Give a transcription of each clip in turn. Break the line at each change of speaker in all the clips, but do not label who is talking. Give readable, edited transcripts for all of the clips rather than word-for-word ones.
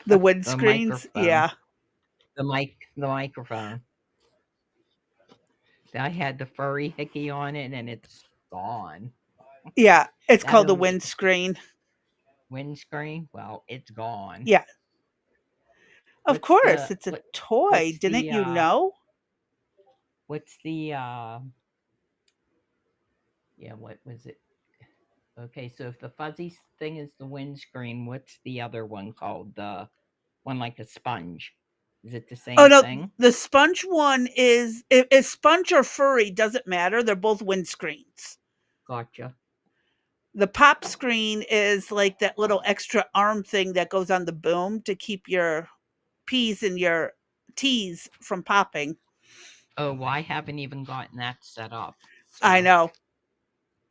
The
The
windscreens,
microphone.
yeah.
The microphone. I had the furry hickey on it, and it's gone.
Yeah, it's
That
called the
only
windscreen.
windscreen, well, it's gone.
Yeah, of
What's
course,
the
it's a
what
toy.
what's
Didn't
the,
you know?
what's the, yeah, what was it? Okay, so if the fuzzy thing is the windscreen, what's the other one called? The one like a sponge. Is it the
Oh,
same
no,
thing?
the sponge one is sponge or furry, doesn't matter, they're both windscreens.
Gotcha.
The pop screen is like that little extra arm thing that goes on the boom to keep your P's and your T's from popping.
Oh, well, I haven't even gotten that set up.
I
So,
know.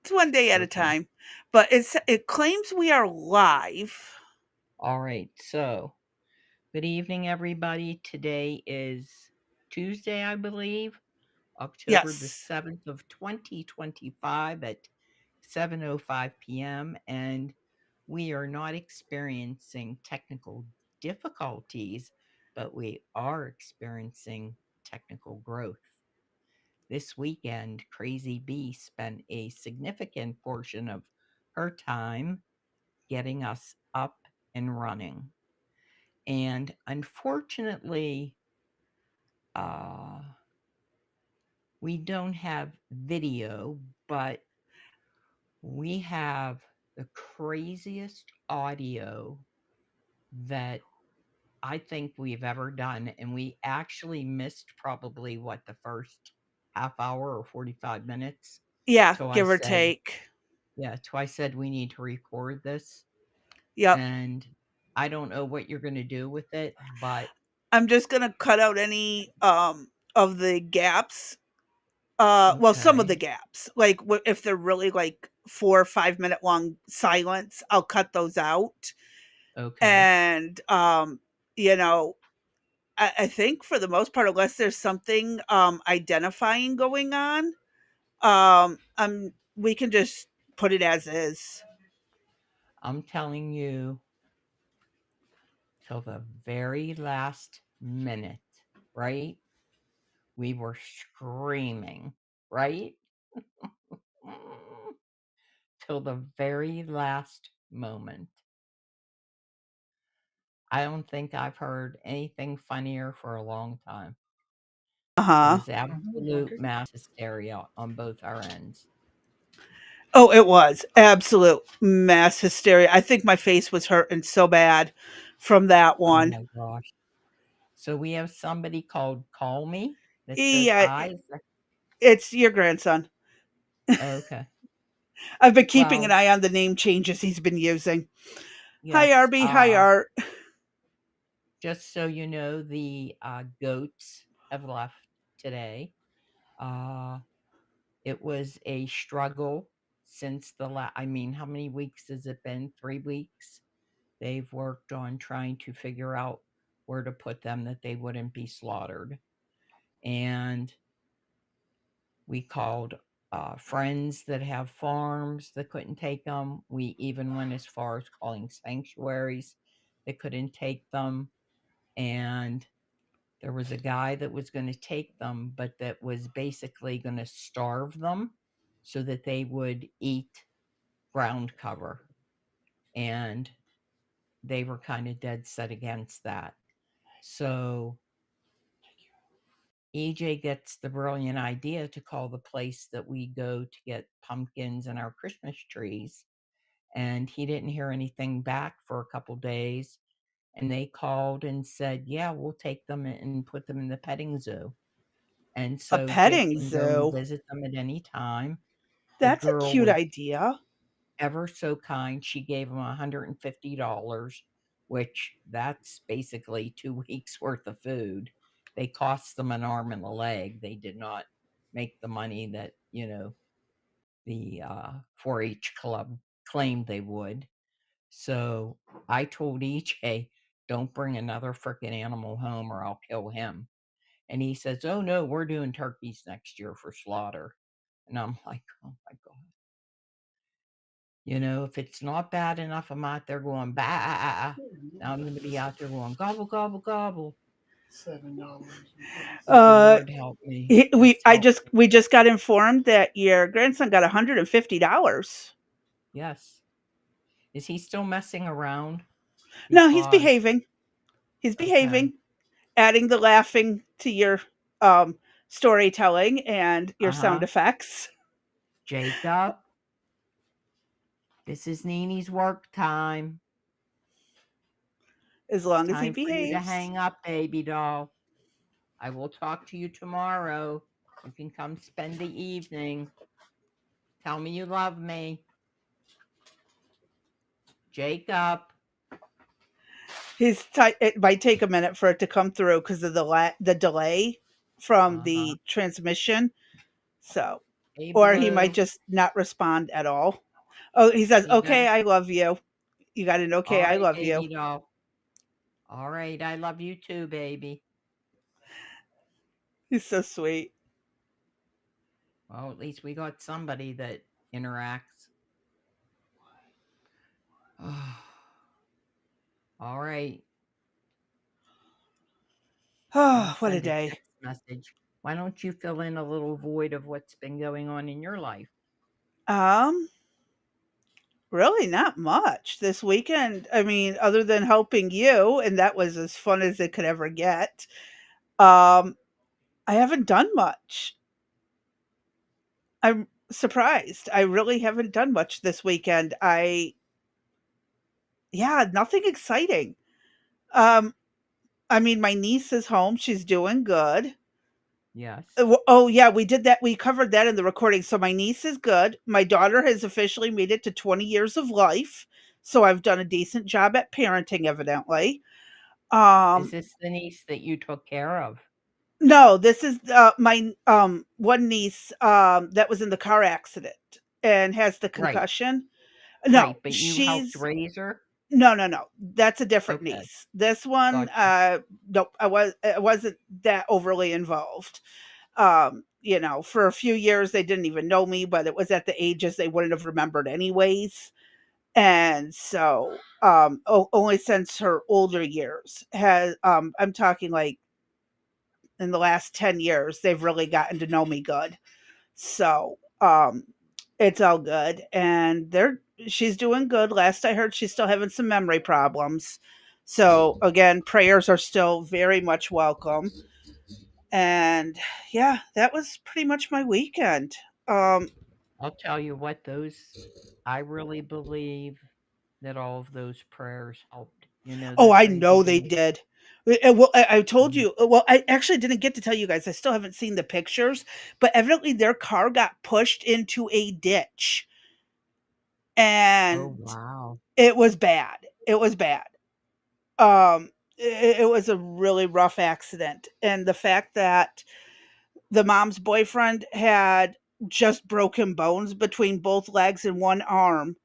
It's one day at a
okay.
time. But it claims we are live.
All right. So, good evening, everybody. Today is Tuesday, I believe, October the
Yes.
7th of 2025 at 7:05 p.m. And we are not experiencing technical difficulties, but we are experiencing technical growth. This weekend, Crazy Bee spent a significant portion of her time getting us up and running. And unfortunately, uh, we don't have video, but we have the craziest audio that I think we've ever done. And we actually missed probably what the first half hour or 45 minutes.
Yeah,
So I
give or
said,
take.
yeah, so I said we need to record this.
Yep.
And I don't know what you're going to do with it, but
I'm just going to cut out any of the gaps. Well, some of the
okay.
gaps. Like if they're really like 4 or 5 minute long silence, I'll cut those out.
Okay.
And you know, I think for the most part, unless there's something identifying going on, we can just put it as is.
I'm telling you, till the very last minute, right? We were screaming, right? Till the very last moment. I don't think I've heard anything funnier for a long time.
Uh
It
huh.
was absolute mass hysteria on both our ends.
Oh, it was absolute mass hysteria. I think my face was hurting so bad from that
Oh
one.
my gosh. So we have somebody called Call Me that says
Yeah,
hi.
it's your grandson.
Okay.
I've been keeping an
Well,
eye on the name changes he's been using. Hi,
yes.
Arby. Hi, Art.
Just so you know, the goats have left today. Uh, it was a struggle since I mean, how many weeks has it been? 3 weeks. They've worked on trying to figure out where to put them that they wouldn't be slaughtered. And we called friends that have farms that couldn't take them. We even went as far as calling sanctuaries that couldn't take them. And there was a guy that was going to take them, but that was basically going to starve them so that they would eat ground cover. And they were kind of dead set against that. So EJ gets the brilliant idea to call the place that we go to get pumpkins and our Christmas trees. And he didn't hear anything back for a couple days. And they called and said, yeah, we'll take them and put them in the petting zoo. And
A
so Jake
petting
can go and
zoo.
visit them at any time. The
That's a
girl
cute
was
idea.
ever so kind. She gave him $150, which that's basically 2 weeks worth of food. They cost them an arm and a leg. They did not make the money that, the 4-H club claimed they would. So I told EJ, don't bring another freaking animal home or I'll kill him. And he says, oh no, we're doing turkeys next year for slaughter. And I'm like, oh my God. If it's not bad enough, I'm out there going, bah. Now I'm going to be out there going, gobble, gobble, gobble.
Uh,
Lord help me. Just
I
help
just
me.
we just got informed that your grandson got $150.
Yes. Is he still messing around?
No, he's
Because,
behaving. He's
okay.
behaving, adding the laughing to your storytelling and your
Uh
sound
huh.
effects.
Jacob, this is Nini's work time.
As
It's
long as he
time for you to
behaves.
hang up, baby doll. I will talk to you tomorrow. You can come spend the evening. Tell me you love me. Jacob.
It might take a minute for it to come through because of the delay from
Uh huh.
the transmission. So,
Hey,
or he might
Blue.
just not respond at all. Oh, he says,
He
"Okay,
does.
I love you." You got an okay,
All
I
right,
love you.
baby doll. All right. I love you too, baby.
He's so sweet.
Well, at least we got somebody that interacts. All right. I'll
Oh, what a
send a
day.
text message. Why don't you fill in a little void of what's been going on in your life?
Um, Really not much this weekend. I mean, other than helping you, and that was as fun as it could ever get. Um, I haven't done much. I'm surprised. I really haven't done much this weekend. Yeah, nothing exciting. Um, I mean, my niece is home. She's doing good.
Yes.
Oh, yeah, we did that. We covered that in the recording. So my niece is good. My daughter has officially made it to 20 years of life. So I've done a decent job at parenting, evidently.
Is
Um,
this the niece that you took care of?
no, this is my one niece that was in the car accident and has the
Right.
concussion. No,
Right. But you helped
she's
raise her?
no. That's a different
Okay.
niece. This one,
Gotcha.
nope, I wasn't that overly involved. For a few years they didn't even know me, but it was at the ages they wouldn't have remembered anyways. And so, only since her older years has I'm talking like in the last 10 years, they've really gotten to know me good. So, it's all good. And she's doing good. Last I heard, she's still having some memory problems. So, again, prayers are still very much welcome. And yeah, that was pretty much my weekend. Um,
I'll tell you what, I really believe that all of those prayers helped.
oh,
The
I
crazy
know they
thing.
did. Well, I told
Mhm.
you. Well, I actually didn't get to tell you guys. I still haven't seen the pictures, but evidently their car got pushed into a ditch
Oh,
and
wow.
it was bad. It was bad. It was a really rough accident, and the fact that the mom's boyfriend had just broken bones between both legs and one arm.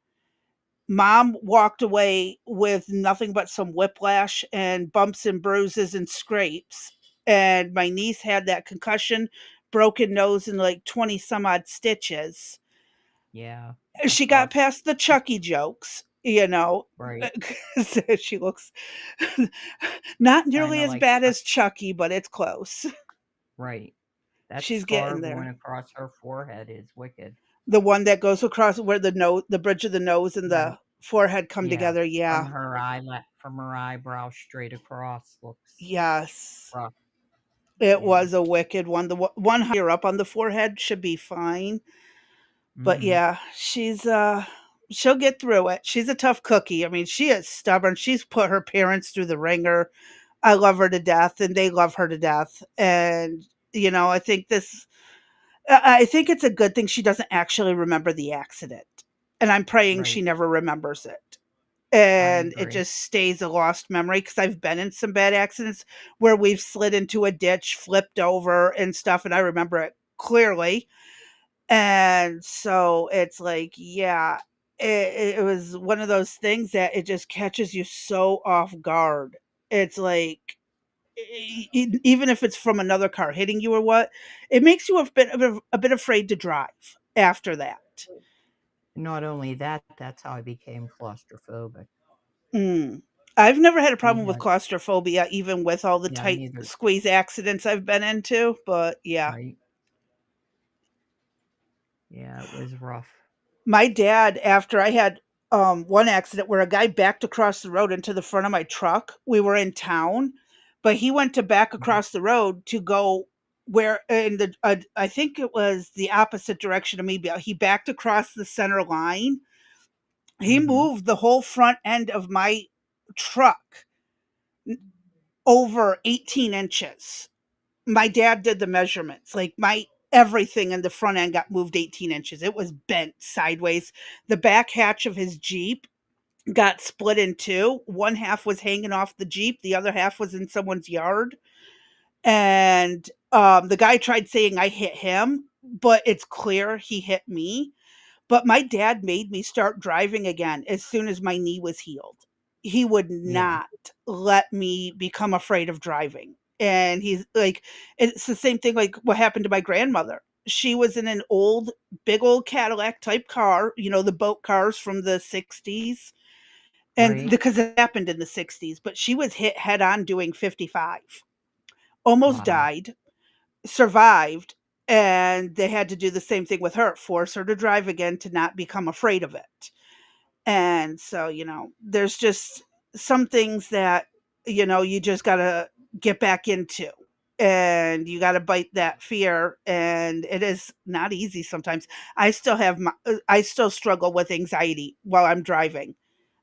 Mom walked away with nothing but some whiplash and bumps and bruises and scrapes. And my niece had that concussion, broken nose, and like 20 some odd stitches.
Yeah. That's
She got
rough.
past the Chucky jokes, you know.
Right.
'Cause she looks not
Kind
nearly
of
as
like
bad
Chuck.
as Chucky, but it's close.
Right. That
She's
scar
getting
going
there.
across her forehead is wicked.
The one that goes across where the bridge of the nose and
Yeah.
the forehead come
Yeah.
together. Yeah.
From her eyebrow straight across looks
Yes.
rough.
It
Yeah.
was a wicked one. One higher up on the forehead should be fine. But
Mhm.
yeah, she'll get through it. She's a tough cookie. I mean, she is stubborn. She's put her parents through the ringer. I love her to death and they love her to death. And I think I think it's a good thing she doesn't actually remember the accident. And I'm praying she
Right.
never remembers it.
I
And it
agree.
just stays a lost memory because I've been in some bad accidents where we've slid into a ditch, flipped over and stuff, and I remember it clearly. And so it's like, yeah, it was one of those things that it just catches you so off guard. It's like, even if it's from another car hitting you or what, it makes you a bit afraid to drive after that.
not only that, that's how I became claustrophobic.
Mm. I've never had a
We
problem with
had
claustrophobia, even with all the
Yeah,
tight
neither.
squeeze accidents I've been into, but yeah.
Right? Yeah, it was rough.
My dad, after I had one accident where a guy backed across the road into the front of my truck, we were in town, but he went to back
Mhm,
across the road to go where in the I think it was the opposite direction of me. But he backed across the center line. He
mhm.
moved the whole front end of my truck over 18 inches. My dad did the measurements. Like my everything in the front end got moved 18 inches. It was bent sideways. The back hatch of his Jeep got split in two. One half was hanging off the Jeep, the other half was in someone's yard. And the guy tried saying I hit him, but it's clear he hit me. But my dad made me start driving again as soon as my knee was healed. He would
Yeah,
not let me become afraid of driving. And he's like, it's the same thing like what happened to my grandmother. She was in an old, big old Cadillac type car, the boat cars from the 60s. And
right?
because it happened in the 60s, but she was hit head on doing 55, almost
Wow.
died, survived. And they had to do the same thing with her, force her to drive again to not become afraid of it. And so, there's just some things that, you just got to get back into. And you got to bite that fear. And it is not easy sometimes. I still struggle with anxiety while I'm driving.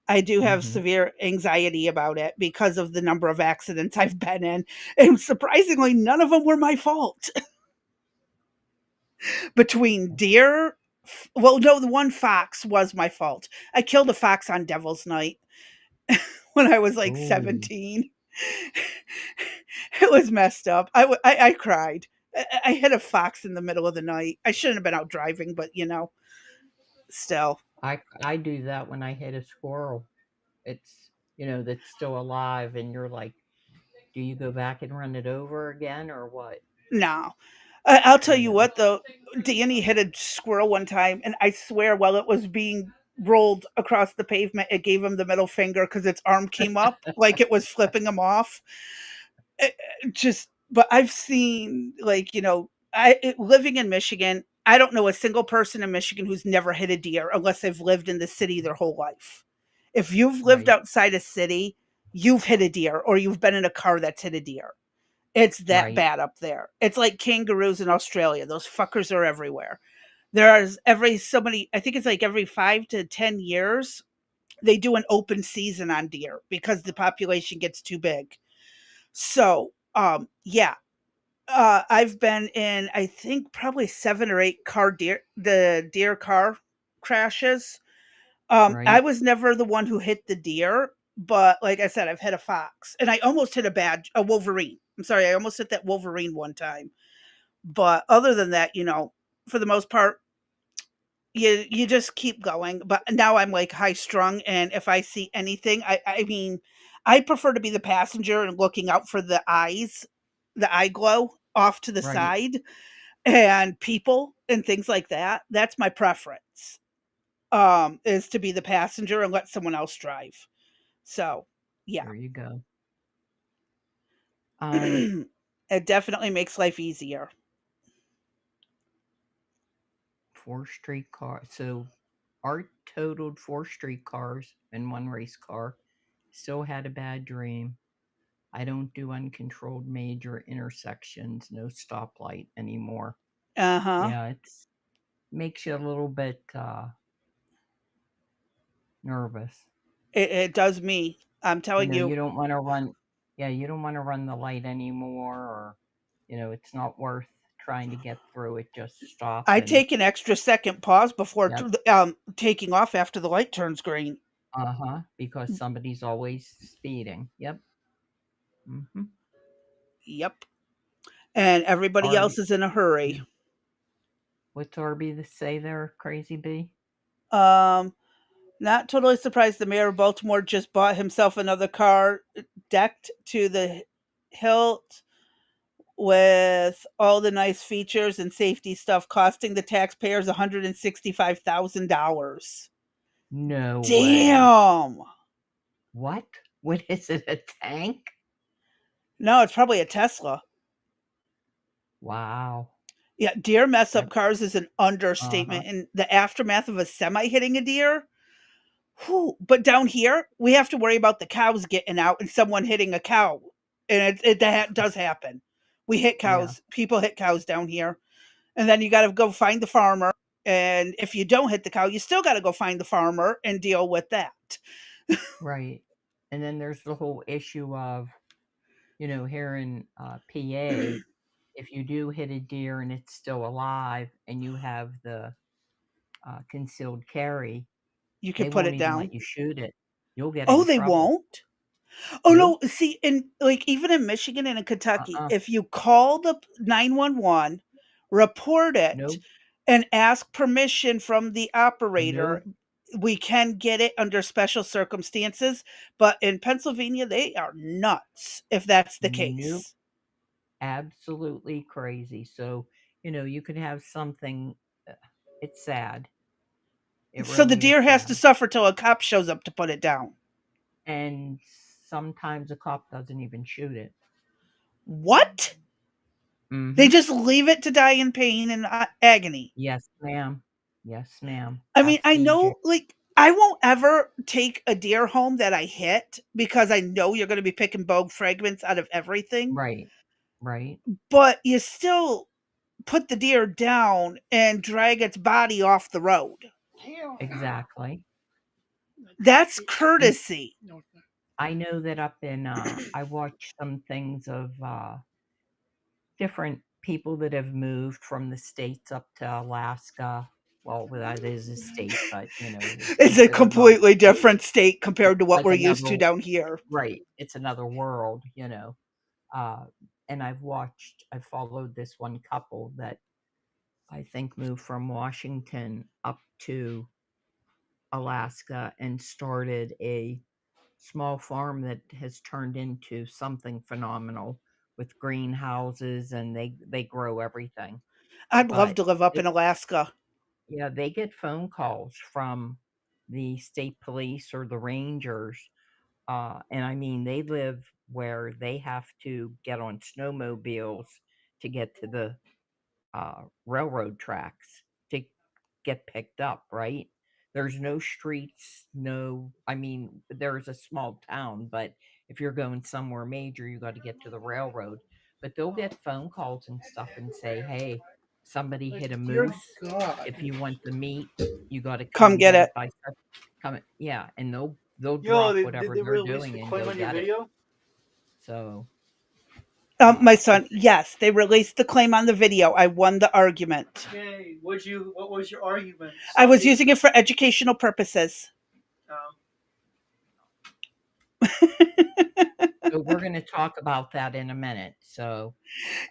I do have
Mhm.
severe anxiety about it because of the number of accidents I've been in. And surprisingly, none of them were my fault. Between deer, well, no, the one fox was my fault. I killed a fox on Devil's Night when I was like
Oh,
17. It was messed up. I cried. I hit a fox in the middle of the night. I shouldn't have been out driving, but still.
I do that when I hit a squirrel. It's, that's still alive, and you're like, do you go back and run it over again or what?
No. I'll tell
You
you
know.
what, though. Danny hit a squirrel one time, and I swear, while it was being rolled across the pavement, it gave him the middle finger because its arm came up like it was flipping him off. Just, but I've seen, like, living in Michigan, I don't know a single person in Michigan who's never hit a deer unless they've lived in the city their whole life. If you've lived
Right,
outside a city, you've hit a deer or you've been in a car that's hit a deer. It's that
right,
bad up there. It's like kangaroos in Australia. Those fuckers are everywhere. There's every so many, I think it's like every 5 to 10 years, they do an open season on deer because the population gets too big. So, yeah, I've been in, I think, probably 7 or 8 the deer car crashes. I
right.
was never the one who hit the deer, but like I said, I've hit a fox, and I almost hit a wolverine. I'm sorry, I almost hit that wolverine one time. But other than that, for the most part, you just keep going. But now I'm like high strung, and if I see anything, I mean, I prefer to be the passenger and looking out for the eye glow off to the
Right.
side, and people and things like that. That's my preference. Is to be the passenger and let someone else drive. So, yeah.
There you go. Um,
It definitely makes life easier.
4 street car. So Art totaled 4 street cars and 1 race car. Still had a bad dream. I don't do uncontrolled major intersections, no stoplight anymore.
Uh-huh.
Yeah, it's makes you a little bit nervous.
It does me. I'm
You
telling
know,
you.
you don't want to run. Yeah, you don't want to run the light anymore, or it's not worth trying to get through it. Just stop
I
and
take an extra second pause before
yep,
taking off after the light turns green.
because somebody's always speeding. Yep. Mm-hmm.
Yep. And everybody else
Arby,
is in a hurry.
yeah. What's Arby to say there, Crazy B?
Um, Not totally surprised the mayor of Baltimore just bought himself another car decked to the hilt with all the nice features and safety stuff, costing the taxpayers $165,000.
No way.
Damn.
What? What is it, a tank?
No, it's probably a Tesla.
Wow.
Yeah, deer mess
That
up cars is an
uh-huh.
understatement. In the aftermath of a semi hitting a deer, whew, but down here, we have to worry about the cows getting out and someone hitting a cow, and that does happen. We hit
Yeah,
cows. People hit cows down here, and then you got to go find the farmer. And if you don't hit the cow, you still got to go find the farmer and deal with that.
right. And then there's the whole issue of, here in, PA, if you do hit a deer and it's still alive and you have the, concealed carry,
You
they
could put
won't
it
even
down.
let you shoot it. You'll get
Oh,
in
they
trouble.
won't. Oh no,
Nope.
see, in like even in Michigan and in Kentucky,
Uh-uh.
if you call the 911, report it,
Nope.
and ask permission from the operator,
Nope.
we can get it under special circumstances. But in Pennsylvania, they are nuts if that's the
Nope.
case.
Absolutely crazy. So, you could have something, uh, it's sad. It
So the
really is
deer has to
sad.
suffer till a cop shows up to put it down.
And sometimes a cop doesn't even shoot it.
What? They
Mhm.
just leave it to die in pain and agony.
Yes, ma'am. Yes, ma'am.
I mean,
That's
I
the
know, like, I won't ever take a deer home that I hit because I know you're going to be picking bone fragments out of everything,
right. Right.
but you still put the deer down and drag its body off the road.
Exactly.
That's
And
courtesy.
I know that up in, I watched some things of, different people that have moved from the States up to Alaska. Well, that is a state, but, it's
It's a
considered not a
completely
state.
different state compared to what
Like
we're used to
another
down here.
right, it's another world. Uh, and I've followed this one couple that I think moved from Washington up to Alaska and started a small farm that has turned into something phenomenal with greenhouses, and they grow everything.
I'd love
But
to live up
they
in Alaska.
yeah, they get phone calls from the state police or the rangers, and I mean, they live where they have to get on snowmobiles to get to the, railroad tracks to get picked up, right? There's no streets, I mean, there's a small town, but if you're going somewhere major, you got to get to the railroad. But they'll get phone calls and stuff and say, hey, somebody hit a moose. If you want the meat, you got to
Come
come
get
get
it.
it by come, yeah, and they'll
Yo,
drop
did
whatever
they
they're
release the
doing and
claim
go
on your
get it.
video?
So,
My son,
it's
yes, they released the claim on the video. I won the argument.
Okay, what was your argument?
I was
Something?
using it for educational purposes.
Um,
so we're going to talk about that in a minute. So,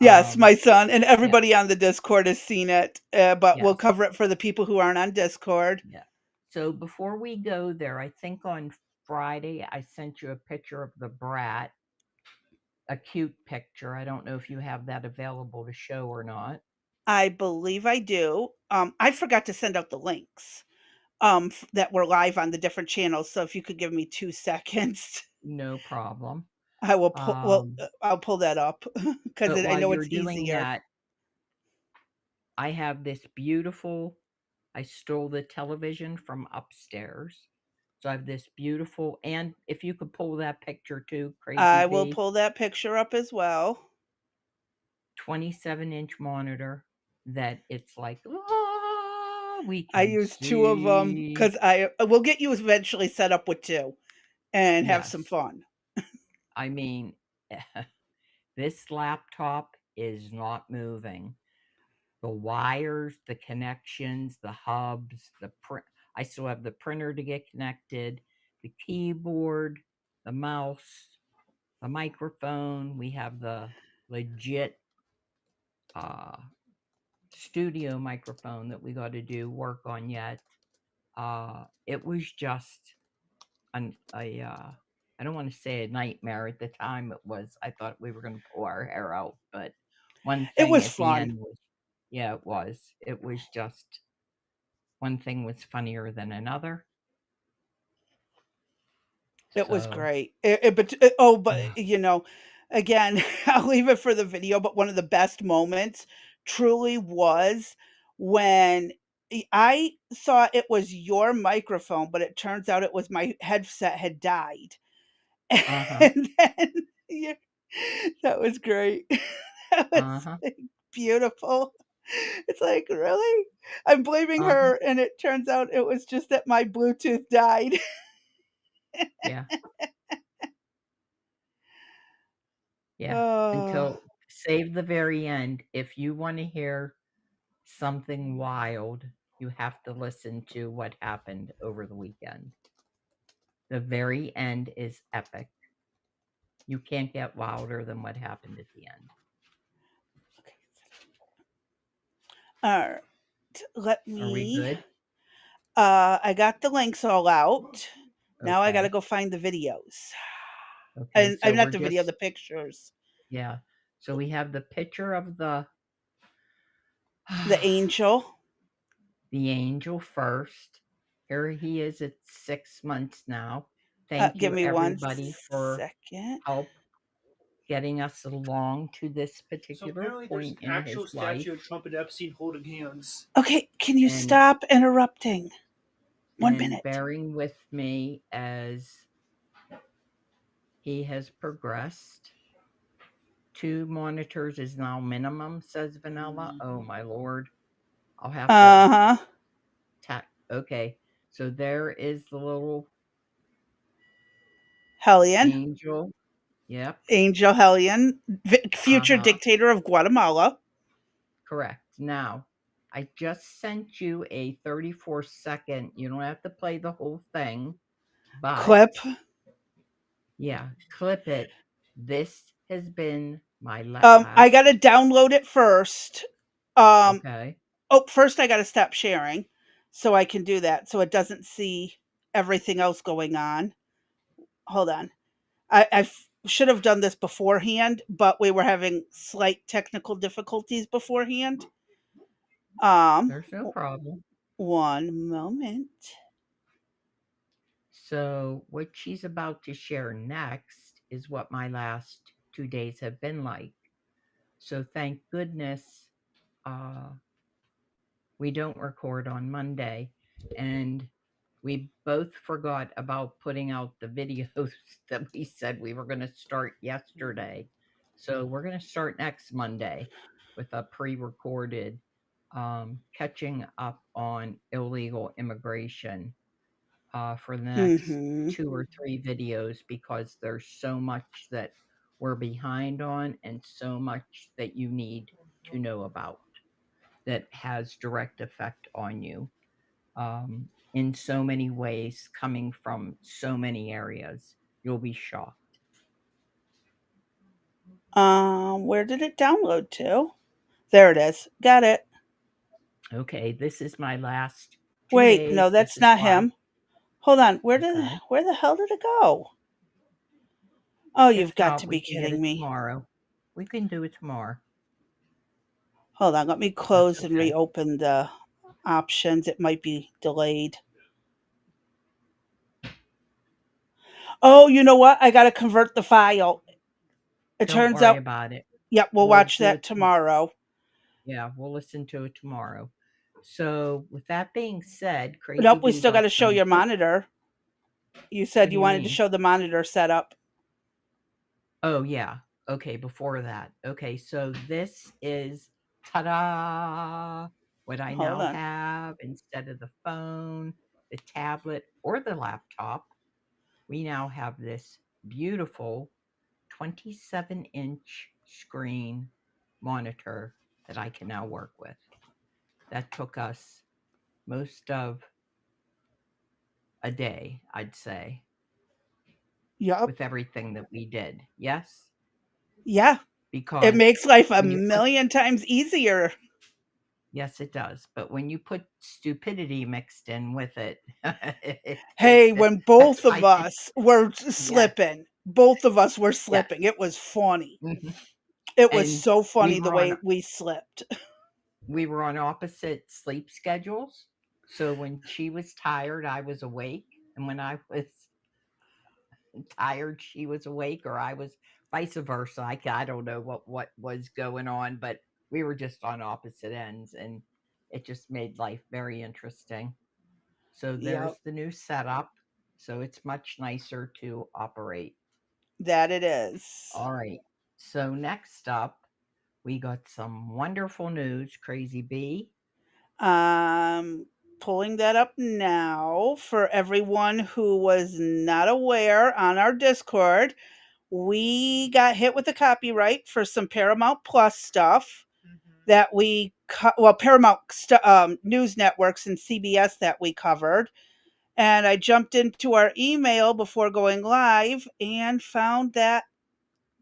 Yes,
um,
my son and
yeah,
everybody on the Discord has seen it, but we'll
yes.
cover it for the people who aren't on Discord.
Yeah. So before we go there, I think on Friday I sent you a picture of the brat, a cute picture. I don't know if you have that available to show or not.
I believe I do. I forgot to send out the links that were live on the different channels. So if you could give me 2 seconds,
No problem.
I will pull. Well,
Um,
I'll pull that up because
but
I
while
know
you're
it's
doing
easier.
that, I have this beautiful, I stole the television from upstairs. So I have this beautiful, and if you could pull that picture too, Crazy
I will
V,
pull that picture up as well.
27-inch monitor that it's like, "Ah, we
I
can
use two of them
see."
because I will get you eventually set up with two and have some
Yes.
fun.
I mean, this laptop is not moving. The wires, the connections, the hubs, I still have the printer to get connected, the keyboard, the mouse, the microphone. We have the legit, uh, studio microphone that we got to do work on yet. It was just I don't want to say a nightmare. At the time it was, I thought we were going to pull our hair out, but One
It
thing
was
at the
fun.
end was, yeah, it was. It was just one thing was funnier than another.
It was
So,
great. But you know, again, I'll leave it for the video. But one of the best moments truly was when I thought it was your microphone, but it turns out it was my headset had died.
uh-huh,
And then you that was great. That was,
uh-huh,
like, beautiful. It's like, "Really?" I'm blaming
uh-huh,
her, and it turns out it was just that my Bluetooth died.
yeah, yeah.
Oh,
Until save the very end. If you want to hear something wild, you have to listen to what happened over the weekend. The very end is epic. You can't get wilder than what happened at the end.
okay. Alright, let
Are we
me
good?
I got the links all out. Now I gotta
Okay.
go find the videos.
Okay.
And
So
I'm not
we're
the video,
just,
the pictures.
yeah. So we have the picture of the
The angel.
the angel first. Here he is at 6 months now. Thank
Give
you
me one
everybody for
second.
help getting us along to this
So
particular
apparently there's
point
an
in
actual
his life.
statue of Trump and Epstein holding hands.
Okay, can you
And
stop interrupting? 1
and
minute.
bearing with me as he has progressed. 2 monitors is now minimum, says Vanilla. Oh my lord. I'll have to
Uh-huh.
okay. So there is the little
Hellion.
angel. Yep.
Angel Hellion, future
Uh-huh.
dictator of Guatemala.
Correct. Now, I just sent you a 34-second. You don't have to play the whole thing, but
Clip.
yeah, clip it. This has been my
I
last.
gotta download it first. Um,
Okay.
First I gotta stop sharing so I can do that so it doesn't see everything else going on. Hold on. Should have done this beforehand, but we were having slight technical difficulties beforehand.
There's no problem.
1 moment.
So, what she's about to share next is what my last 2 days have been like. So, thank goodness uh, we don't record on Monday. And we both forgot about putting out the videos that we said we were going to start yesterday. So, we're going to start next Monday with a pre recorded catching up on illegal immigration for the next
Mhm.
2 or 3 videos because there's so much that we're behind on and so much that you need to know about that has direct effect on you in so many ways, coming from so many areas. You'll be shocked.
Where did it download to? There it is. Got it.
Okay, this is my last two
Wait, no,
days. This
that's
is
not
why.
him. Hold on.
Okay.
Where the hell did it go? Oh, you've
If
got to
not, we
be
can get
kidding
it
me.
tomorrow. We can do it tomorrow.
Hold on, let me
That's
close and
okay.
reopen the options. It might be delayed. Oh, you know what? I got to convert the file. It
Don't
turns
worry
out,
about it.
yep, we'll
We'll
watch
do
that
it.
tomorrow.
Yeah, we'll listen to it tomorrow. So, with that being said, Crazy
Nope, we
B
still got
got
to show
some
your
good.
monitor. You
What
said
do
you
you
wanted to
mean?
show the monitor setup.
Oh, yeah. Okay, before that. Okay, so this is ta-da! What I
Hold
now
on.
have instead of the phone, the tablet, or the laptop. We now have this beautiful 27-inch screen monitor that I can now work with. That took us most of a day, I'd say,
Yep.
with everything that we did. Yes?
Yeah. It
Because
makes life a
when you put,
million times easier.
yes, it does. But when you put stupidity mixed in with it,
Hey, when both of
I,
us were
yes.
slipping, both of us were
Yes.
slipping. It was funny.
Mhm.
It was
And
so
we
funny the
were on
way we slipped.
we were on opposite sleep schedules. So when she was tired, I was awake, and when I was tired, she was awake, or I was vice versa. I don't know what was going on, but we were just on opposite ends, and it just made life very interesting. So
Yep,
there's the new setup. So it's much nicer to operate.
that it is.
All right. So next up, we got some wonderful news, Crazy B.
Um, Pulling that up now for everyone who was not aware on our Discord. We got hit with the copyright for some Paramount Plus stuff that well, Paramount news networks and CBS that we covered. And I jumped into our email before going live and found that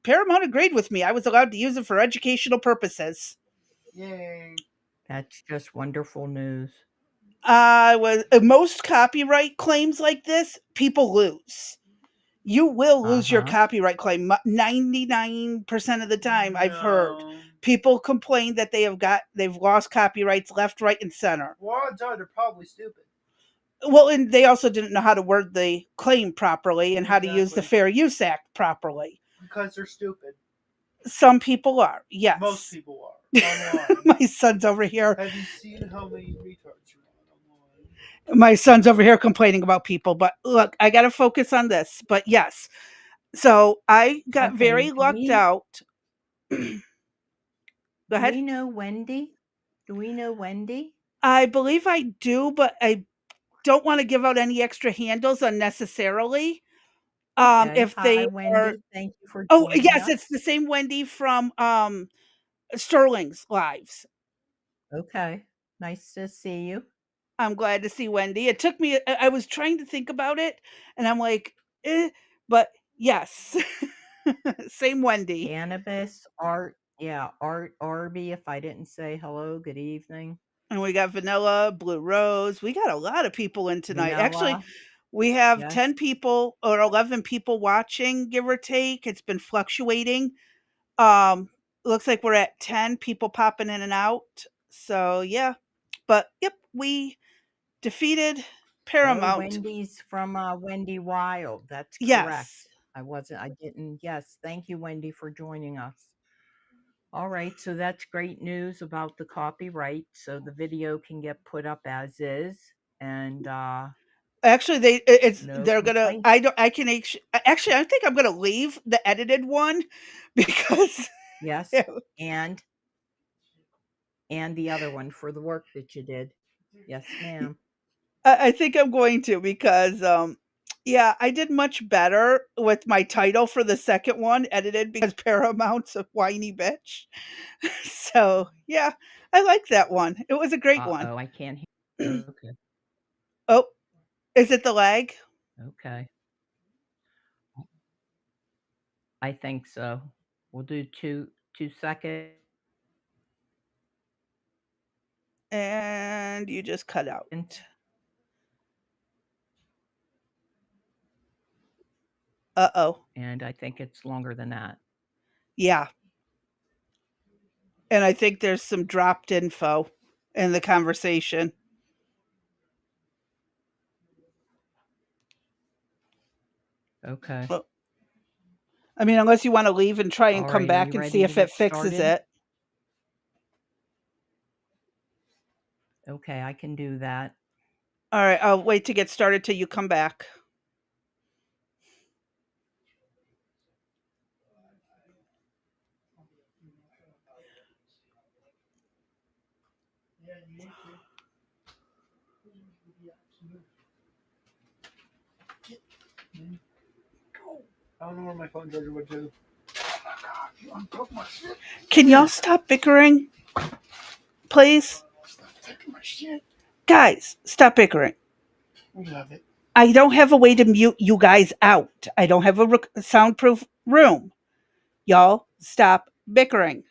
Paramount agreed with me. I was allowed to use it for educational purposes.
Yay.
That's just wonderful news.
I was most copyright claims like this, people lose. You will
Uh
lose your
huh.
copyright claim 99% of the time. I've heard
No.
people complain that they've lost copyrights left, right, and center.
Well, odds are they're probably stupid.
Well, and they also didn't know how to word the claim properly and how to use the
Exactly.
Fair Use Act properly.
Because they're stupid.
Some people are,
Most
yes.
people are. Online.
My son's over here.
Have you seen how many retards are online?
My son's over here complaining about people, but look, I got to focus on this. But yes, so I got
Okay.
very lucked out. Go
Do
ahead.
we know Wendy? Do we know Wendy?
I believe I do, but I don't want to give out any extra handles unnecessarily.
Okay.
If
Hi,
they are,
Wendy. Thank you for
oh
joining
yes, it's
us.
the same Wendy from Sterling's lives.
Okay. Nice to see you.
I'm glad to see Wendy. It took me. I was trying to think about it, and I'm like, but yes, same Wendy.
Cannabis, art. Yeah, Art Arby. If I didn't say hello, good evening.
And we got Vanilla, Blue Rose. We got a lot of people in tonight. Actually,
Vanilla.
we have
Yes.
10 people or 11 people watching, give or take. It's been fluctuating. Um, Looks like we're at 10 people popping in and out. So, yeah. But, yep, we defeated
Oh,
Paramount.
Wendy's from Wendy Wild. That's correct.
Yes.
I didn't. Yes. Thank you, Wendy, for joining us. All right. So that's great news about the copyright. So the video can get put up as is, and
Actually,
no
they're gonna.
complaints.
I don't. I can actually. I think I'm gonna leave the edited one because
Yes. And the other one for the work that you did. Yes, ma'am.
I think I'm going to because yeah, I did much better with my title for the second one edited because Paramount's a whiny bitch. So yeah, I like that one. It was a great one.
Uh-oh, I can't hear. Okay.
Oh, is it the lag?
Okay. I think so. We'll do 2 seconds.
And you just cut out. Uh-oh.
And I think it's longer than that.
Yeah. And I think there's some dropped info in the conversation.
Okay.
Well, I mean, unless you want to leave and try and
All
come
right. Are you
back and see
ready to
if it
get
fixes
started?
it.
Okay, I can do that.
All right, I'll wait to get started till you come back.
I don't know where my phone charger went to.
Can y'all stop bickering? Please? Guys, stop bickering.
We have it.
I don't have a way to mute you guys out. I don't have a soundproof room. Y'all, stop bickering.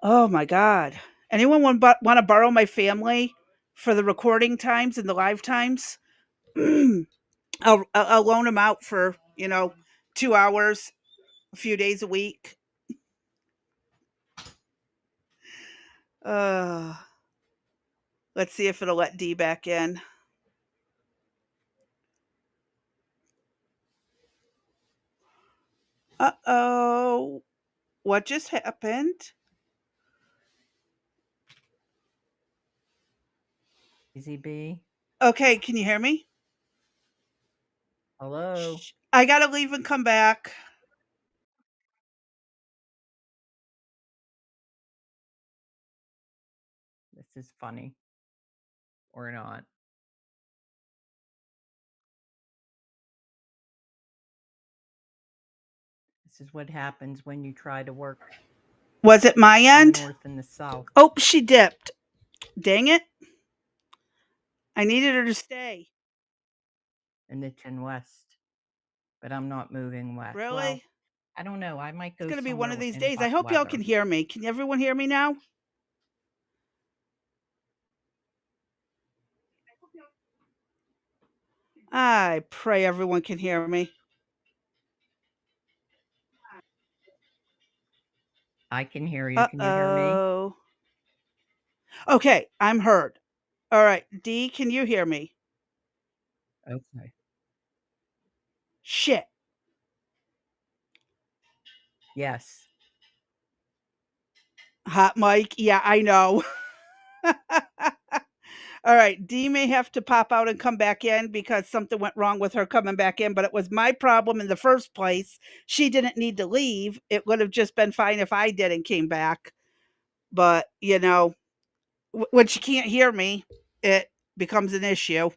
Oh my God. Anyone want to borrow my family for the recording times and the live times? I'll loan them out for, 2 hours, a few days a week. Uh, let's see if it'll let D back in. Uh-oh. What just happened?
Easy B.
Okay, can you hear me?
Hello.
I gotta leave and come back.
This is funny. Or not. This is what happens when you try to work
Was it my
the
end?
north and the south
Oh, she dipped. Dang it. I needed her to stay.
and the chin west. But I'm not moving west. Well,
Really?
I don't know. I might go
It's gonna be one of
somewhere
these
in
days. I
hot
hope y'all
weather.
can hear me. Can everyone hear me now? I pray everyone can hear me.
I can hear you. Can you hear me?
Uh-oh. Okay, I'm heard. All right, D, can you hear me?
Okay.
Shit.
Yes.
Hot mic. Yeah, I know. All right, D may have to pop out and come back in because something went wrong with her coming back in, but it was my problem in the first place. She didn't need to leave. It would have just been fine if I did and came back. But, when she can't hear me, it becomes an issue.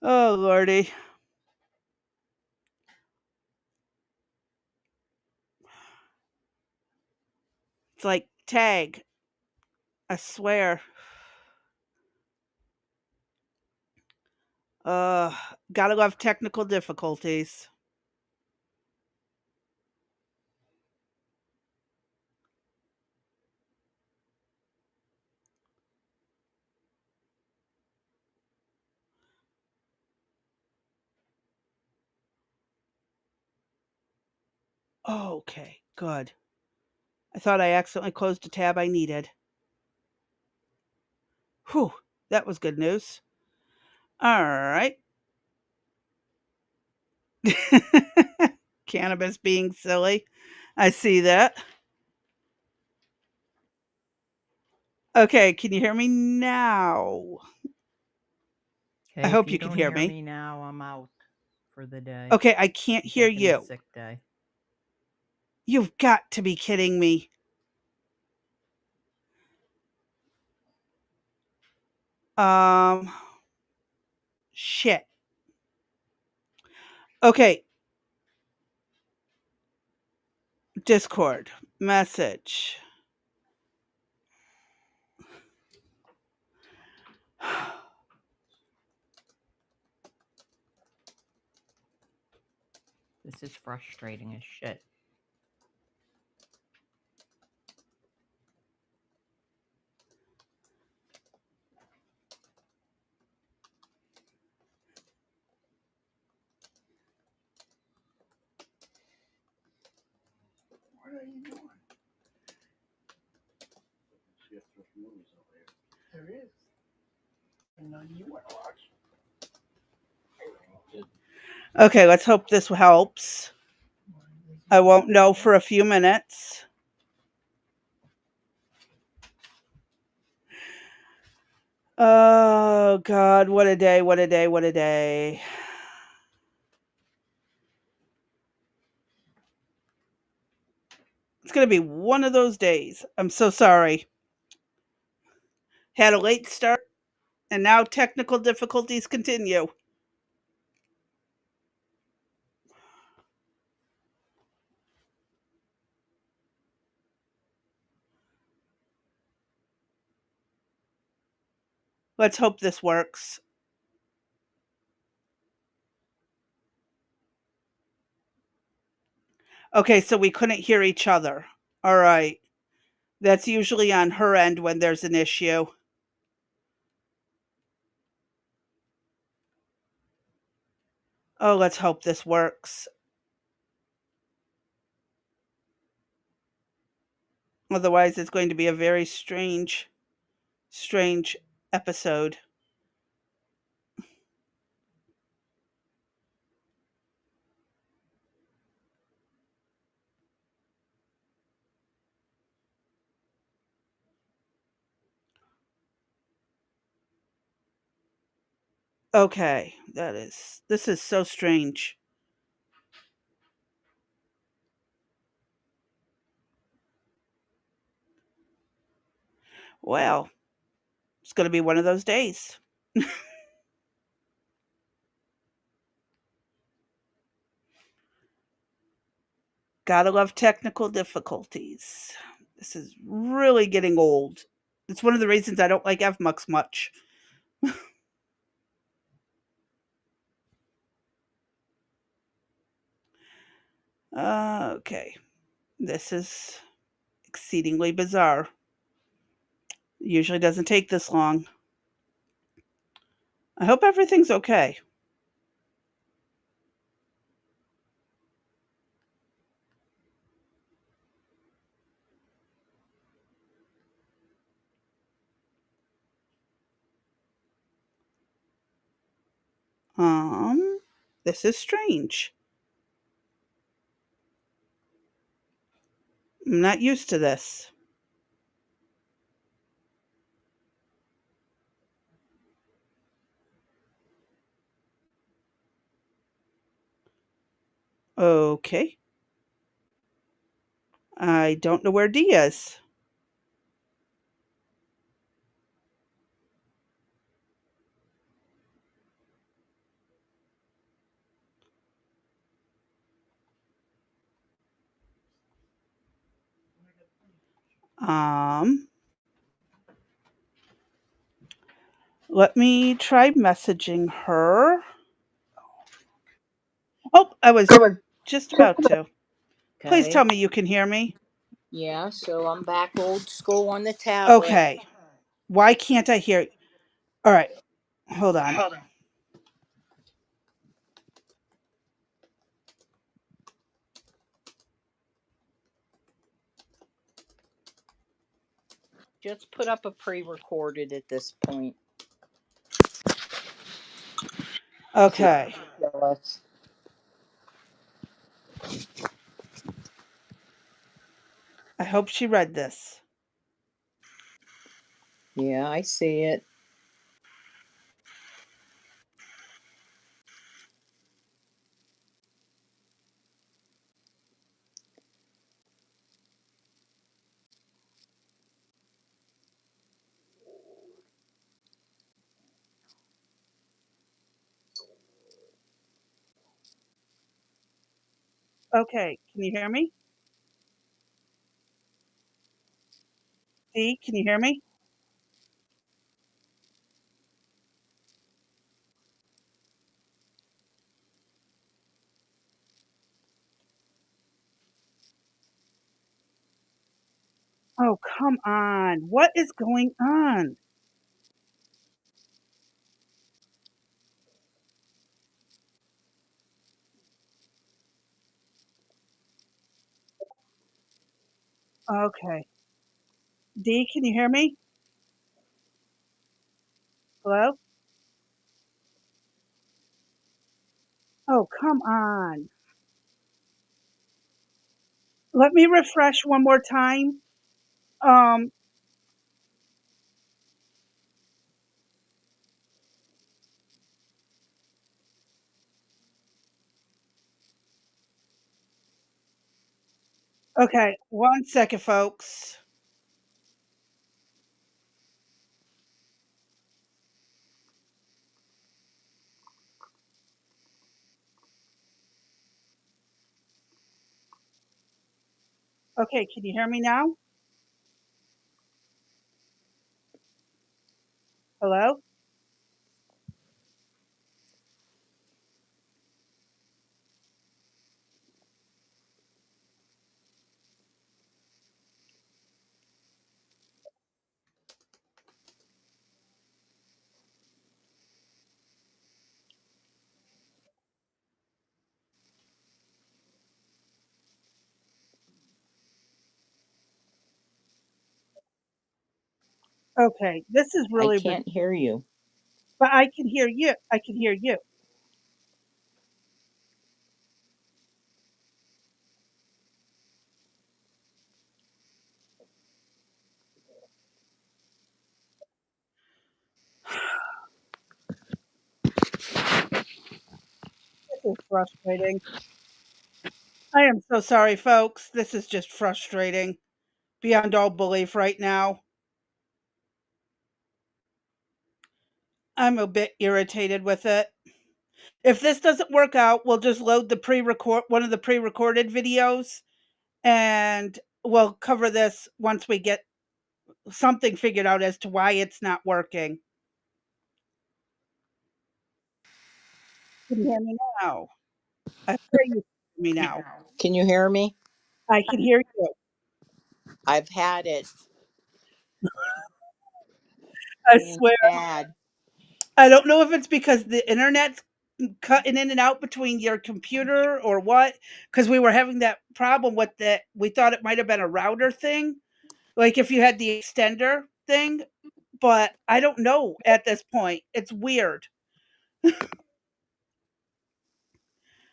Oh, Lordy. It's like tag. I swear. Gotta love technical difficulties. Okay, good. I thought I accidentally closed a tab I needed. Whew, that was good news. All right. Cannabis being silly. I see that. Okay, can you hear me now? I
Okay. If
hope
you
you can
don't
hear
hear
me.
me now, I'm out for the day.
Okay, I can't
I'm
hear
taking a
you.
sick day.
You've got to be kidding me. Um, shit. Okay, Discord message.
This is frustrating as shit.
What are you doing? See if there's movies over here. There is. And none you want to watch.
Okay, let's hope this helps. I won't know for a few minutes. Oh, God, what a day, what a day, what a day. It's going to be one of those days. I'm so sorry. Had a late start, and now technical difficulties continue. Let's hope this works. Okay, so we couldn't hear each other. All right. That's usually on her end when there's an issue. Oh, let's hope this works. Otherwise, it's going to be a very strange, strange episode. Okay, this is so strange. Well, it's going to be one of those days. Gotta love technical difficulties. This is really getting old. It's one of the reasons I don't like FMUX much. Okay, this is exceedingly bizarre. Usually doesn't take this long. I hope everything's okay. Um, this is strange. I'm not used to this. Okay. I don't know where D is. Um, Let me try messaging her. Oh, I was just about to. Please
Okay.
tell me you can hear me.
Yeah, so I'm back old school on the tablet.
Okay. Why can't I hear? All right. Hold on.
Just put up a pre-recorded at this point.
Okay.
Ridiculous.
I hope she read this.
Yeah, I see it.
Okay. Can you hear me? D, can you hear me? Oh, come on. What is going on? Okay. D, can you hear me? Hello? Oh, come on. Let me refresh one more time. Um, okay, one second, folks. Okay, can you hear me now? Hello? Okay, this is
I
really
can't hear you.
but I can hear you. I can hear you. This is frustrating. I am so sorry, folks. This is just frustrating beyond all belief right now. I'm a bit irritated with it. If this doesn't work out, we'll just load the pre-record one of the pre-recorded videos and we'll cover this once we get something figured out as to why it's not working. Can you hear me now? I pray you can hear me now.
Can you hear me?
I can hear you.
I've had it
I
being
swear.
bad.
I don't know if it's because the internet's cutting in and out between your computer or what, because we were having that problem with that. We thought it might have been a router thing, like if you had the extender thing, but I don't know at this point. It's weird.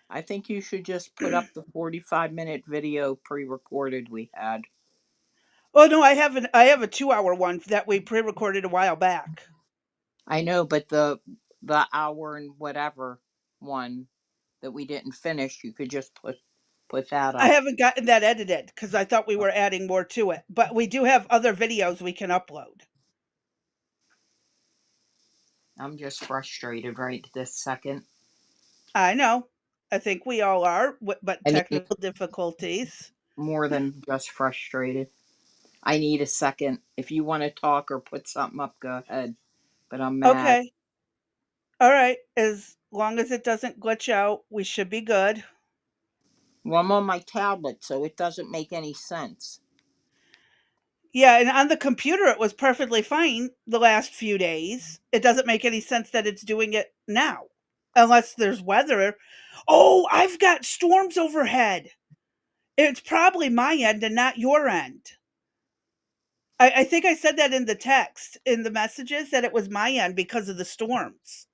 I think you should just put up the 45-minute video pre-recorded we had.
Oh no, I have a 2 hour one that we pre-recorded a while back.
I know, but the hour and whatever one that we didn't finish, you could just put that
I
up.
haven't gotten that edited because I thought we were adding more to it, but we do have other videos we can upload.
I'm just frustrated right this second.
I know. I think we all are, but
I need
technical difficulties.
more than just frustrated. I need a second. If you want to talk or put something up, go ahead. But I'm mad.
Okay. All right. As long as it doesn't glitch out, we should be good.
Well, I'm on my tablet, so it doesn't make any sense.
Yeah, and on the computer it was perfectly fine the last few days. It doesn't make any sense that it's doing it now. Unless there's weather. Oh, I've got storms overhead. It's probably my end and not your end. I think I said that in the text, in the messages, that it was my end because of the storms.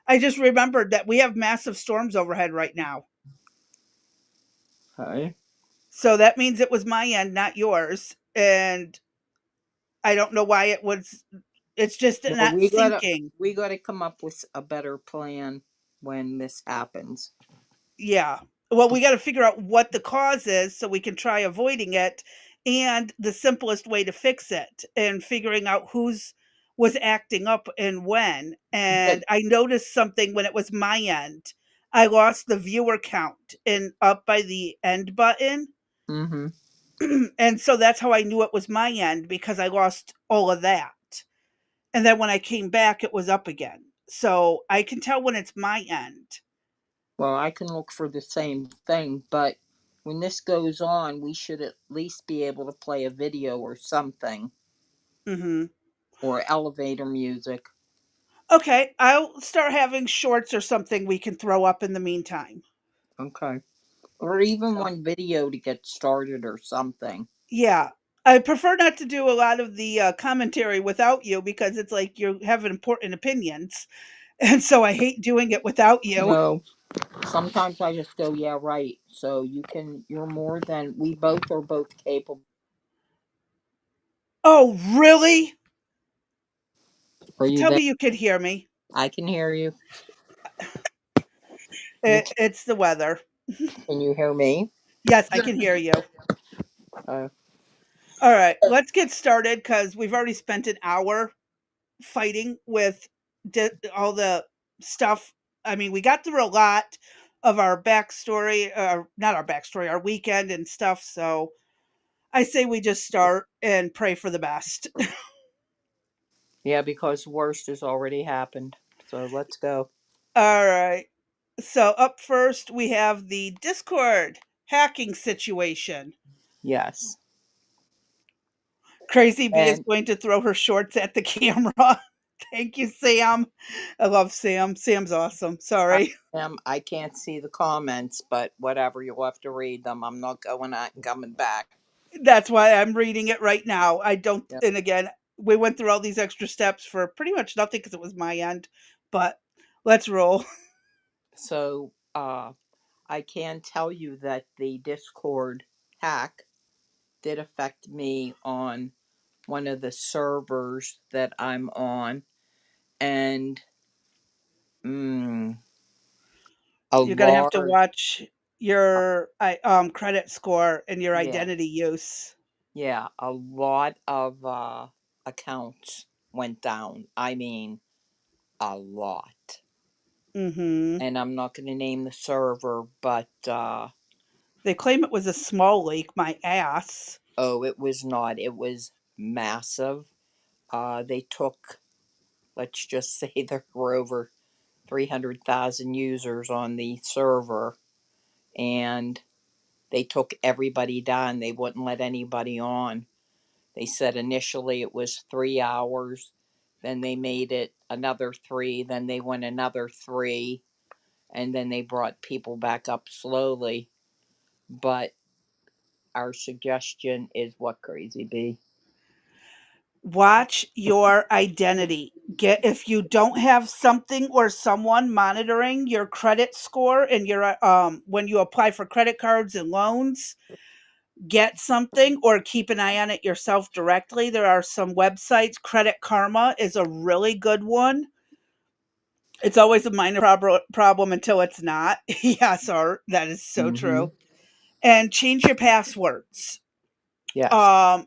I just remembered that we have massive storms overhead right now.
Okay.
So that means it was my end, not yours. And I don't know why it's just
Well,
not syncing.
we gotta come up with a better plan when this happens.
Yeah. Well, we got to figure out what the cause is so we can try avoiding it and the simplest way to fix it and figuring out who's was acting up and when.
But
And I noticed something when it was my end. I lost the viewer count and up by the end button.
mm-hmm.
And so that's how I knew it was my end because I lost all of that. And then when I came back, it was up again. So I can tell when it's my end.
Well, I can look for the same thing, but when this goes on, we should at least be able to play a video or something,
Hmm.
or elevator music.
Okay, I'll start having shorts or something we can throw up in the meantime.
Okay. Or even
So,
one video to get started or something.
yeah. I prefer not to do a lot of the commentary without you because it's like you have important opinions. And so I hate doing it without you.
No, sometimes I just go, yeah, right. So you're more than, we both are both capable.
Oh, really?
Are you
Tell
there?
me you can hear me.
I can hear you. You
It's the weather.
can you hear me?
Yes, I can hear you.
Uh,
All right, let's get started because we've already spent an hour fighting with all the stuff. I mean, we got through a lot of our backstory, not our backstory, our weekend and stuff. So I say we just start and pray for the best.
yeah, because worst has already happened. So let's go.
All right. So up first, we have the Discord hacking situation.
Yes.
Crazy B is
And
going to throw her shorts at the camera. Thank you, Sam. I love Sam. Sam's awesome.
I
Sorry.
I can't see the comments, but whatever, you'll have to read them. I'm not going out and coming back.
That's why I'm reading it right now. I don't,
Yeah.
and again, we went through all these extra steps for pretty much nothing because it was my end. But let's roll.
So, I can tell you that the Discord hack did affect me on one of the servers that I'm on, and mm, a
You're gonna have to
large,
watch your credit score and your
yeah,
identity use.
yeah, a lot of accounts went down. I mean, a lot.
Hmm.
And I'm not going to name the server, but
They claim it was a small leak. My ass.
oh, it was not. It was massive. They took, let's just say, there were over 300,000 users on the server, and they took everybody down. They wouldn't let anybody on. They said initially it was 3 hours, then they made it another three, then they went another three, and then they brought people back up slowly. But our suggestion is what, Crazy B?
Watch your identity. Get if you don't have something or someone monitoring your credit score and your when you apply for credit cards and loans, get something or keep an eye on it yourself directly. There are some websites. Credit Karma is a really good one. It's always a minor problem until it's not. Yes, sir. That is so
Mm-hmm.
true. And change your passwords.
Yes.
Um,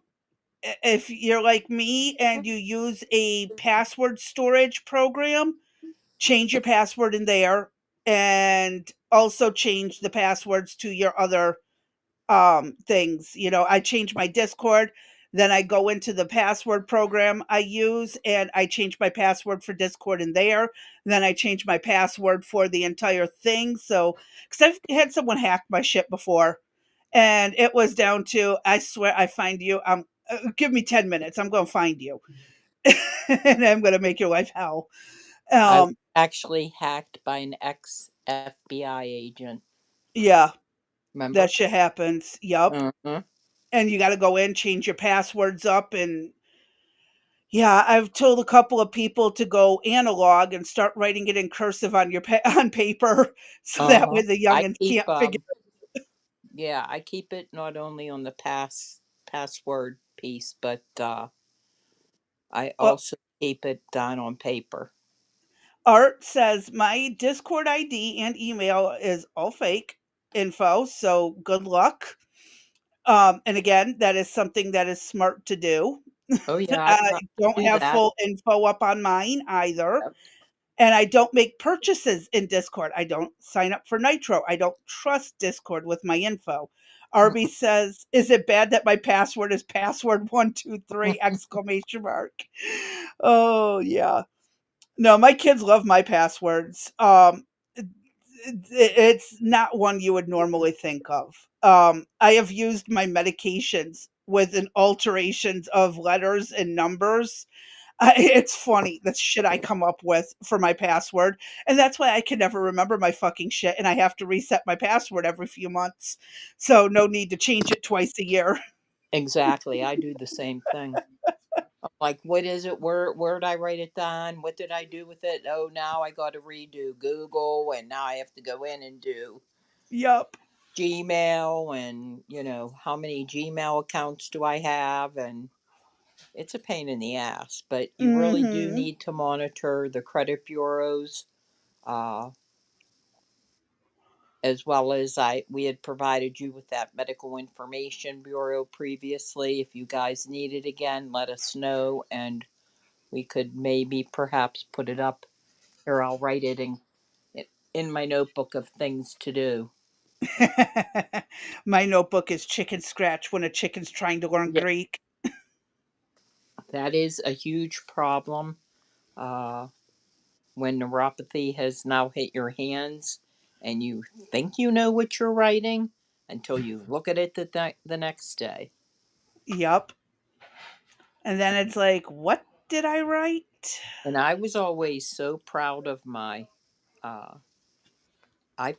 if you're like me and you use a password storage program, change your password in there and also change the passwords to your other things. I change my Discord, then I go into the password program I use and I change my password for Discord in there. Then I change my password for the entire thing. So, because I've had someone hack my shit before, and it was down to I swear I find you. Give me 10 minutes. I'm going to find you, and I'm going to make your life hell.
I was
Um,
actually hacked by an ex FBI agent.
yeah, that
Remember?
shit happens. Yup.
Uh-huh.
And you got to go in, change your passwords up, and yeah, I've told a couple of people to go analog and start writing it in cursive on on paper, so that way
Uh-huh.
the
I
youngins
keep
can't figure.
yeah, I keep it not only on the password piece, but I
Well,
also keep it down on paper.
Art says my Discord ID and email is all fake info, so good luck. And again, that is something that is smart to do.
Oh yeah,
I
I
don't
do
have
that.
full info up on mine either.
Yep.
And I don't make purchases in Discord. I don't sign up for Nitro. I don't trust Discord with my info. Arby says, "Is it bad that my password is password 123 exclamation mark?" Oh yeah. No, my kids love my passwords. It's not one you would normally think of. I have used my medications with an alterations of letters and numbers. It's funny the shit I come up with for my password, and that's why I can never remember my fucking shit, and I have to reset my password every few months. So no need to change it twice a year.
Exactly. I do the same thing. I'm like, what is it? Where did I write it down? What did I do with it? Oh, now I got to redo Google, and now I have to go in and do
Yup.
Gmail, and how many Gmail accounts do I have? And it's a pain in the ass, but you really do
Mhm.
need to monitor the credit bureaus, uh, as well as we had provided you with that medical information bureau previously. If you guys need it again, let us know, and we could maybe perhaps put it up. Or I'll write it in my notebook of things to do.
My notebook is chicken scratch when a chicken's trying to learn
Yeah,
Greek.
that is a huge problem. Uh, when neuropathy has now hit your hands and you think you know what you're writing until you look at it the next day.
Yup. And then it's like, what did I write?
And I was always so proud of uh, I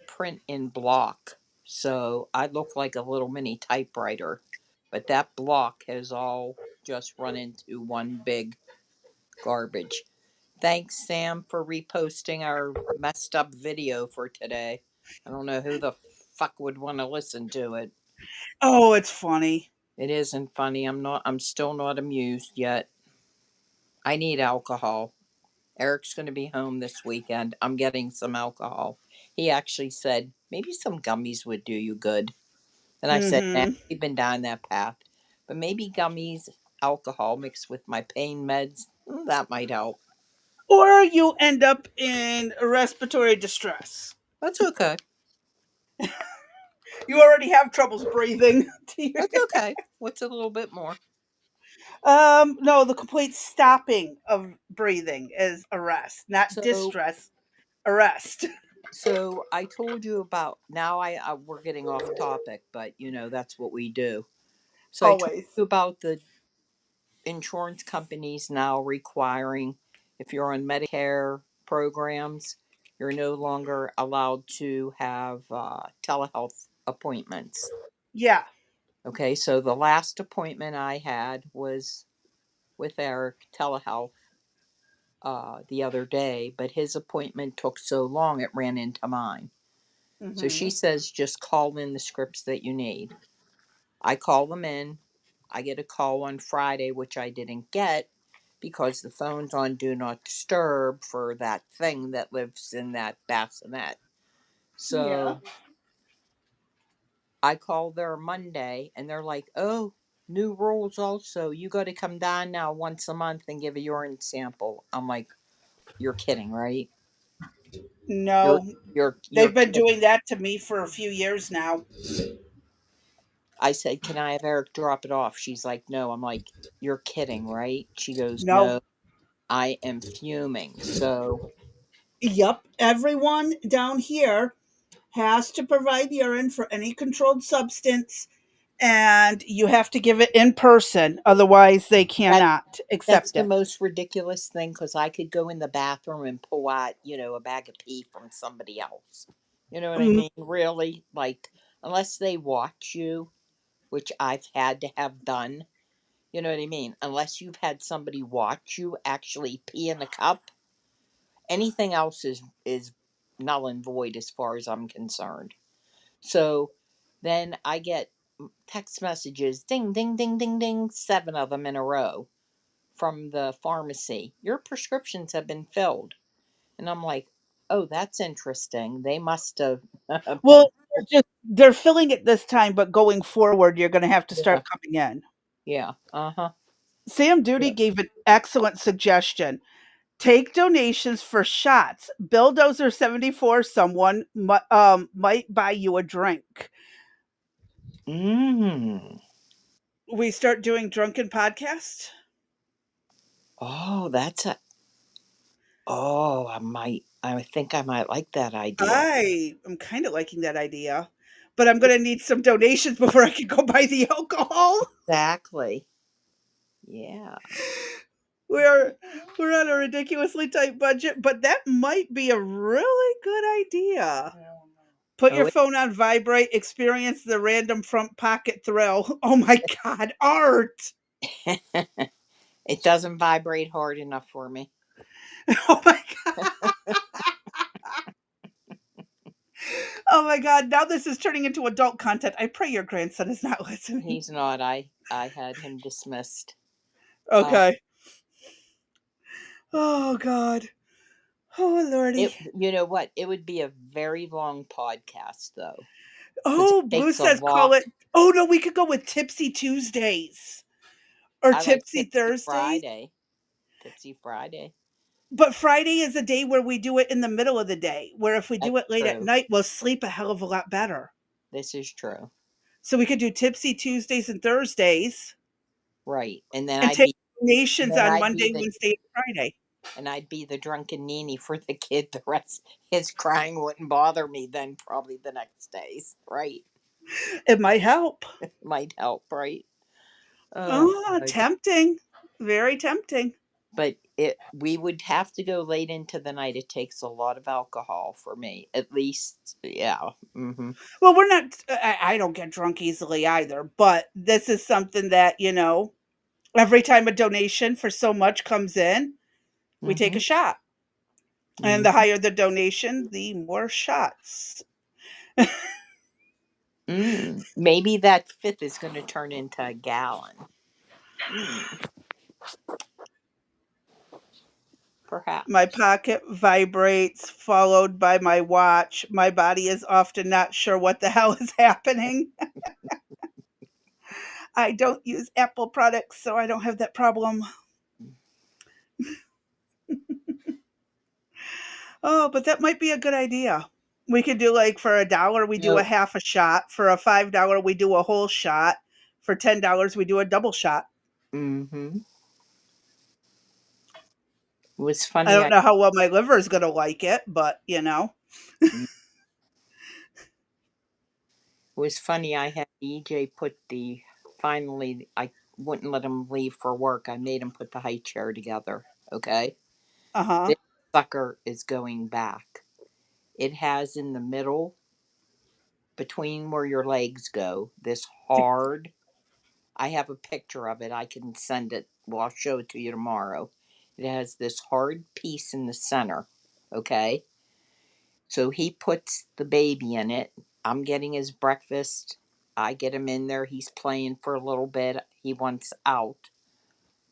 print in block, so I look like a little mini typewriter. But that block has all just run into one big garbage. Thanks, Sam, for reposting our messed up video for today. I don't know who the fuck would want to listen to it.
Oh, it's funny.
It isn't funny. I'm still not amused yet. I need alcohol. Eric's going to be home this weekend. I'm getting some alcohol. He actually said maybe some gummies would do you good. And I said, nah,
Mhm.
we've been down that path. But maybe gummies, alcohol mixed with my pain meds, that might help.
Or you end up in respiratory distress.
That's okay.
You already have troubles breathing.
That's okay. What's a little bit more?
No, the complete stopping of breathing is arrest, not
So,
distress. Arrest.
so I told you about, now we're getting off topic, but that's what we do. So I told
Always.
you about the insurance companies now requiring, if you're on Medicare programs, you're no longer allowed to have telehealth appointments.
Yeah.
Okay, so the last appointment I had was with Eric telehealth the other day, but his appointment took so long it ran into mine. So she
Mhm.
says just call in the scripts that you need. I call them in. I get a call on Friday, which I didn't get because the phone's on Do Not Disturb for that thing that lives in that bassinet.
Yeah.
So I call there Monday and they're like, oh, new rules also. You got to come down now once a month and give a urine sample. I'm like, you're kidding, right? You're
No.
you're
They've been
kidding.
doing that to me for a few years now.
I said, can I have Eric drop it off? She's like, no. I'm like, you're kidding, right? She goes,
No.
no. I am fuming. So
Yep. Everyone down here has to provide urine for any controlled substance, and you have to give it in person. Otherwise, they
that
cannot
that's
accept
the
it.
most ridiculous thing because I could go in the bathroom and pull out, a bag of pee from somebody else. You know what I
Mm,
mean? Really, like unless they watch you, which I've had to have done. You know what I mean? Unless you've had somebody watch you actually pee in a cup, anything else is null and void as far as I'm concerned. So then I get text messages, ding, ding, ding, ding, ding, 7 of them in a row from the pharmacy. Your prescriptions have been filled. And I'm like, oh, that's interesting. They must have.
Well, they're filling it this time, but going forward, you're going to have to
Yeah.
start coming in.
Yeah. Uh huh.
Sam Duty
Yeah.
gave an excellent suggestion. Take donations for shots. Billdozer 74, someone might buy you a drink.
Mm.
We start doing drunken podcast.
Oh, that's a. Oh, I might. I think I might like that idea.
I am kind of liking that idea, but I'm going to need some donations before I can go buy the alcohol.
Exactly. Yeah.
We're we're on a ridiculously tight budget, but that might be a really good idea. Put
Oh,
your phone on vibrate, experience the random front pocket thrill. Oh my god, art.
it doesn't vibrate hard enough for me.
Oh my god. Oh my god, now this is turning into adult content. I pray your grandson is not listening.
He's not. I had him dismissed. Uh,
Okay. Oh god. Oh lordy.
you know what? It would be a very long podcast though, because it
Oh, Blue
takes a
says call
lot.
it. Oh no, we could go with Tipsy Tuesdays or
I like
Tipsy
Tipsy
Thursdays.
Friday. Tipsy Friday.
But Friday is a day where we do it in the middle of the day, where if we do
That's
it late at
true.
night, we'll sleep a hell of a lot better.
This is true.
So we could do Tipsy Tuesdays and Thursdays
Right. And then
and
I'd
take
be and
donations
then
on
I'd be
Monday,
the
Wednesday, and Friday.
and I'd be the drunken Nini for the kid. The rest his crying wouldn't bother me then probably the next days. Right.
It might help.
Might help, right? Oh
Oh,
God.
tempting. Very tempting.
But it we would have to go late into the night. It takes a lot of alcohol for me. At least yeah. Mm-hmm.
Well, we're not, I don't get drunk easily either, but this is something that, Every time a donation for so much comes in, we take a
Mm-hmm.
shot. And the
Mm-hmm.
higher the donation, the more shots.
Maybe that fifth is going to turn into a gallon. Mm,
My
perhaps.
pocket vibrates, followed by my watch. My body is often not sure what the hell is happening. I don't use Apple products, so I don't have that problem. Oh, but that might be a good idea. We could do like for $1, we do a
No.
half a shot. For a $5, we do a whole shot. For $10, we do a double shot.
Mm-hmm. It was
I
funny.
don't know how well my liver is going to like it, but
It was funny. I had EJ put the. Finally, I wouldn't let him leave for work. I made him put the high chair together. Okay.
uh huh.
This sucker is going back. It has in the middle, between where your legs go, this hard. I have a picture of it. I can send it. Well, I'll show it to you tomorrow. It has this hard piece in the center. Okay. So he puts the baby in it. I'm getting his breakfast. I get him in there. He's playing for a little bit. He wants out.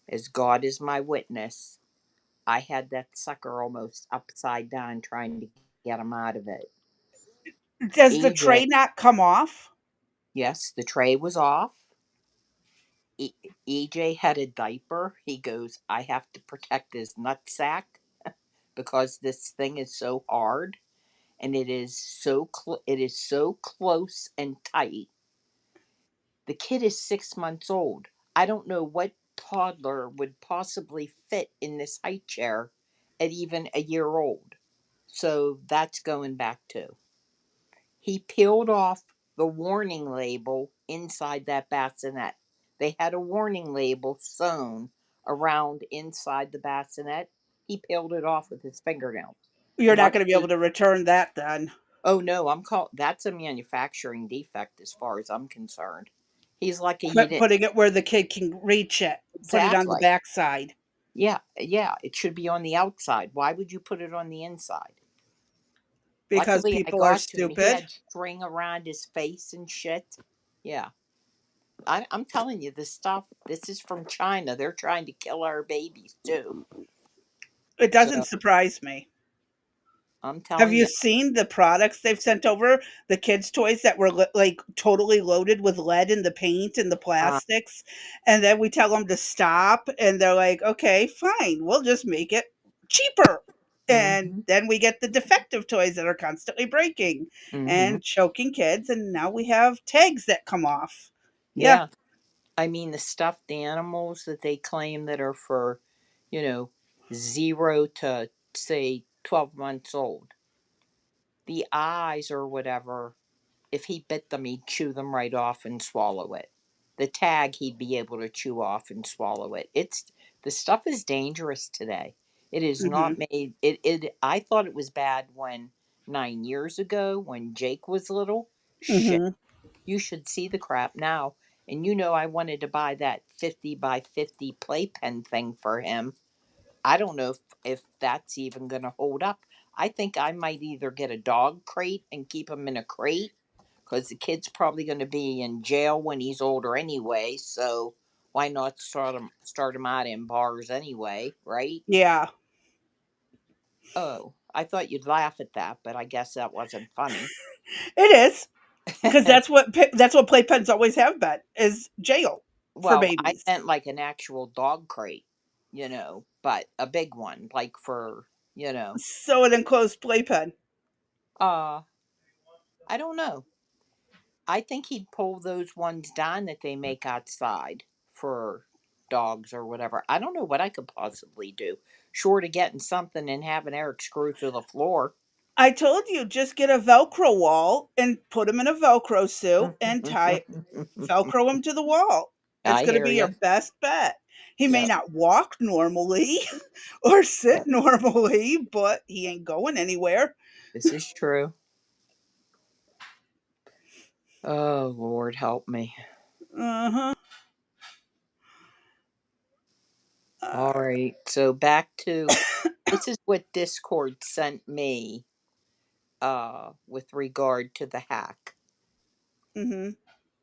As God is my witness, I had that sucker almost upside down trying to get him out of it.
Does the
EJ,
tray not come off?
yes, the tray was off. EJ had a diaper. He goes, I have to protect his nutsack because this thing is so hard and it is so close and tight. The kid is 6 months old. I don't know what toddler would possibly fit in this high chair at even a year old. So that's going back too. He peeled off the warning label inside that bassinet. They had a warning label sewn around inside the bassinet. He peeled it off with his fingernails.
You're not going to be able
Luckily,
to return that then.
oh no, that's a manufacturing defect as far as I'm concerned. He's lucky you
Quit
didn't.
putting it where the kid can reach it. Put it on the
Exactly.
backside
Yeah, yeah, it should be on the outside. Why would you put it on the inside?
because
Luckily, I
people are
got to him. He
stupid.
had string around his face and shit. Yeah, I'm telling you, this is from China. They're trying to kill our babies too.
It doesn't
So
surprise me.
I'm
Have
telling
you
you,
seen the products they've sent over? The kids' toys that were like totally loaded with lead in the paint and the
uh,
plastics. And then we tell them to stop. And they're like, okay, fine. We'll just make it cheaper. And
mm-hmm,
then we get the defective toys that are constantly breaking
mm-hmm,
and choking kids. And now we have tags that come off. Yeah.
yeah. I mean, the stuffed animals that they claim that are for, you know, 0 to say 12 months old. The eyes or whatever, if he bit them, he'd chew them right off and swallow it. The tag, he'd be able to chew off and swallow it. The stuff is dangerous today. It is
Hmm.
not made. I thought it was bad when 9 years ago when Jake was little. Shit,
Hmm.
you should see the crap now. And I wanted to buy that 50 by 50 playpen thing for him. I don't know if that's even going to hold up. I think I might either get a dog crate and keep him in a crate because the kid's probably going to be in jail when he's older anyway. So why not start him out in bars anyway, right?
Yeah.
Oh, I thought you'd laugh at that, but I guess that wasn't funny.
It is. Because that's what playpens always have been is jail for
Well, I
babies.
meant like an actual dog crate, but a big one, like for,
So an enclosed playpen.
uh, I don't know. I think he'd pull those ones down that they make outside for dogs or whatever. I don't know what I could possibly do, short of getting something and having Eric screw through the floor.
I told you, just get a Velcro wall and put him in a Velcro suit and tie Velcro him to the wall. It's
I
going to
hear
be
you.
your best bet. He may
Yep,
not walk normally or sit
yep.
normally, but he ain't going anywhere.
This is true. Oh, Lord, help me.
Uh huh.
right. So back to this is what Discord sent me with regard to the hack.
Hmm.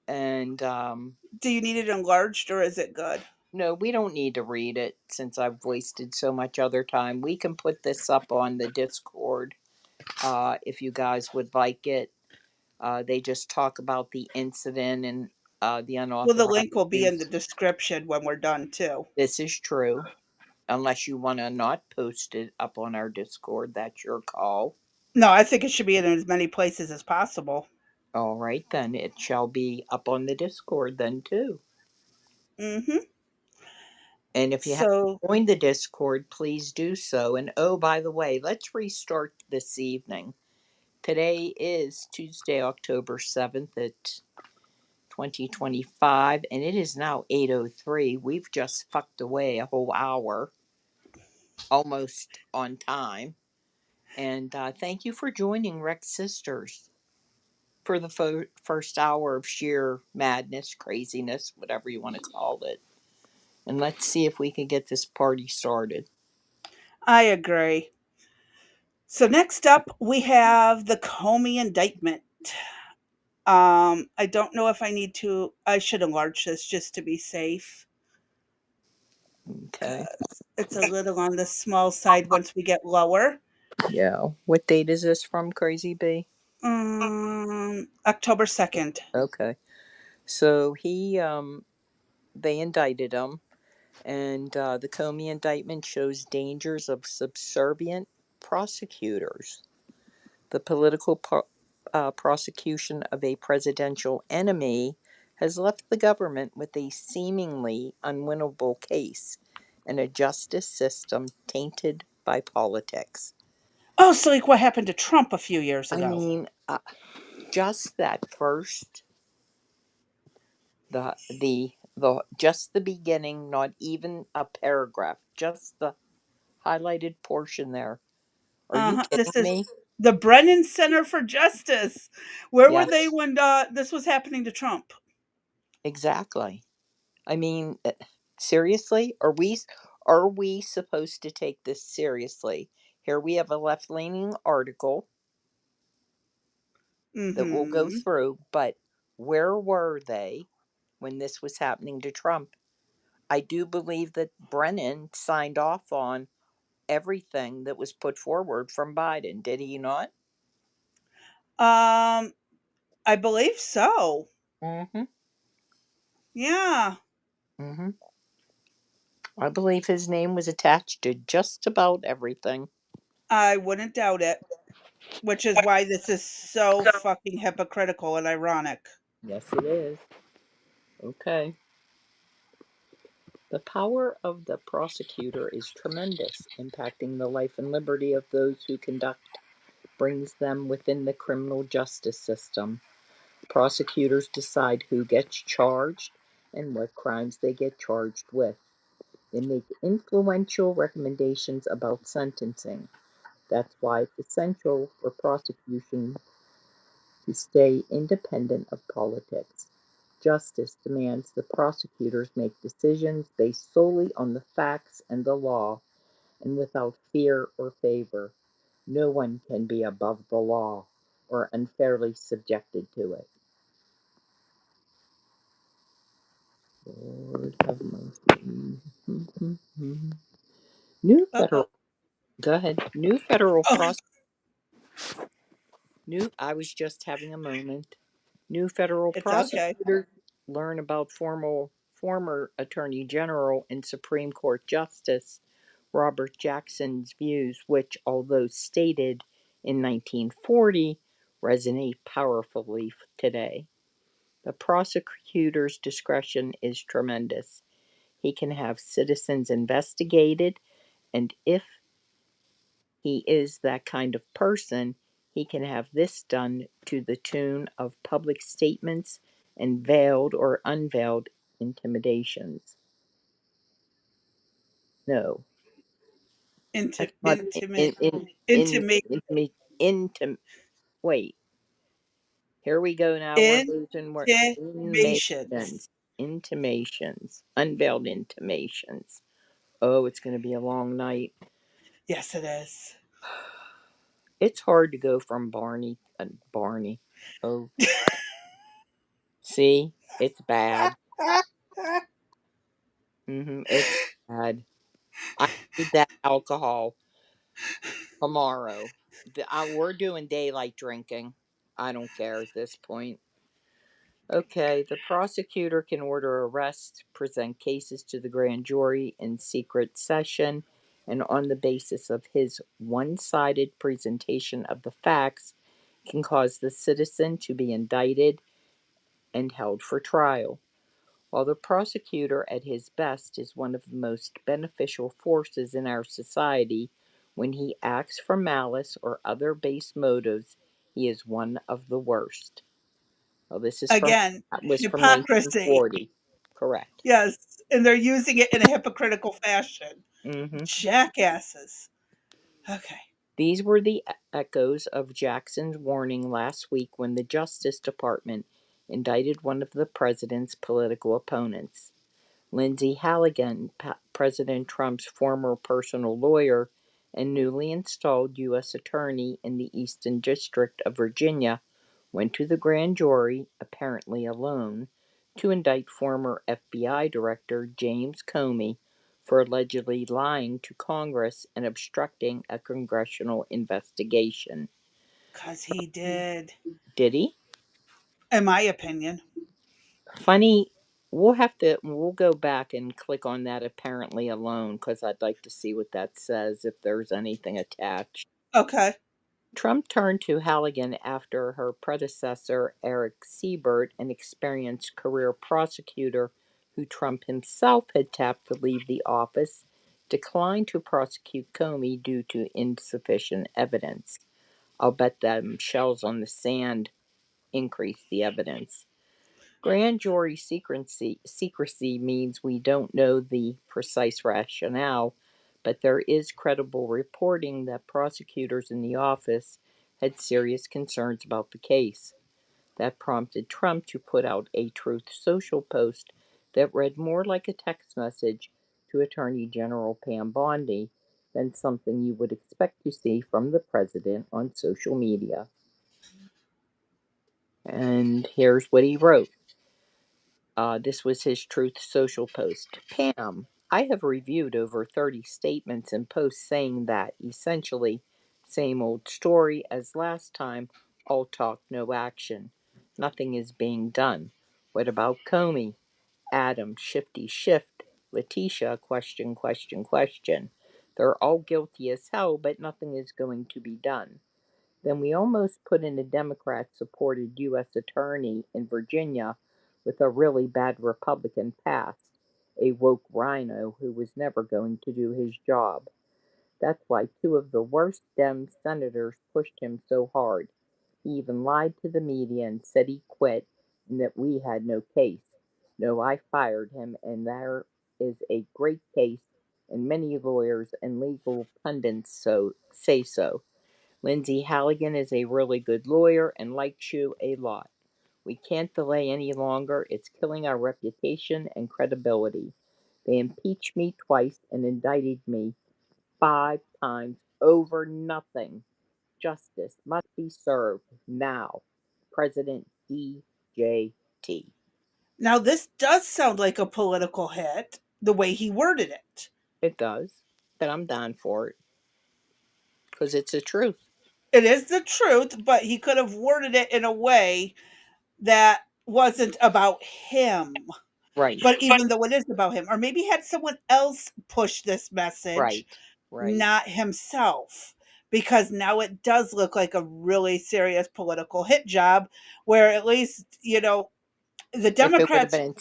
And
Do you need it enlarged or is it good?
no, we don't need to read it since I've wasted so much other time. We can put this up on the Discord if you guys would like it. They just talk about the incident and the
Well, the
unauthorized
link will be in the
use.
description when we're done too.
This is true. Unless you want to not post it up on our Discord, that's your call.
No, I think it should be in as many places as possible.
All right, then it shall be up on the Discord then too.
Hmm.
And if you haven't
So,
joined the Discord, please do so. And oh, by the way, let's restart this evening. Today is Tuesday, October 7th at 2025, and it is now 8:03. We've just fucked away a whole hour, almost on time. And thank you for joining Rex Sisters for the first hour of sheer madness, craziness, whatever you want to call it. And let's see if we can get this party started.
I agree. So next up, we have the Comey Indictment. I don't know if I need to. I should enlarge this just to be safe
Okay.
because it's a little on the small side once we get lower.
Yeah. What date is this from, Crazy B?
October 2nd.
Okay. So they indicted him, and the Comey indictment shows dangers of subservient prosecutors. The political prosecution of a presidential enemy has left the government with a seemingly unwinnable case and a justice system tainted by politics.
Oh, so like what happened to Trump a few years
I
ago.
mean, just that first, the just the beginning, not even a paragraph, just the highlighted portion there. Are you
This
kidding
is
me?
the Brennan Center for Justice. Where were they
Yes,
when this was happening to Trump?
exactly. I mean, seriously, are we supposed to take this seriously? Here we have a left-leaning article that we'll go
Hmm.
through, but where were they when this was happening to Trump? I do believe that Brennan signed off on everything that was put forward from Biden, did he not?
Um, I believe so.
Mm-hmm.
Yeah,
Mm-hmm. I believe his name was attached to just about everything.
I wouldn't doubt it. Which is why this is so fucking hypocritical and ironic.
Yes, it is. Okay. The power of the prosecutor is tremendous, impacting the life and liberty of those who conduct, brings them within the criminal justice system. Prosecutors decide who gets charged and what crimes they get charged with. They make influential recommendations about sentencing. That's why it's essential for prosecution to stay independent of politics. Justice demands the prosecutors make decisions based solely on the facts and the law and without fear or favor. No one can be above the law or unfairly subjected to it. Lord have mercy. New
Uh-oh.
federal. Go ahead. New federal
Oh,
New. I was just having a moment. New federal
it's okay.
prosecutors learn about former Attorney General and Supreme Court Justice Robert Jackson's views, which, although stated in 1940, resonate powerfully today. The prosecutor's discretion is tremendous. He can have citizens investigated, and if he is that kind of person, he can have this done to the tune of public statements and veiled or unveiled intimidations. No,
Into
that's not
intimate intimate
intim. Wait, here we go now. We're losing word.
intimations.
Intimations, intimations, unveiled intimations. Oh, it's going to be a long night.
Yes, it is.
It's hard to go from Barney. Oh, see, it's bad. It's bad. I need that alcohol tomorrow. We're doing daylight drinking. I don't care at this point. Okay, the prosecutor can order arrests, present cases to the grand jury in secret session, and on the basis of his one sided presentation of the facts, can cause the citizen to be indicted and held for trial. While the prosecutor at his best is one of the most beneficial forces in our society, when he acts from malice or other base motives, he is one of the worst. Well,
Again,
that was from
hypocrisy.
1940. Correct.
Yes, and they're using it in a hypocritical fashion.
hmm
Jackasses. Okay.
These were the echoes of Jackson's warning last week when the Justice Department indicted one of the president's political opponents. Lindsay Halligan, President Trump's former personal lawyer and newly installed U.S. Attorney in the Eastern District of Virginia, went to the grand jury, apparently alone, to indict former FBI Director James Comey for allegedly lying to Congress and obstructing a congressional investigation.
Because he did,
Did he?
in my opinion.
Funny, we'll go back and click on that apparently alone because I'd like to see what that says if there's anything attached.
Okay.
Trump turned to Halligan after her predecessor, Eric Siebert, an experienced career prosecutor who Trump himself had tapped to leave the office, declined to prosecute Comey due to insufficient evidence. I'll bet them shells on the sand increase the evidence. Grand jury secrecy means we don't know the precise rationale, but there is credible reporting that prosecutors in the office had serious concerns about the case. That prompted Trump to put out a Truth Social post that read more like a text message to Attorney General Pam Bondi than something you would expect to see from the president on social media. And here's what he wrote. This was his Truth Social post. Pam, I have reviewed over 30 statements and posts saying that, essentially, same old story as last time, all talk, no action. Nothing is being done. What about Comey? Adam, Shifty Shift, Letitia, question, question, question. They're all guilty as hell, but nothing is going to be done. Then we almost put in a Democrat supported U.S. attorney in Virginia with a really bad Republican past, a woke rhino who was never going to do his job. That's why two of the worst Dem senators pushed him so hard. He even lied to the media and said he quit and that we had no case. No, I fired him, and there is a great case, and many lawyers and legal pundits say so. Lindsay Halligan is a really good lawyer and likes you a lot. We can't delay any longer. It's killing our reputation and credibility. They impeached me twice and indicted me 5 times over nothing. Justice must be served now. President DJT.
Now, this does sound like a political hit, the way he worded it.
It does, but I'm down for it because it's the truth.
It is the truth, but he could have worded it in a way that wasn't about him.
Right,
But even though it is about him, or maybe had someone else push this message,
right, right.
not himself. Because now it does look like a really serious political hit job where at least, the
If it would have
Democrats,
been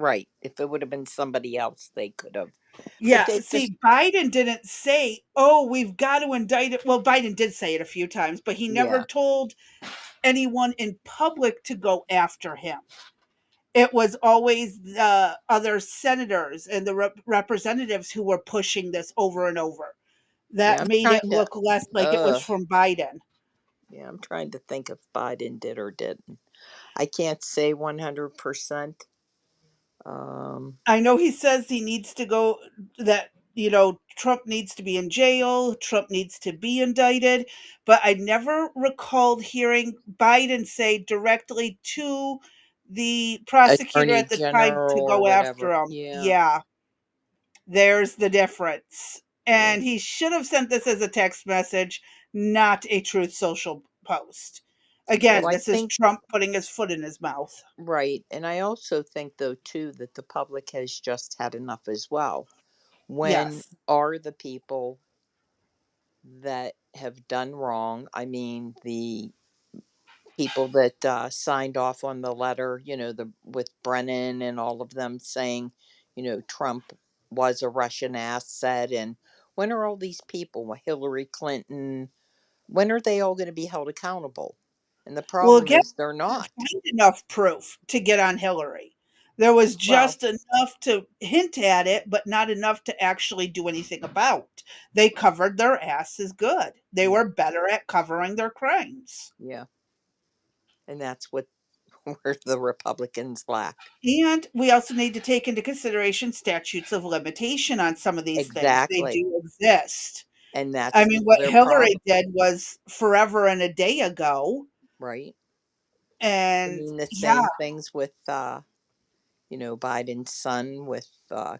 right, if it would have been somebody else, they could have. But
yeah,
they just
see, Biden didn't say, oh, we've got to indict it. Well, Biden did say it a few times, but he never
yeah,
told anyone in public to go after him. It was always the other senators and the representatives who were pushing this over and over.
yeah.
That
I'm
made it
trying to.
look less like it was
Uh,
from Biden.
yeah. I'm trying to think if Biden did or didn't. I can't say 100%. Um,
I know he says he needs to go, that Trump needs to be in jail, Trump needs to be indicted, but I never recalled hearing Biden say directly to the prosecutor
Attorney
at the time
General
to
or
go
whatever.
after him.
Yeah.
Yeah, there's the difference.
Yeah.
And he should have sent this as a text message, not a Truth Social post.
Well,
Again,
I
this is
think,
Trump putting his foot in his mouth.
right. And I also think, though, too, that the public has just had enough as well. When
Yes.
are the people that have done wrong? I mean, the people that signed off on the letter, the with Brennan and all of them saying, Trump was a Russian asset. And when are all these people, Hillary Clinton, when are they all going to be held accountable? And the
Well,
problem
again,
is they're not.
find enough proof to get on Hillary. There was
Well,
just enough to hint at it, but not enough to actually do anything about. They covered their asses good. They
yeah,
were better at covering their crimes.
yeah. And that's what where the Republicans lack.
And we also need to take into consideration statutes of limitation on some of these things. They
Exactly.
do exist.
And
I
that's the
mean, what
other
Hillary
problem,
did was forever and a day ago.
right? I
And
mean, the
yeah,
same things with Biden's son with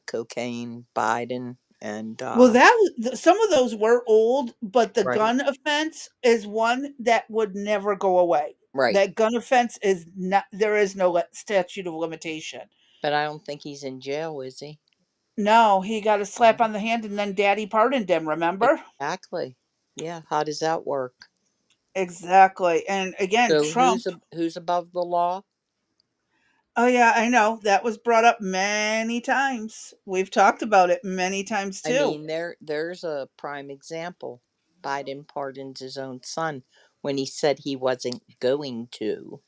cocaine, Biden, and
well, some of those were old, but the
right,
gun offense is one that would never go away.
right.
That gun offense is not, there is no statute of limitation.
But I don't think he's in jail, is he?
No, he got a slap
No.
on the hand and then daddy pardoned him, remember?
Exactly. Yeah. How does that work?
Exactly. And again,
So
Trump,
who's above the law?
oh, yeah, I know. That was brought up many times. We've talked about it many times
I
too.
mean, there's a prime example. Biden pardons his own son when he said he wasn't going to.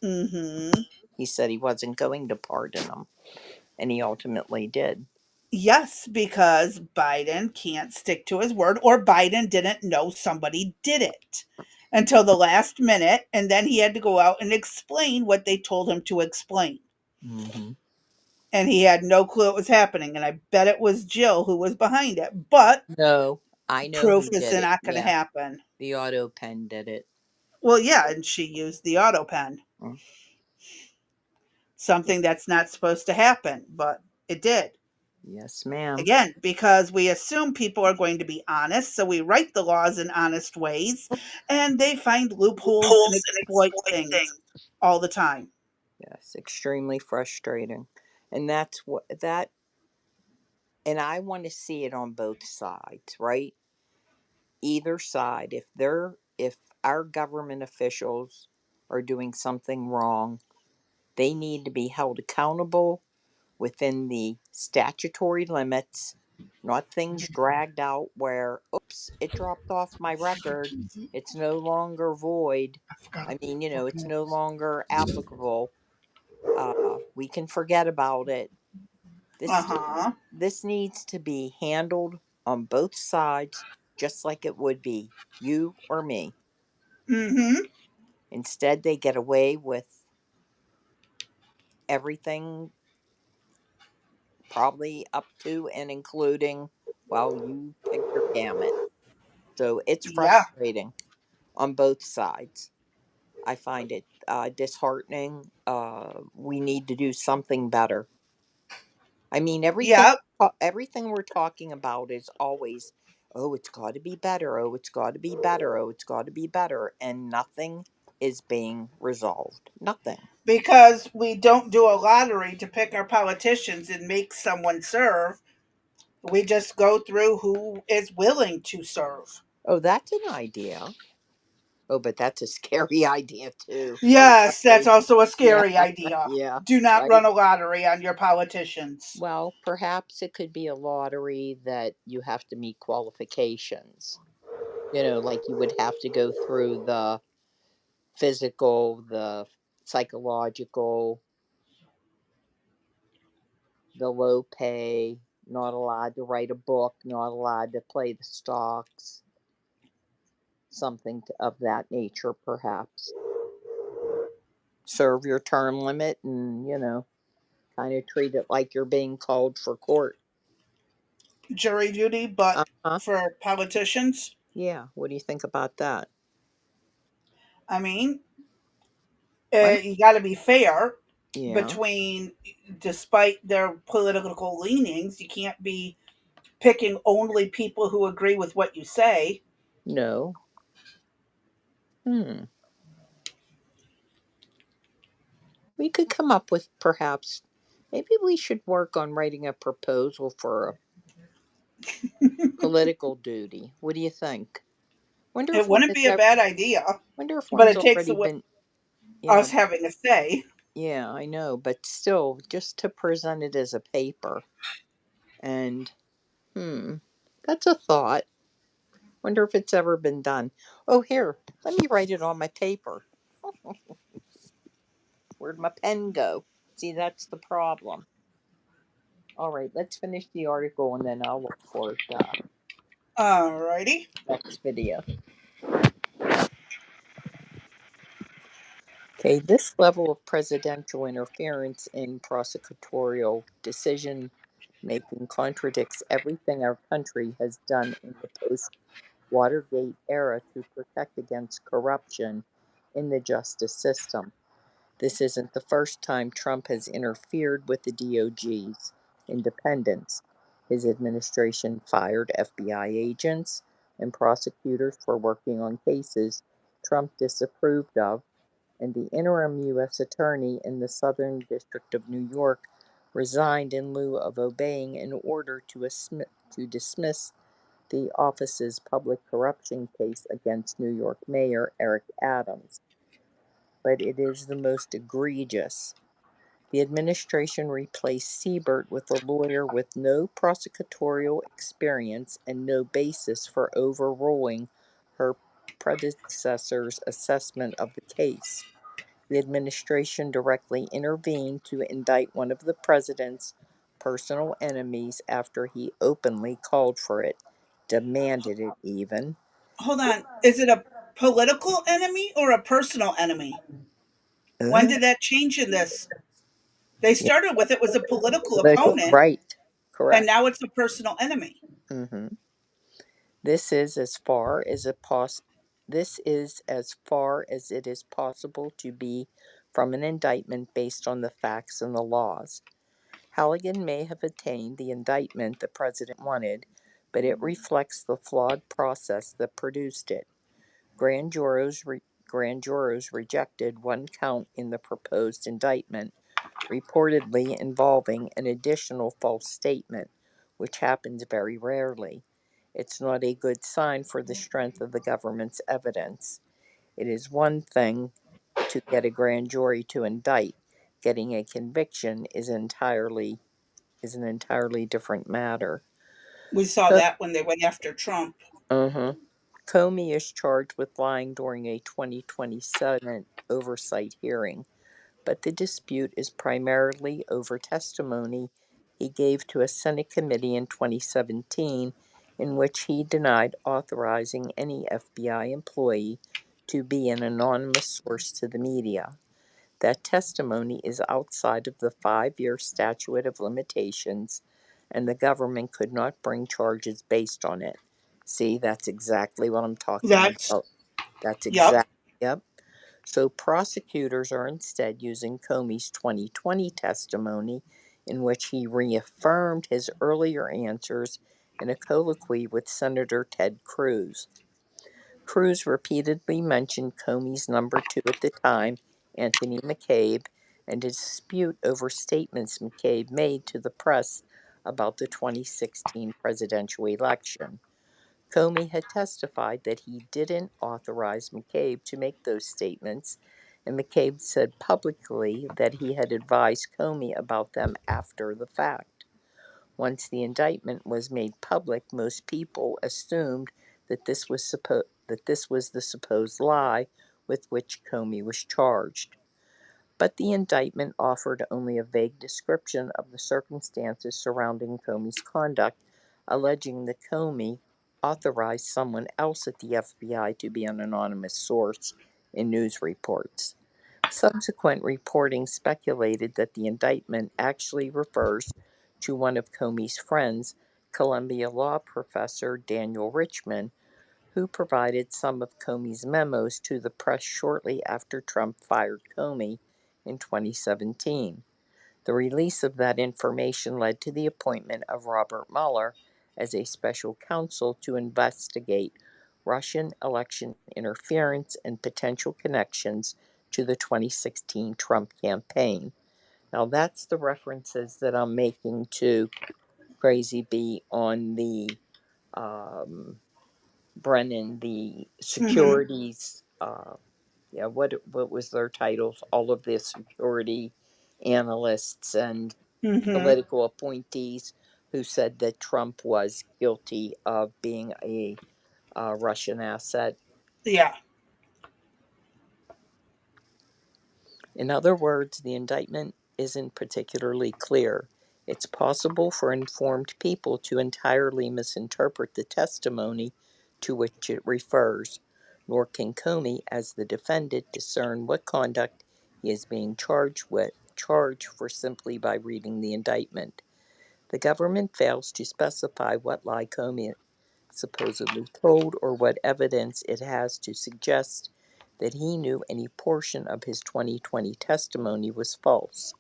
Hmm.
He said he wasn't going to pardon him, and he ultimately did.
Yes, because Biden can't stick to his word, or Biden didn't know somebody did it until the last minute. And then he had to go out and explain what they told him to explain.
Hmm.
And he had no clue it was happening. And I bet it was Jill who was behind it. But
No, I know
proof
who
is
did it.
not going to
Yeah,
happen.
the auto pen did it.
Well, yeah, and she used the auto pen,
Mm.
something that's not supposed to happen, but it did.
Yes, ma'am.
Again, because we assume people are going to be honest, so we write the laws in honest ways, and they find loopholes and
Loopholes and
exploit
exploit
things
things.
all the time.
Yes, extremely frustrating. And that's what that, and I want to see it on both sides, right? Either side. If our government officials are doing something wrong, they need to be held accountable within the statutory limits, not things dragged out where, oops, it dropped off my record. It's no longer void. I mean, it's no longer applicable. We can forget about it.
Uh
This
huh.
this needs to be handled on both sides, just like it would be you or me.
Mm hmm.
Instead, they get away with everything, probably up to and including, well, you pick your gamut. So it's
Yeah.
frustrating on both sides. I find it disheartening. We need to do something better. I mean,
Yeah.
everything we're talking about is always, oh, it's got to be better. Oh, it's got to be better. Oh, it's got to be better, and nothing is being resolved. Nothing.
Because we don't do a lottery to pick our politicians and make someone serve. We just go through who is willing to serve.
Oh, that's an idea. Oh, but that's a scary idea too. A
Yes, that's
lottery.
also a
Yeah,
scary idea.
yeah,
Do not
right.
run a lottery on your politicians.
Well, perhaps it could be a lottery that you have to meet qualifications. Like you would have to go through the physical, the psychological, the low pay, not allowed to write a book, not allowed to play the stocks, something of that nature, perhaps. Serve your term limit and, kind of treat it like you're being called for court.
jury duty, but
Uh-huh.
for politicians.
Yeah. What do you think about that?
I mean,
I'm,
you got to be fair
yeah.
between, despite their political leanings, you can't be picking only people who agree with what you say.
No. Hmm. We could come up with perhaps, maybe we should work on writing a proposal for a political duty. What do you think? Wonder
It
if one
wouldn't
has
be a
ever,
bad idea,
wonder if
but
one's
it takes
already
away
been, yeah,
us having a say.
yeah, I know, but still, just to present it as a paper. And, hmm, that's a thought. Wonder if it's ever been done. Oh, here, let me write it on my paper. Where'd my pen go? See, that's the problem. All right, let's finish the article and then I'll look for it
Alrighty.
next video. Okay, this level of presidential interference in prosecutorial decision making contradicts everything our country has done in the post Watergate era to protect against corruption in the justice system. This isn't the first time Trump has interfered with the DOJ's independence. His administration fired FBI agents and prosecutors for working on cases Trump disapproved of, and the interim U.S. Attorney in the Southern District of New York resigned in lieu of obeying an order to dismiss the office's public corruption case against New York Mayor Eric Adams. But it is the most egregious. The administration replaced Siebert with a lawyer with no prosecutorial experience and no basis for overruling her predecessor's assessment of the case. The administration directly intervened to indict one of the president's personal enemies after he openly called for it, demanded it even.
Hold on. Is it a political enemy or a personal enemy? When
Uh,
did that change in this? They
yeah,
started with it was a political opponent,
right,
and
correct.
now it's a personal enemy.
Hmm. This is as far as it pos- This is as far as it is possible to be from an indictment based on the facts and the laws. Halligan may have attained the indictment the president wanted, but it reflects the flawed process that produced it. Grand jurors, grand jurors rejected one count in the proposed indictment, reportedly involving an additional false statement, which happens very rarely. It's not a good sign for the strength of the government's evidence. It is one thing to get a grand jury to indict. Getting a conviction is an entirely different matter.
We saw
Co-
that when they went after Trump.
uh-huh. Comey is charged with lying during a 2020 Senate oversight hearing, but the dispute is primarily over testimony he gave to a Senate committee in 2017 in which he denied authorizing any FBI employee to be an anonymous source to the media. That testimony is outside of the 5 year statute of limitations, and the government could not bring charges based on it. See, that's exactly what I'm talking
That's,
about. That's
yep.
exactly, yep. So prosecutors are instead using Comey's 2020 testimony, in which he reaffirmed his earlier answers in a colloquy with Senator Ted Cruz. Cruz repeatedly mentioned Comey's number two at the time, Anthony McCabe, and a dispute over statements McCabe made to the press about the 2016 presidential election. Comey had testified that he didn't authorize McCabe to make those statements, and McCabe said publicly that he had advised Comey about them after the fact. Once the indictment was made public, most people assumed that this was the supposed lie with which Comey was charged. But the indictment offered only a vague description of the circumstances surrounding Comey's conduct, alleging that Comey authorized someone else at the FBI to be an anonymous source in news reports. Subsequent reporting speculated that the indictment actually refers to one of Comey's friends, Columbia law professor Daniel Richman, who provided some of Comey's memos to the press shortly after Trump fired Comey in 2017. The release of that information led to the appointment of Robert Mueller as a special counsel to investigate Russian election interference and potential connections to the 2016 Trump campaign. Now, that's the references that I'm making to Crazy Bee on the Brennan, the
Mhm.
securities, what was their titles? All of the security analysts and
Mhm.
political appointees who said that Trump was guilty of being a Russian asset.
Yeah.
In other words, the indictment isn't particularly clear. It's possible for informed people to entirely misinterpret the testimony to which it refers, nor can Comey, as the defendant, discern what conduct he is being charged for simply by reading the indictment. The government fails to specify what lie Comey supposedly told or what evidence it has to suggest that he knew any portion of his 2020 testimony was false.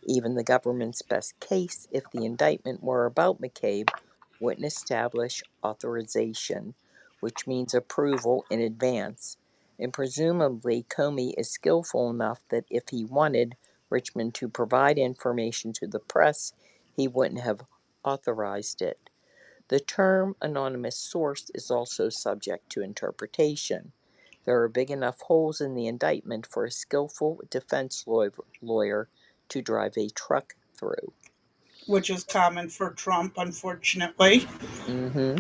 Even the government's best case, if the indictment were about McCabe, wouldn't establish authorization, which means approval in advance. And presumably, Comey is skillful enough that if he wanted Richmond to provide information to the press, he wouldn't have authorized it. The term anonymous source is also subject to interpretation. There are big enough holes in the indictment for a skillful defense lawyer to drive a truck through.
Which is common for Trump, unfortunately.
Mm-hmm.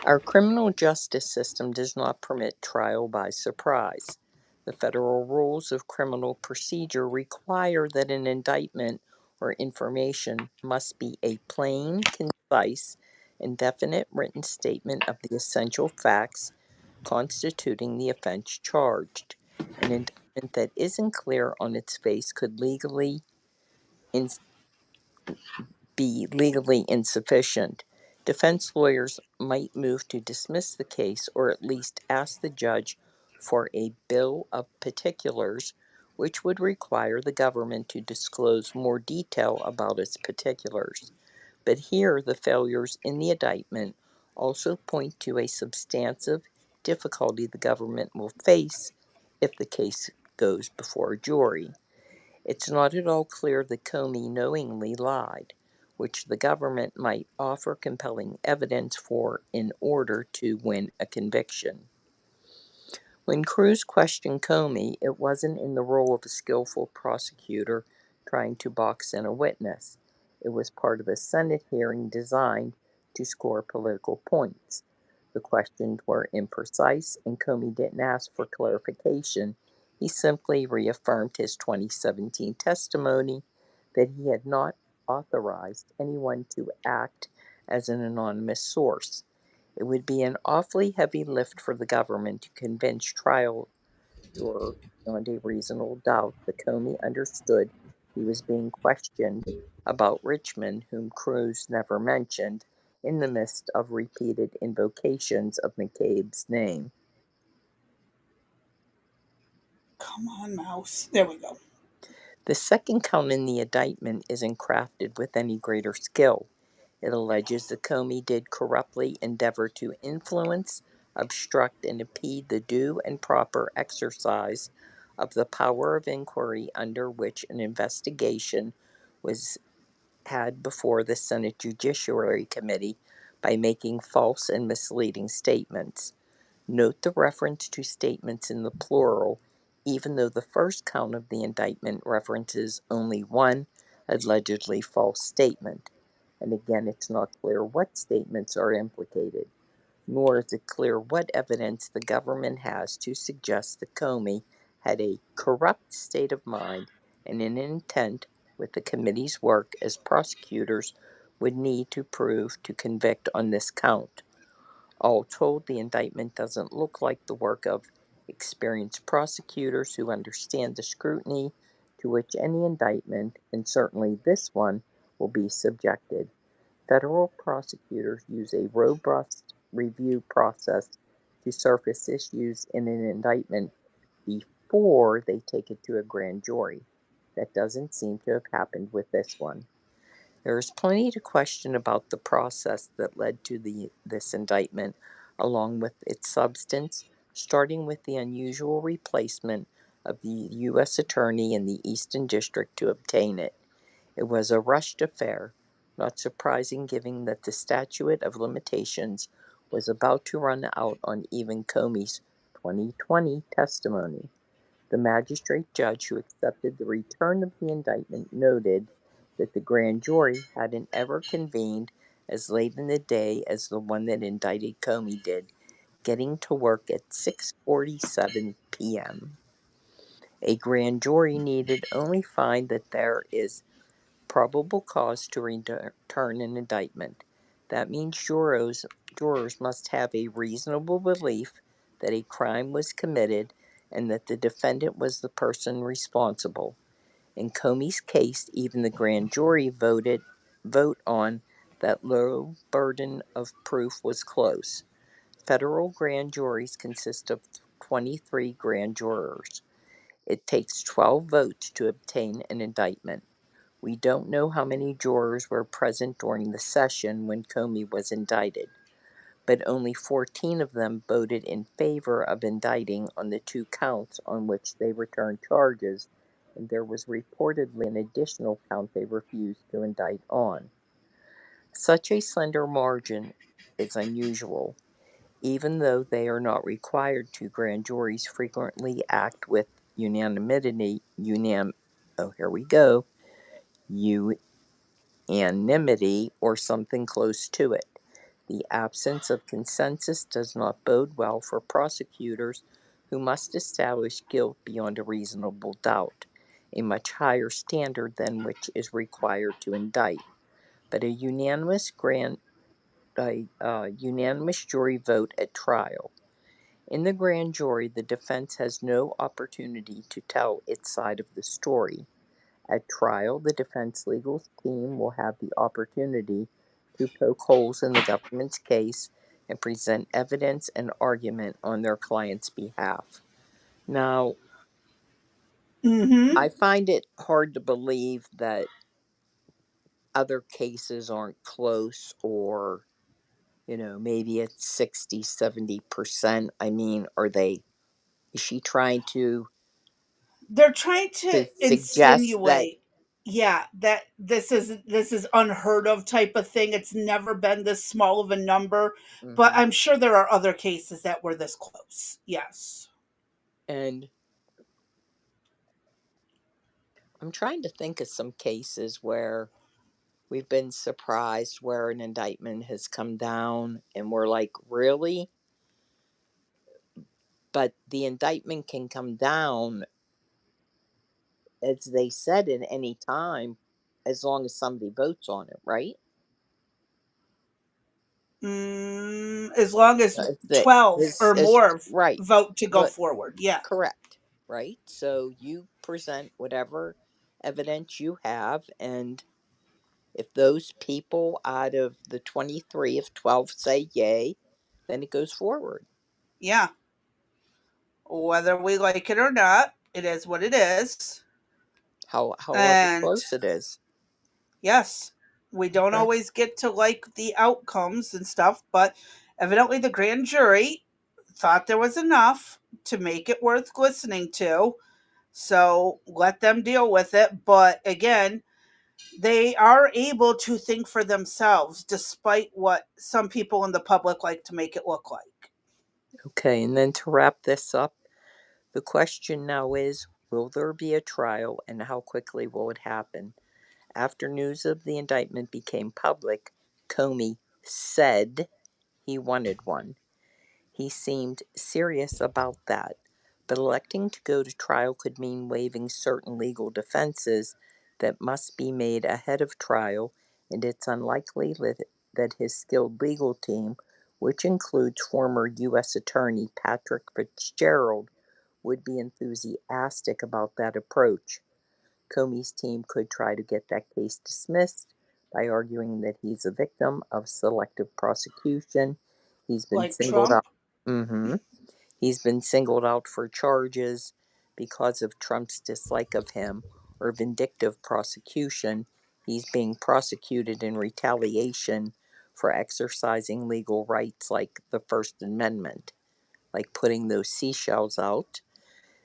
Our criminal justice system does not permit trial by surprise. The federal rules of criminal procedure require that an indictment or information must be a plain, concise, and definite written statement of the essential facts constituting the offense charged. An indictment that isn't clear on its face could be legally insufficient. Defense lawyers might move to dismiss the case or at least ask the judge for a bill of particulars, which would require the government to disclose more detail about its particulars. But here, the failures in the indictment also point to a substantive difficulty the government will face if the case goes before a jury. It's not at all clear that Comey knowingly lied, which the government might offer compelling evidence for in order to win a conviction. When Cruz questioned Comey, it wasn't in the role of a skillful prosecutor trying to box in a witness. It was part of a Senate hearing designed to score political points. The questions were imprecise, and Comey didn't ask for clarification. He simply reaffirmed his 2017 testimony that he had not authorized anyone to act as an anonymous source. It would be an awfully heavy lift for the government to convince trial jurors beyond a reasonable doubt that Comey understood he was being questioned about Richmond, whom Cruz never mentioned, in the midst of repeated invocations of McCabe's name.
Come on, mouse. There we go.
The second count in the indictment isn't crafted with any greater skill. It alleges that Comey did corruptly endeavor to influence, obstruct, and impede the due and proper exercise of the power of inquiry under which an investigation was had before the Senate Judiciary Committee by making false and misleading statements. Note the reference to statements in the plural, even though the first count of the indictment references only one allegedly false statement. And again, it's not clear what statements are implicated, nor is it clear what evidence the government has to suggest that Comey had a corrupt state of mind and an intent with the committee's work as prosecutors would need to prove to convict on this count. All told, the indictment doesn't look like the work of experienced prosecutors who understand the scrutiny to which any indictment, and certainly this one, will be subjected. Federal prosecutors use a robust review process to surface issues in an indictment before they take it to a grand jury. That doesn't seem to have happened with this one. There is plenty to question about the process that led to this indictment, along with its substance, starting with the unusual replacement of the U.S. Attorney in the Eastern District to obtain it. It was a rushed affair, not surprising given that the statute of limitations was about to run out on even Comey's 2020 testimony. The magistrate judge who accepted the return of the indictment noted that the grand jury hadn't ever convened as late in the day as the one that indicted Comey did, getting to work at 6:47 p.m. A grand jury needed only find that there is probable cause to return an indictment. That means jurors must have a reasonable belief that a crime was committed and that the defendant was the person responsible. In Comey's case, even the grand jury vote on that low burden of proof was close. Federal grand juries consist of 23 grand jurors. It takes 12 votes to obtain an indictment. We don't know how many jurors were present during the session when Comey was indicted, but only 14 of them voted in favor of indicting on the 2 counts on which they returned charges, and there was reportedly an additional count they refused to indict on. Such a slender margin is unusual. Even though they are not required to, grand juries frequently act with unanimity, unanimity or something close to it. The absence of consensus does not bode well for prosecutors who must establish guilt beyond a reasonable doubt, a much higher standard than which is required to indict. But a unanimous jury vote at trial. In the grand jury, the defense has no opportunity to tell its side of the story. At trial, the defense legal team will have the opportunity to poke holes in the government's case and present evidence and argument on their client's behalf. Now,
Mm-hmm.
I find it hard to believe that other cases aren't close, or, maybe it's 60, 70%. I mean, is she trying
They're trying to
to suggest that?
insinuate, yeah, that this is unheard of type of thing. It's never been this small of a number, but
Mhm.
I'm sure there are other cases that were this close. Yes.
And I'm trying to think of some cases where we've been surprised where an indictment has come down and we're like, really? But the indictment can come down, as they said, at any time, as long as somebody votes on it, right?
As long as
That
12
is
or more
right.
vote to go
But
forward. Yeah.
correct, right? So you present whatever evidence you have, and if those people out of the 23, if 12 say yay, then it goes forward.
Yeah. Whether we like it or not, it is what it is.
However
And
close it is.
yes, we don't
Okay.
always get to like the outcomes and stuff, but evidently the grand jury thought there was enough to make it worth listening to. So let them deal with it. But again, they are able to think for themselves, despite what some people in the public like to make it look like.
Okay, and then to wrap this up, the question now is, will there be a trial and how quickly will it happen? After news of the indictment became public, Comey said he wanted one. He seemed serious about that, but electing to go to trial could mean waiving certain legal defenses that must be made ahead of trial, and it's unlikely that his skilled legal team, which includes former U.S. Attorney Patrick Fitzgerald, would be enthusiastic about that approach. Comey's team could try to get that case dismissed by arguing that he's a victim of selective prosecution. He's been
Like
singled
Trump.
out. Mm-hmm. He's been singled out for charges because of Trump's dislike of him or vindictive prosecution. He's being prosecuted in retaliation for exercising legal rights like the First Amendment, like putting those seashells out.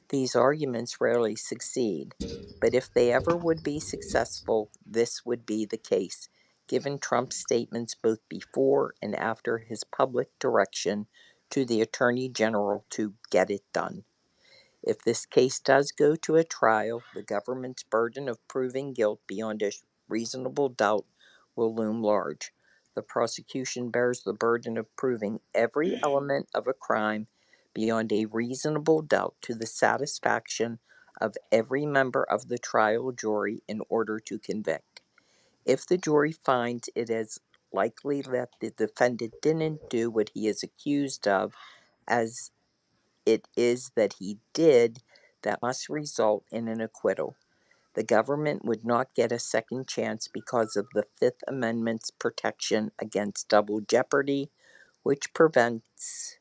These arguments rarely succeed, but if they ever would be successful, this would be the case, given Trump's statements both before and after his public direction to the Attorney General to get it done. If this case does go to a trial, the government's burden of proving guilt beyond a reasonable doubt will loom large. The prosecution bears the burden of proving every element of a crime beyond a reasonable doubt to the satisfaction of every member of the trial jury in order to convict. If the jury finds it is likely that the defendant didn't do what he is accused of, as it is that he did, that must result in an acquittal. The government would not get a second chance because of the Fifth Amendment's protection against double jeopardy, which prevents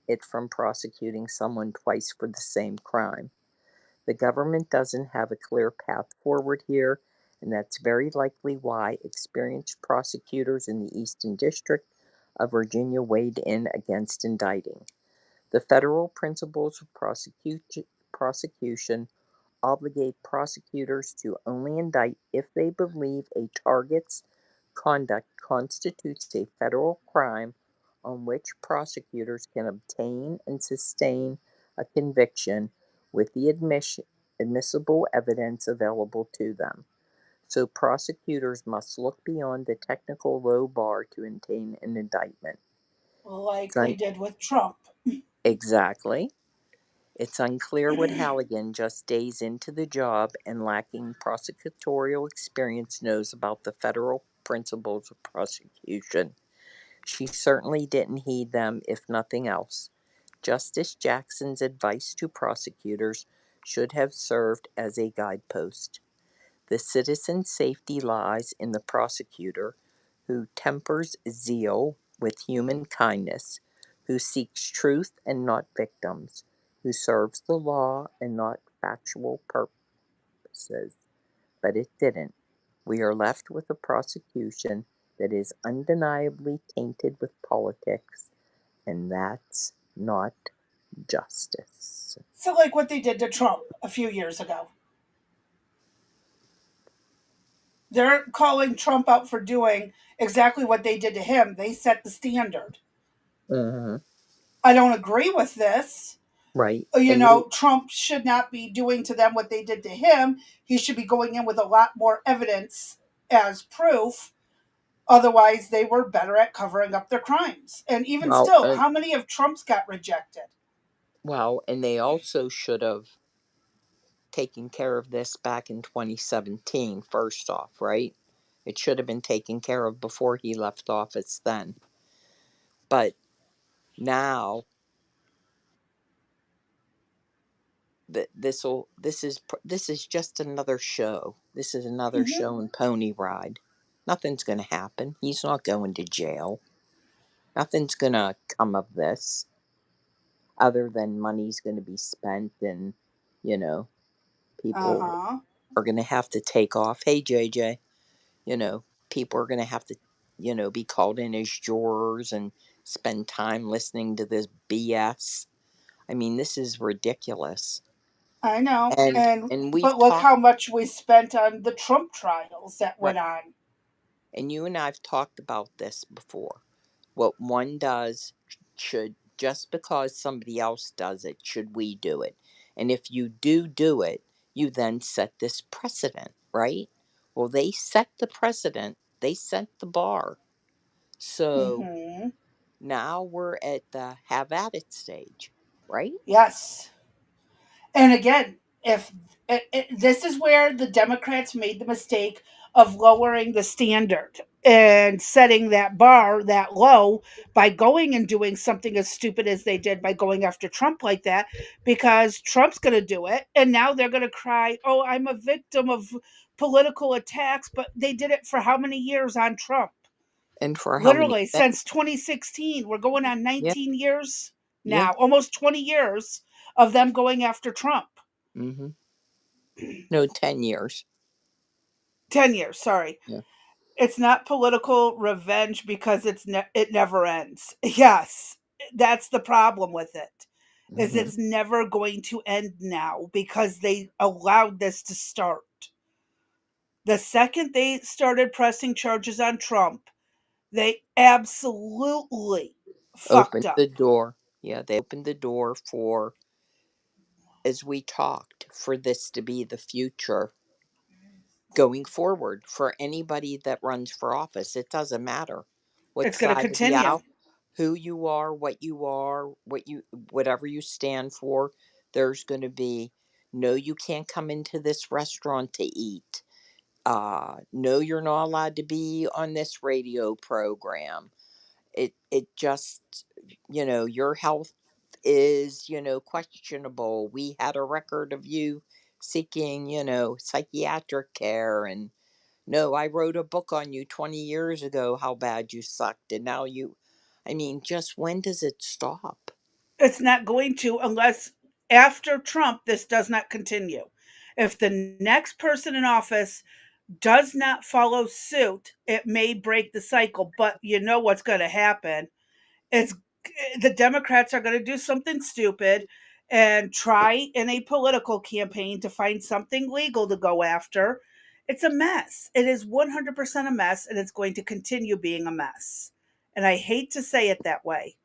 it from prosecuting someone twice for the same crime. The government doesn't have a clear path forward here, and that's very likely why experienced prosecutors in the Eastern District of Virginia weighed in against indicting. The federal principles of prosecution obligate prosecutors to only indict if they believe a target's conduct constitutes a federal crime on which prosecutors can obtain and sustain a conviction with the admissible evidence available to them. So prosecutors must look beyond the technical low bar to obtain an indictment.
Like they
Un-
did with Trump.
exactly. It's unclear what Halligan, just days into the job and lacking prosecutorial experience, knows about the federal principles of prosecution. She certainly didn't heed them, if nothing else. Justice Jackson's advice to prosecutors should have served as a guidepost. The citizen's safety lies in the prosecutor who tempers zeal with human kindness, who seeks truth and not victims, who serves the law and not factual purposes. But it didn't. We are left with a prosecution that is undeniably tainted with politics, and that's not justice.
So, like what they did to Trump a few years ago. They're calling Trump out for doing exactly what they did to him. They set the standard.
Mm-hmm.
I don't agree with this.
Right.
You
And you,
know, Trump should not be doing to them what they did to him. He should be going in with a lot more evidence as proof. Otherwise, they were better at covering up their crimes. And even
well,
still, how many of Trump's got rejected?
and they also should have taken care of this back in 2017, first off, right? It should have been taken care of before he left office then. But now this is just another show. This is another
Hmm.
show and pony ride. Nothing's going to happen. He's not going to jail. Nothing's going to come of this other than money's going to be spent and you know,
Uh
people
huh.
are going to have to take off. Hey JJ, you know, people are going to have to, be called in as jurors and spend time listening to this BS. I mean, this is ridiculous.
I know.
And
And
and we've
but look
talked
how much we spent on the Trump trials that
right,
went on.
and you and I've talked about this before. What one does should just because somebody else does it, should we do it? And if you do it, you then set this precedent, right? Well, they set the precedent. They set the bar. So
Hmm.
now we're at the have at it stage, right?
Yes. And again, if this is where the Democrats made the mistake of lowering the standard and setting that bar that low by going and doing something as stupid as they did by going after Trump like that, because Trump's going to do it. And now they're going to cry, oh, I'm a victim of political attacks, but they did it for how many years on Trump?
And for how many
Literally
men?
since 2016. We're going on
Yeah.
19 years
Yeah.
now, almost 20 years of them going after Trump.
Mm-hmm. No, 10 years.
10 years, sorry.
Yeah.
It's not political revenge because it never ends. Yes, that's the problem with it. Is
Mm-hmm.
it's never going to end now because they allowed this to start. The second they started pressing charges on Trump, they absolutely fucked
Opened the
up.
door. Yeah, they opened the door for, as we talked, for this to be the future going forward for anybody that runs for office. It doesn't matter what
It's going to
side of the
continue.
aisle, who you are, whatever you stand for. There's going to be no, you can't come into this restaurant to eat. No, you're not allowed to be on this radio program. It just, your health is, questionable. We had a record of you seeking, psychiatric care. And no, I wrote a book on you 20 years ago, how bad you sucked. And now I mean, just when does it stop?
It's not going to unless after Trump, this does not continue. If the next person in office does not follow suit, it may break the cycle. But you know what's going to happen? It's the Democrats are going to do something stupid and try in a political campaign to find something legal to go after. It's a mess. It is 100% a mess, and it's going to continue being a mess. And I hate to say it that way.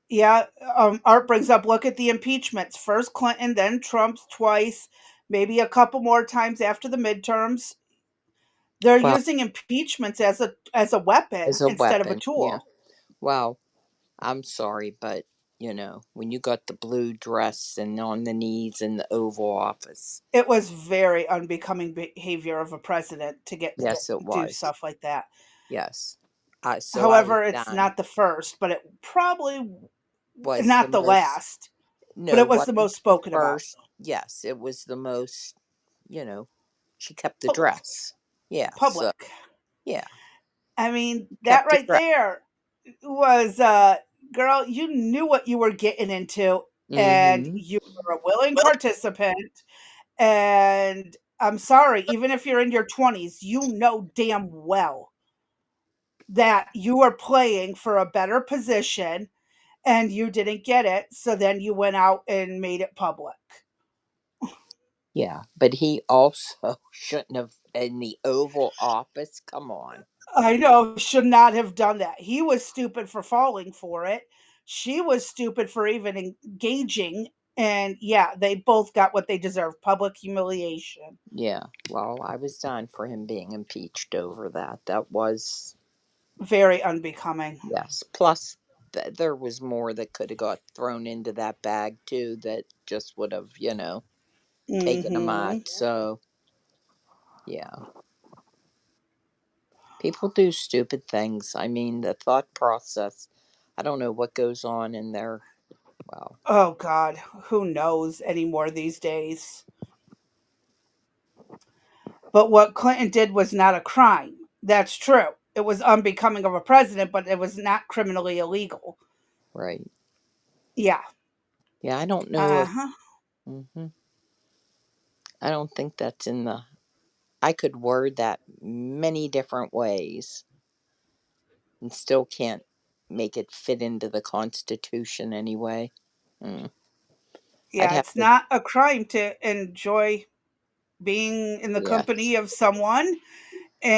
Yeah, Art brings up, look at the impeachments. First Clinton, then Trump's twice, maybe a couple more times after the midterms. They're
Well,
using impeachments as a weapon
as a
instead of a
weapon, yeah.
tool.
Well, I'm sorry, but when you got the blue dress and on the knees in the Oval Office,
It was very unbecoming behavior of a president to get
yes, it
do
was.
stuff like that.
Yes. So I was
However, it's
done.
not the first, but it probably
Was the
not the
most,
last, but
no,
it was the
wasn't
most
the
spoken about.
first. Yes, it was the most, you know, she kept the
Public.
dress. Yeah, so,
Public.
yeah,
I mean, that
kept the
right
dress.
there was girl, you knew what you were getting into and
Mm-hmm.
you were a willing participant, and I'm sorry, even if you're in your 20s, you know damn well that you were playing for a better position and you didn't get it, so then you went out and made it public.
Yeah, but he also shouldn't have in the Oval Office. Come on.
I know, should not have done that. He was stupid for falling for it. She was stupid for even engaging. And yeah, they both got what they deserved, public humiliation.
Yeah, well, I was done for him being impeached over that. That was,
Very unbecoming.
yes. Plus, there was more that could have got thrown into that bag too that just would have, taken him out.
Hmm.
So, yeah, people do stupid things. I mean, the thought process, I don't know what goes on in there. Well,
Oh, God. Who knows anymore these days? But what Clinton did was not a crime. That's true. It was unbecoming of a president, but it was not criminally illegal.
right.
Yeah.
Yeah, I don't know
Uh
if,
huh.
hmm I don't think that's in the, I could word that many different ways and still can't make it fit into the Constitution anyway. Mm. I'd
Yeah,
have
it's
to,
not a crime to enjoy being in the
yes,
company of someone,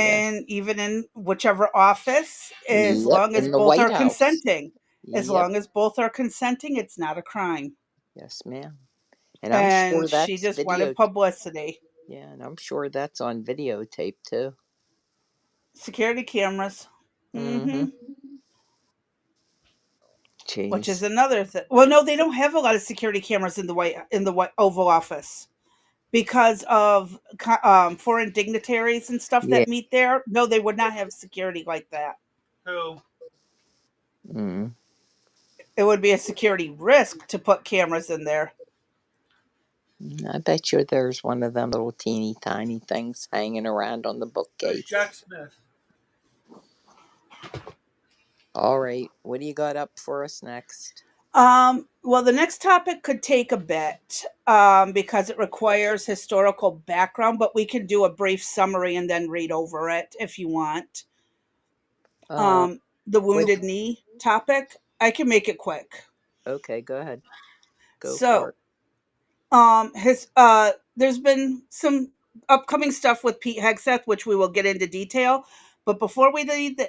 yes,
and even in whichever office, as
yep,
long as
in the
both
White
are
House.
consenting. As
Yep,
long as both are consenting, it's not a crime.
yes, ma'am. And I'm
And
sure
she
that's
just wanted publicity.
yeah, and I'm sure that's on videotape too.
Security cameras.
Mm-hmm.
Hmm. Which is
Jeez.
another thing. Well, no, they don't have a lot of security cameras in the White Oval Office because of foreign dignitaries and stuff
Yeah.
that meet there. No, they would not have security like that.
Mm.
It would be a security risk to put cameras in there.
I bet you there's one of them little teeny tiny things hanging around on the bookcase.
Jack Smith.
All right, what do you got up for us next?
Well, the next topic could take a bit because it requires historical background, but we can do a brief summary and then read over it if you want.
Uh,
The
what?
wounded knee topic, I can make it quick.
Okay, go ahead. Go for
So,
it.
his there's been some upcoming stuff with Pete Hegseth, which we will get into detail. But before we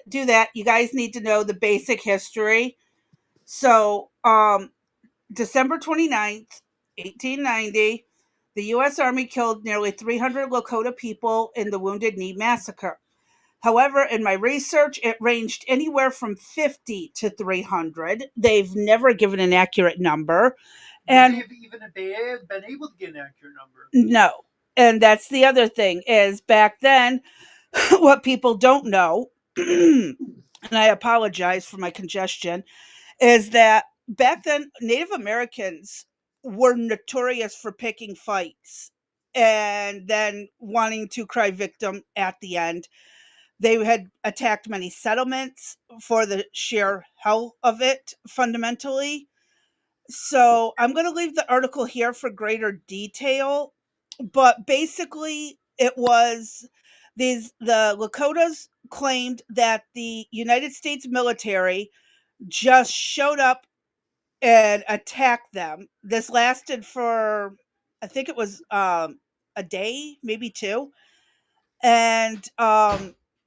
do that, you guys need to know the basic history. So, December 29th, 1890, the U.S. Army killed nearly 300 Lakota people in the Wounded Knee Massacre. However, in my research, it ranged anywhere from 50 to 300. They've never given an accurate number. And
Would they have been able to get an accurate number?
no. And that's the other thing is back then, what people don't know, and I apologize for my congestion, is that back then Native Americans were notorious for picking fights and then wanting to cry victim at the end. They had attacked many settlements for the sheer hell of it, fundamentally. So I'm going to leave the article here for greater detail, but basically it was the Lakotas claimed that the United States military just showed up and attacked them. This lasted for, I think it was a day, maybe two. And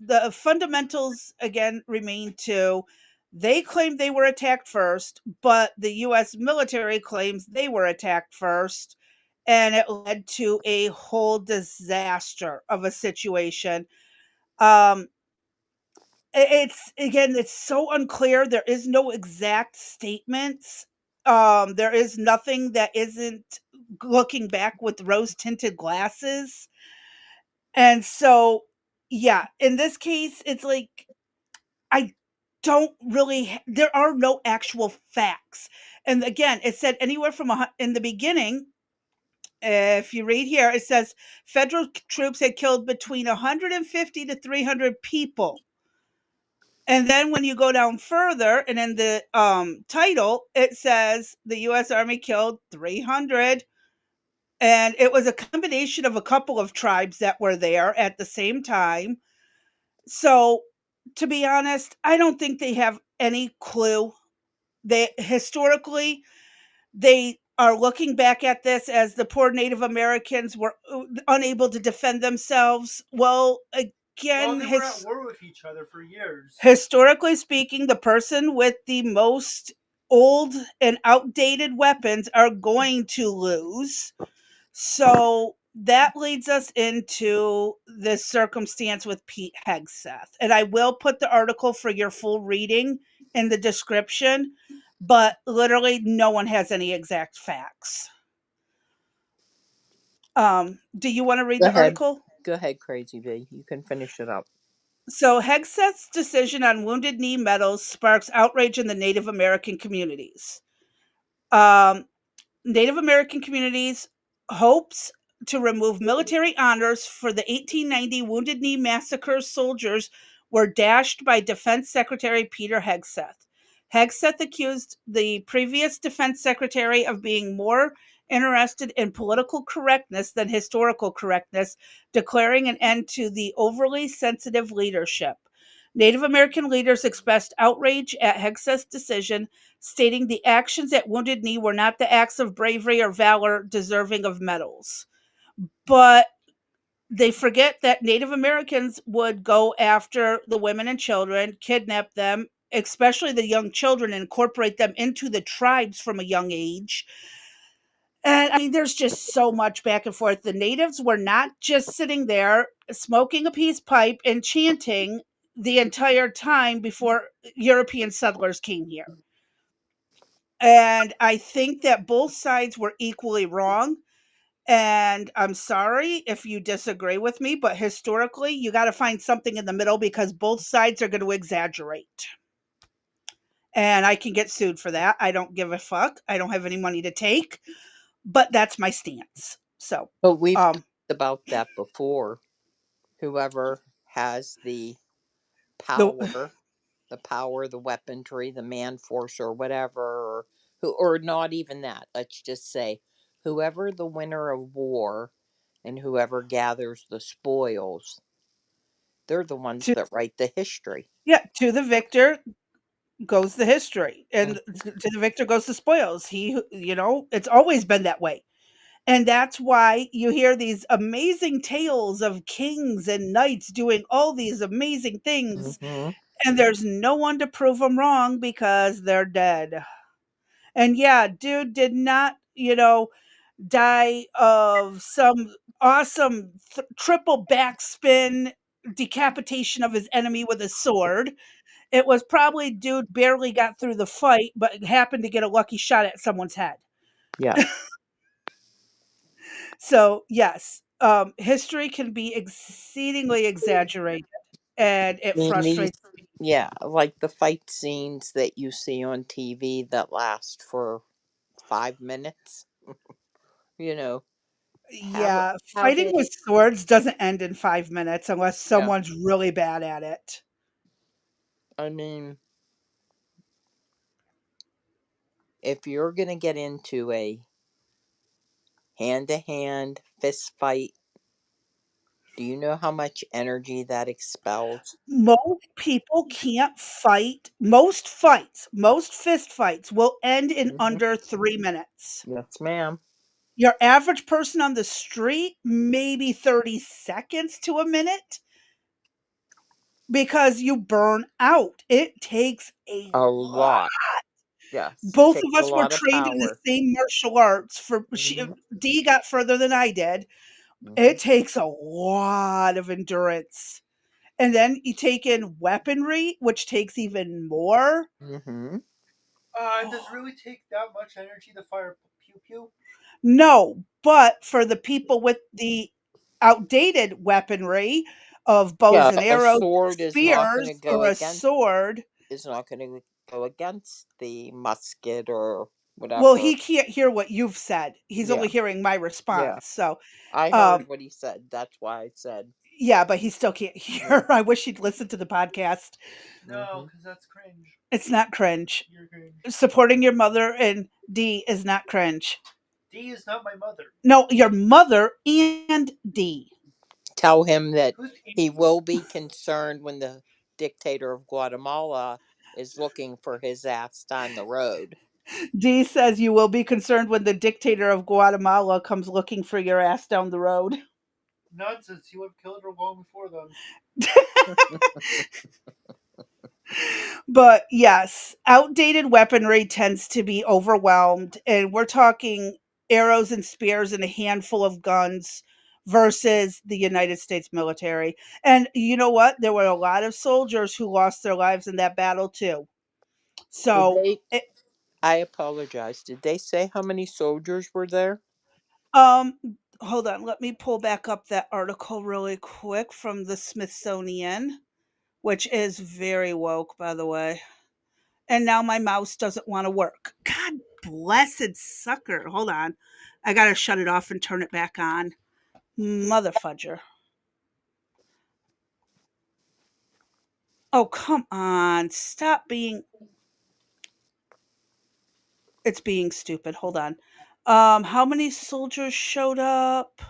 the fundamentals again remain too. They claim they were attacked first, but the US military claims they were attacked first. And it led to a whole disaster of a situation. Um, it's again, it's so unclear. There is no exact statements. There is nothing that isn't looking back with rose tinted glasses. And so, yeah, in this case, it's like I don't really, there are no actual facts. And again, it said anywhere from in the beginning, if you read here, it says federal troops had killed between 150 to 300 people. And then when you go down further, and in the title, it says the U.S. Army killed 300. And it was a combination of a couple of tribes that were there at the same time. So, to be honest, I don't think they have any clue. They historically they are looking back at this as the poor Native Americans were unable to defend themselves. Well, again,
They were at war with each other for years.
Historically speaking, the person with the most old and outdated weapons are going to lose. So that leads us into this circumstance with Pete Hegseth. And I will put the article for your full reading in the description, but literally no one has any exact facts. Do you want to read
Go
the
ahead.
article?
Go ahead, Crazy V. You can finish it up.
So Hegseth's decision on Wounded Knee medals sparks outrage in the Native American communities. Um, Native American communities hopes to remove military honors for the 1890 Wounded Knee Massacre soldiers were dashed by Defense Secretary Peter Hegseth. Hegseth accused the previous Defense Secretary of being more interested in political correctness than historical correctness, declaring an end to the overly sensitive leadership. Native American leaders expressed outrage at Hegseth's decision, stating the actions at Wounded Knee were not the acts of bravery or valor deserving of medals. But they forget that Native Americans would go after the women and children, kidnap them, especially the young children, and incorporate them into the tribes from a young age. And I mean, there's just so much back and forth. The natives were not just sitting there smoking a peace pipe and chanting the entire time before European settlers came here. And I think that both sides were equally wrong. And I'm sorry if you disagree with me, but historically, you got to find something in the middle because both sides are going to exaggerate. and I can get sued for that. I don't give a fuck. I don't have any money to take, but that's my stance. So,
But we've talked
um,
about that before. Whoever has
the
power, the power, the weaponry, the man force, or whatever, or not even that. Let's just say whoever the winner of war and whoever gathers the spoils, they're the ones
to
that write the history.
yeah, to the victor goes the history, and
Mhm.
to the victor goes the spoils. It's always been that way. And that's why you hear these amazing tales of kings and knights doing all these amazing things,
Mhm.
and there's no one to prove them wrong because they're dead. And yeah, dude did not, die of some awesome triple backspin decapitation of his enemy with a sword. It was probably dude barely got through the fight, but happened to get a lucky shot at someone's head.
Yeah.
So, yes, history can be exceedingly exaggerated, and it
I mean these,
frustrates me.
yeah, like the fight scenes that you see on TV that last for 5 minutes. You know how
Yeah,
how
fighting
they
with swords doesn't end in 5 minutes unless
yeah.
someone's really bad at it.
I mean, if you're gonna get into a hand to hand fist fight, do you know how much energy that expels?
Most people can't fight. Most fist fights will end in
Hmm.
under 3 minutes.
Yes, ma'am.
Your average person on the street, maybe 30 seconds to a minute because you burn out. It takes a
A
lot.
lot. Yes.
Both
Takes
of
a
us were
lot of
trained in the
power.
same martial arts.
Hmm.
D got further than I did.
Hmm.
It takes a lot of endurance. And then you take in weaponry, which takes even more.
Hmm.
Does it really take that much energy to fire pew pew?
No, but for the people with the outdated weaponry of bows
Yeah,
and
a
arrows,
sword is not going to
spears,
go
or a
against.
sword,
Is not going to go against the musket or
well,
whatever.
he can't hear what you've said. He's
Yeah.
only hearing my
Yeah.
response. So,
I
um,
heard what he said. That's why I said.
yeah, but he still can't
Yeah.
hear. I wish he'd listen to the podcast.
No,
Hmm.
because that's cringe.
It's not cringe.
You're cringe.
Supporting your mother and D is not cringe.
D is not my mother.
No, your mother and D.
Tell him that
Who's
he will be concerned when the dictator of Guatemala is looking for his ass down the road.
D says you will be concerned when the dictator of Guatemala comes looking for your ass down the road.
nonsense? You would have killed her long before then.
But yes, outdated weaponry tends to be overwhelmed, and we're talking arrows and spears and a handful of guns versus the United States military. And you know what? There were a lot of soldiers who lost their lives in that battle too.
Did
So,
they? I apologize. Did they say how many soldiers were there?
um, hold on, let me pull back up that article really quick from the Smithsonian, which is very woke, by the way. And now my mouse doesn't want to work. God blessed sucker. Hold on. I got to shut it off and turn it back on. Mother fudger. Oh, come on. Stop being. It's being stupid. Hold on. How many soldiers showed up?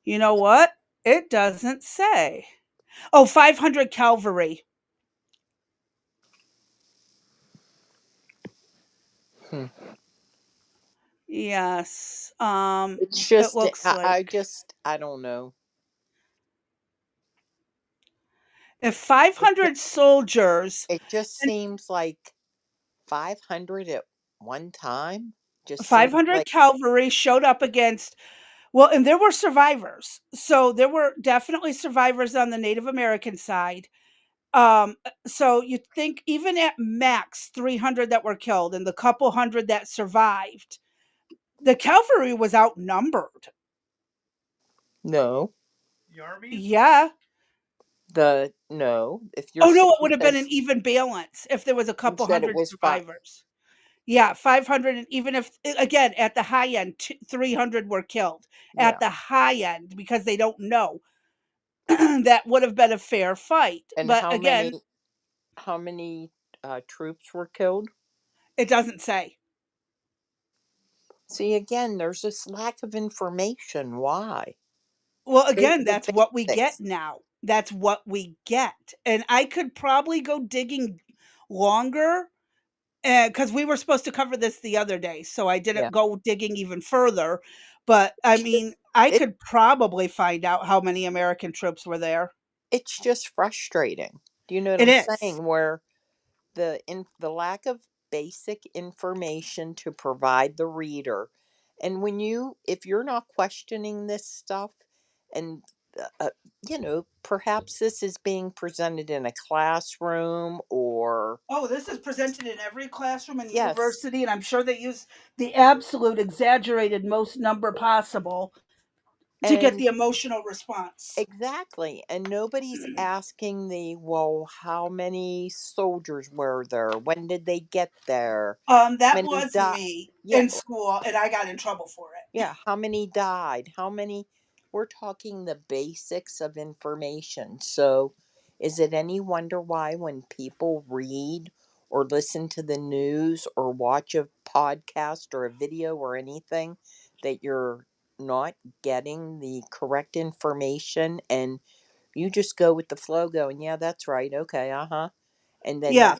You know what? It doesn't say. Oh, 500 cavalry.
Hmm.
Yes.
It's
It
just,
looks like
I don't know.
if
It just,
500 soldiers
it just seems like 500 at one time. Just seems
500
like
cavalry showed up against, well, and there were survivors. So there were definitely survivors on the Native American side. So you think even at max 300 that were killed and the couple hundred that survived, the cavalry was outnumbered.
no.
The army?
Yeah.
No, if you're
Oh no,
saying
it would have been an
this,
even balance if there was a
you
couple
said it
hundred
was five.
survivors. Yeah, 500, and even if again at the high end 300 were killed at
Yeah.
the high end because they don't know, that would have been a fair fight.
And
But again,
how many troops were killed?
it doesn't say.
See, again, there's this lack of information. Why?
Well,
The,
again,
the
that's what we get
basics.
now. That's what we get. And I could probably go digging longer because we were supposed to cover this the other day, so I
Yeah.
didn't go digging even further. But I
It's
mean,
just
I
it
could probably find out how many American troops were there.
it's just frustrating. Do you know what
It
I'm
is.
saying? Where the lack of basic information to provide the reader, and when you if you're not questioning this stuff, and uh, uh, perhaps this is being presented in a classroom, or
Oh, this is presented in every classroom and
yes,
university, and I'm sure they use the absolute exaggerated most number possible to get
and
the emotional response.
exactly, and nobody's asking well, how many soldiers were there, when did they get there,
That
many
was
died.
me
Yeah.
in school, and I got in trouble for it.
Yeah, how many died? How many? We're talking the basics of information. So, is it any wonder why when people read or listen to the news or watch a podcast or a video or anything that you're not getting the correct information, and you just go with the flow going, yeah, that's right. Okay, uh-huh. And then
Yeah.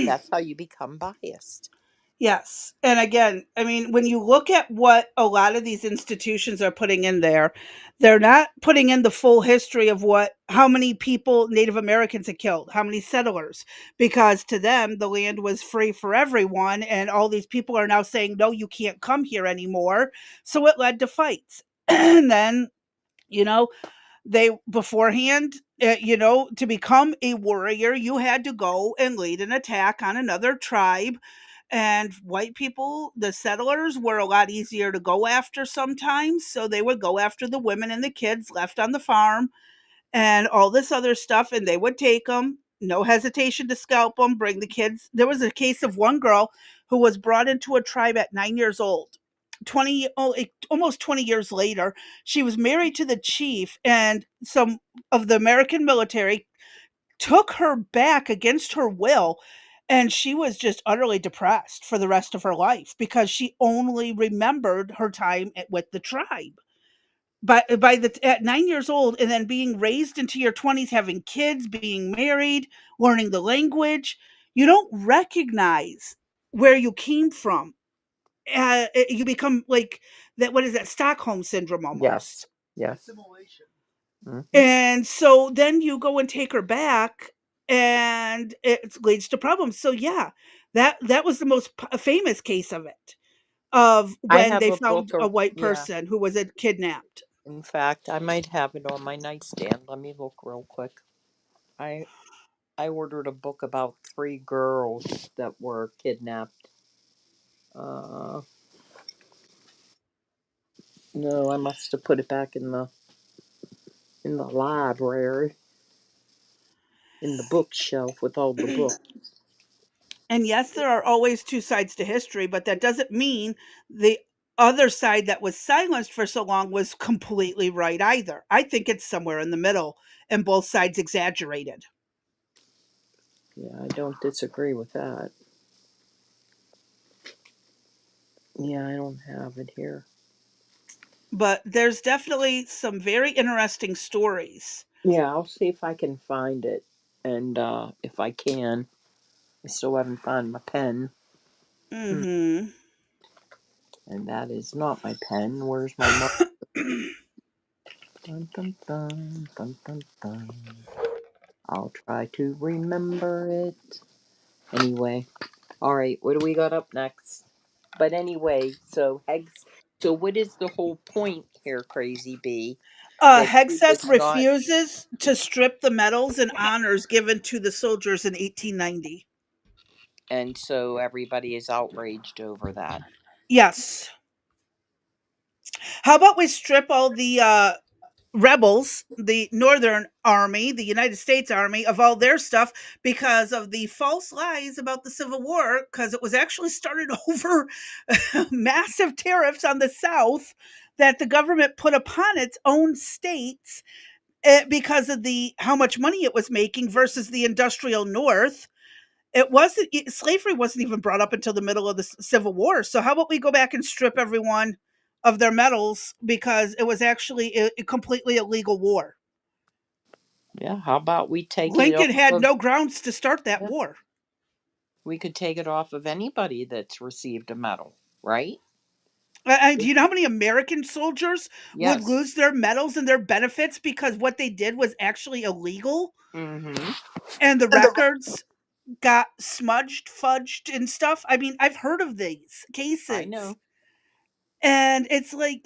that's how you become biased.
Yes. And again, I mean, when you look at what a lot of these institutions are putting in there, they're not putting in the full history of how many people Native Americans had killed, how many settlers, because to them, the land was free for everyone. And all these people are now saying, no, you can't come here anymore. So it led to fights. And then, you know, they beforehand, to become a warrior, you had to go and lead an attack on another tribe, and white people, the settlers, were a lot easier to go after sometimes. So they would go after the women and the kids left on the farm and all this other stuff, and they would take them. No hesitation to scalp them, bring the kids. There was a case of one girl who was brought into a tribe at 9 years old. 20, almost 20 years later, she was married to the chief, and some of the American military took her back against her will, and she was just utterly depressed for the rest of her life because she only remembered her time with the tribe. But by the at 9 years old, and then being raised into your 20s, having kids, being married, learning the language, you don't recognize where you came from. You become like that. What is that? Stockholm syndrome
Yes.
almost.
Yes.
Assimilation.
Hmm.
And so then you go and take her back, and it leads to problems. So yeah, that was the most famous case of it, of
I
when
have
they
a book
found a
of,
white
yeah.
person who was kidnapped.
In fact, I might have it on my nightstand. Let me look real quick. I I ordered a book about three girls that were kidnapped. Uh, no, I must have put it back in the library, in the bookshelf with all the books.
And yes, there are always two sides to history, but that doesn't mean the other side that was silenced for so long was completely right either. I think it's somewhere in the middle, and both sides exaggerated.
Yeah, I don't disagree with that. Yeah, I don't have it here.
But there's definitely some very interesting stories.
Yeah, I'll see if I can find it. And if I can, I still haven't found my pen. Hmm.
Mhm.
And that is not my pen. Where's my mark? Dun, dun, dun, dun, dun, dun. I'll try to remember it. Anyway, all right. What do we got up next? But anyway, so Hegs. So what is the whole point here, Crazy B? That he
Hegseth
was not,
refuses to strip the medals and honors given to the soldiers in 1890.
and so everybody is outraged over that.
Yes. How about we strip all the rebels, the Northern Army, the United States Army, of all their stuff because of the false lies about the Civil War, because it was actually started over massive tariffs on the South that the government put upon its own states because of the how much money it was making versus the industrial North. Slavery wasn't even brought up until the middle of the Civil War. So how about we go back and strip everyone of their medals because it was actually a completely illegal war.
Yeah, how about we take it
Lincoln
off
had
of,
no grounds to start that
yeah,
war.
we could take it off of anybody that's received a medal, right?
Do you know how many American soldiers would
Yes.
lose their medals and their benefits because what they did was actually illegal
Mm-hmm.
and the records got smudged, fudged, and stuff? I mean, I've heard of these
I
cases.
know.
And it's like,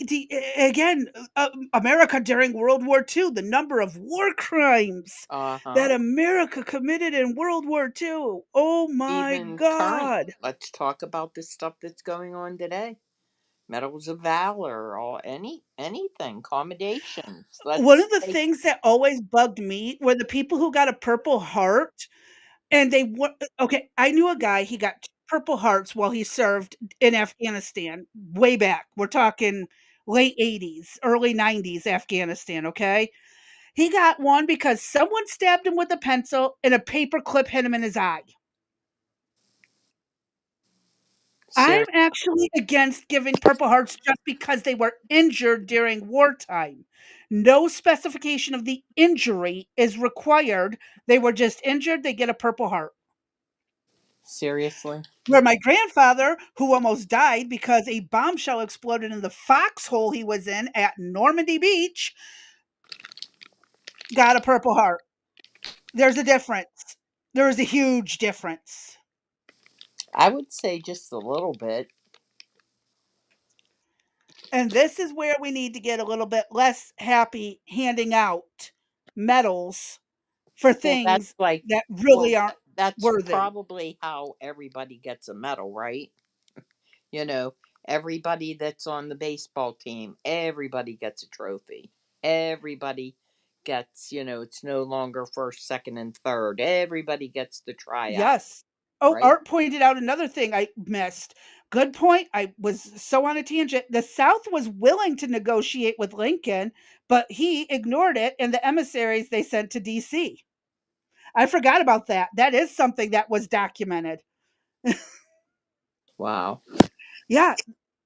again, America during World War II, the number of war crimes
Uh-huh.
that America committed in World War II. Oh my
Even current.
God.
Let's talk about the stuff that's going on today. Medals of Valor, or anything, accommodations.
One
Let's
of the
say
things that always bugged me were the people who got a Purple Heart and they were okay. I knew a guy, he got Purple Hearts while he served in Afghanistan way back. We're talking late 80s, early 90s Afghanistan, okay? He got one because someone stabbed him with a pencil and a paper clip hit him in his eye. I'm
serious.
actually against giving Purple Hearts just because they were injured during wartime. No specification of the injury is required. They were just injured, they get a Purple Heart.
Seriously.
Where my grandfather, who almost died because a bombshell exploded in the foxhole he was in at Normandy Beach, got a Purple Heart. There's a difference. There is a huge difference.
I would say just a little bit.
And this is where we need to get a little bit less happy handing out medals for
Well, that's
things
like,
that
well,
really aren't
that's
worthy.
probably how everybody gets a medal, right? You know, everybody that's on the baseball team, everybody gets a trophy. Everybody gets, it's no longer first, second, and third. Everybody gets the tryout,
Yes. Oh,
right?
Art pointed out another thing I missed. Good point. I was so on a tangent. The South was willing to negotiate with Lincoln, but he ignored it and the emissaries they sent to DC. I forgot about that. That is something that was documented.
Wow.
Yeah,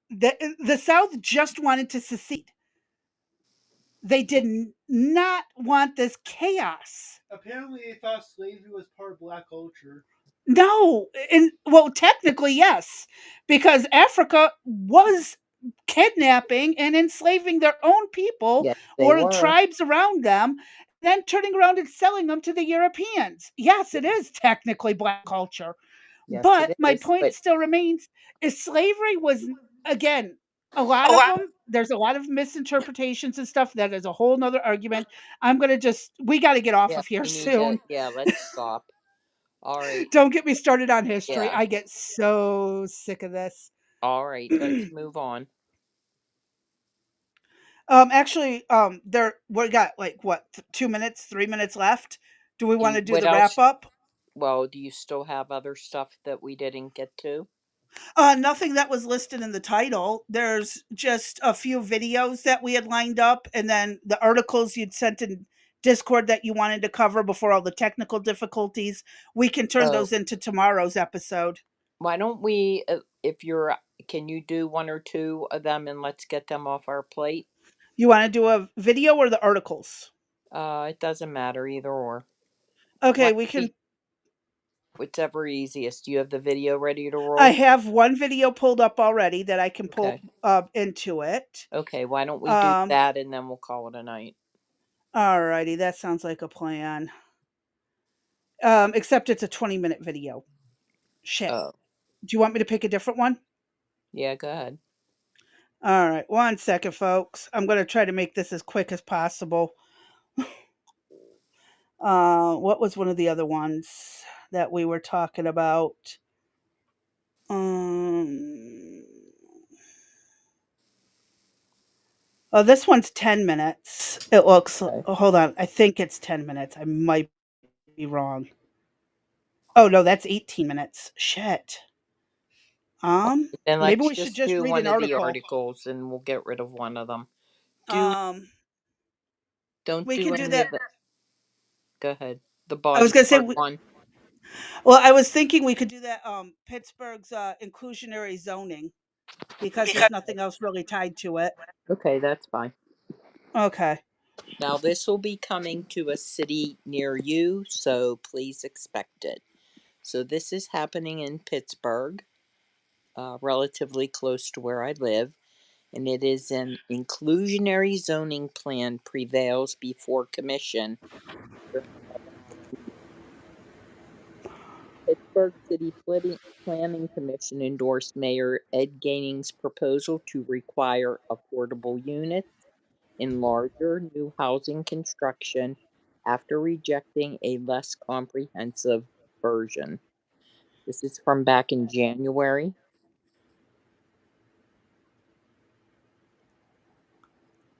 the South just wanted to secede. They did not want this chaos.
Apparently, they thought slavery was part of black culture.
No, and well, technically, yes, because Africa was kidnapping and enslaving their own people
Yes, they
or the
were.
tribes around them, then turning around and selling them to the Europeans. Yes, it is technically black culture.
Yes,
But
it
my
is.
point
But
still remains is slavery was, again, a lot of them, there's a lot of misinterpretations and stuff. That is a whole nother argument. We got to get off
yeah,
of here
we need to,
soon.
yeah, let's stop. All right.
Don't get me started on history.
Yeah.
I get so sick of this.
All right. Let's move on.
Actually, there we got like what 2 minutes, 3 minutes left. Do we
Do
want
you,
to do
what
the wrap
else?
up?
Well, do you still have other stuff that we didn't get to?
Nothing that was listed in the title. There's just a few videos that we had lined up, and then the articles you'd sent in Discord that you wanted to cover before all the technical difficulties. We can turn
Oh,
those into tomorrow's episode.
why don't we, if you're, can you do one or two of them and let's get them off our plate?
You want to do a video or the articles?
It doesn't matter, either or. Why
Okay, we
don't
can.
we, whichever easiest. Do you have the video ready to
I
roll?
have one video pulled up already that I can pull
Okay.
into it.
Okay, why don't we do
Um,
that and then we'll call it a night?
Alrighty, that sounds like a plan. Except it's a 20-minute video. Shit.
Oh,
Do you want me to pick a different one?
yeah, go ahead.
All right, one second, folks. I'm going to try to make this as quick as possible. What was one of the other ones that we were talking about? Um, Oh, this one's 10 minutes. It looks,
Okay.
hold on. I think it's 10 minutes. I might be wrong. Oh, no, that's 18 minutes. Shit.
Then
Maybe
let's
we should
just
just
do
read
one
an
of the
article.
articles and we'll get rid of one of them. Do
Um,
don't
we
do
can do
any
that.
of the. Go ahead. The
I was
body
gonna say,
part one.
well, I was thinking we could do that, Pittsburgh's, inclusionary zoning because there's nothing else really tied to it.
Okay, that's fine.
Okay.
Now this will be coming to a city near you, so please expect it. So this is happening in Pittsburgh, relatively close to where I live, and it is an inclusionary zoning plan prevails before commission. Pittsburgh City Planning Commission endorsed Mayor Ed Gaining's proposal to require affordable units in larger new housing construction after rejecting a less comprehensive version. This is from back in January.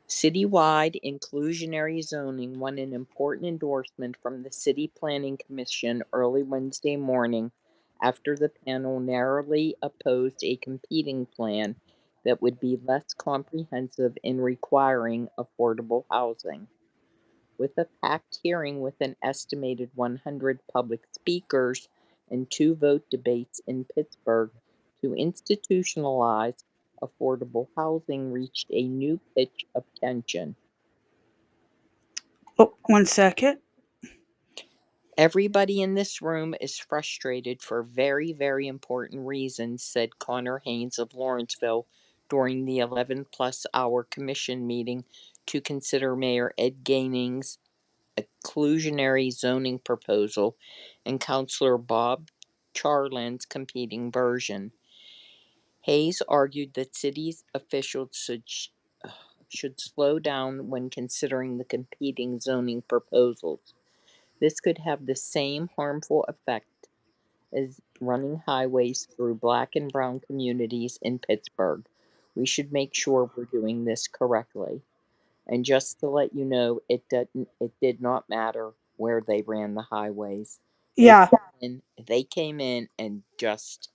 Citywide inclusionary zoning won an important endorsement from the City Planning Commission early Wednesday morning after the panel narrowly opposed a competing plan that would be less comprehensive in requiring affordable housing. With a packed hearing with an estimated 100 public speakers and two vote debates in Pittsburgh to institutionalize affordable housing reached a new pitch of tension.
Oh, 1 second.
Everybody in this room is frustrated for very, very important reasons, said Connor Haynes of Lawrenceville during the 11 plus hour commission meeting to consider Mayor Ed Gaining's inclusionary zoning proposal and Councillor Bob Charland's competing version. Hayes argued that city's officials should slow down when considering the competing zoning proposals. This could have the same harmful effect as running highways through black and brown communities in Pittsburgh. We should make sure we're doing this correctly. And just to let you know, it did not matter where they ran the highways.
Yeah.
They came in and just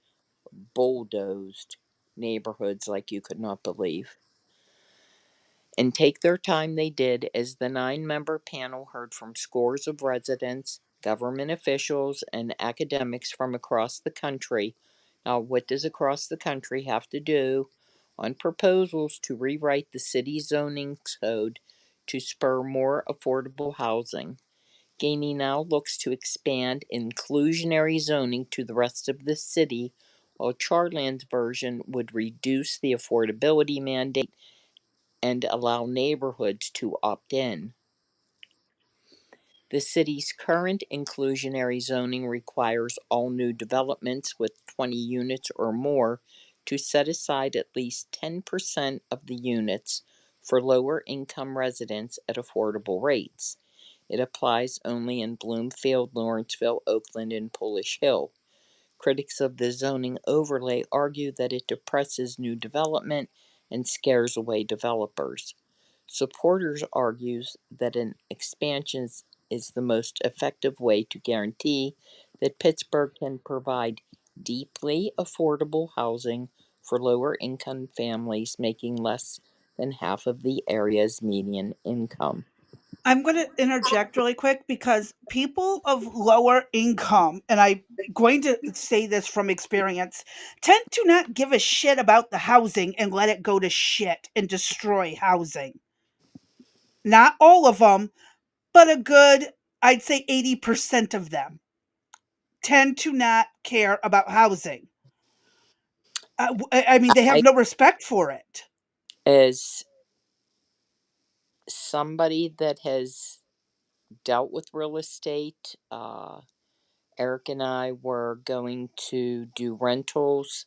bulldozed neighborhoods like you could not believe. And take their time they did, as the 9 member panel heard from scores of residents, government officials, and academics from across the country. Now, what does across the country have to do on proposals to rewrite the city zoning code to spur more affordable housing? Gainey now looks to expand inclusionary zoning to the rest of the city, while Charland's version would reduce the affordability mandate and allow neighborhoods to opt in. The city's current inclusionary zoning requires all new developments with 20 units or more to set aside at least 10% of the units for lower income residents at affordable rates. It applies only in Bloomfield, Lawrenceville, Oakland, and Polish Hill. Critics of the zoning overlay argue that it depresses new development and scares away developers. Supporters argues that an expansion is the most effective way to guarantee that Pittsburgh can provide deeply affordable housing for lower income families making less than half of the area's median income.
I'm going to interject really quick because people of lower income, and I'm going to say this from experience, tend to not give a shit about the housing and let it go to shit and destroy housing. Not all of them, but a good, I'd say 80% of them tend to not care about housing. I mean, they have
I,
no respect for it.
as somebody that has dealt with real estate, Eric and I were going to do rentals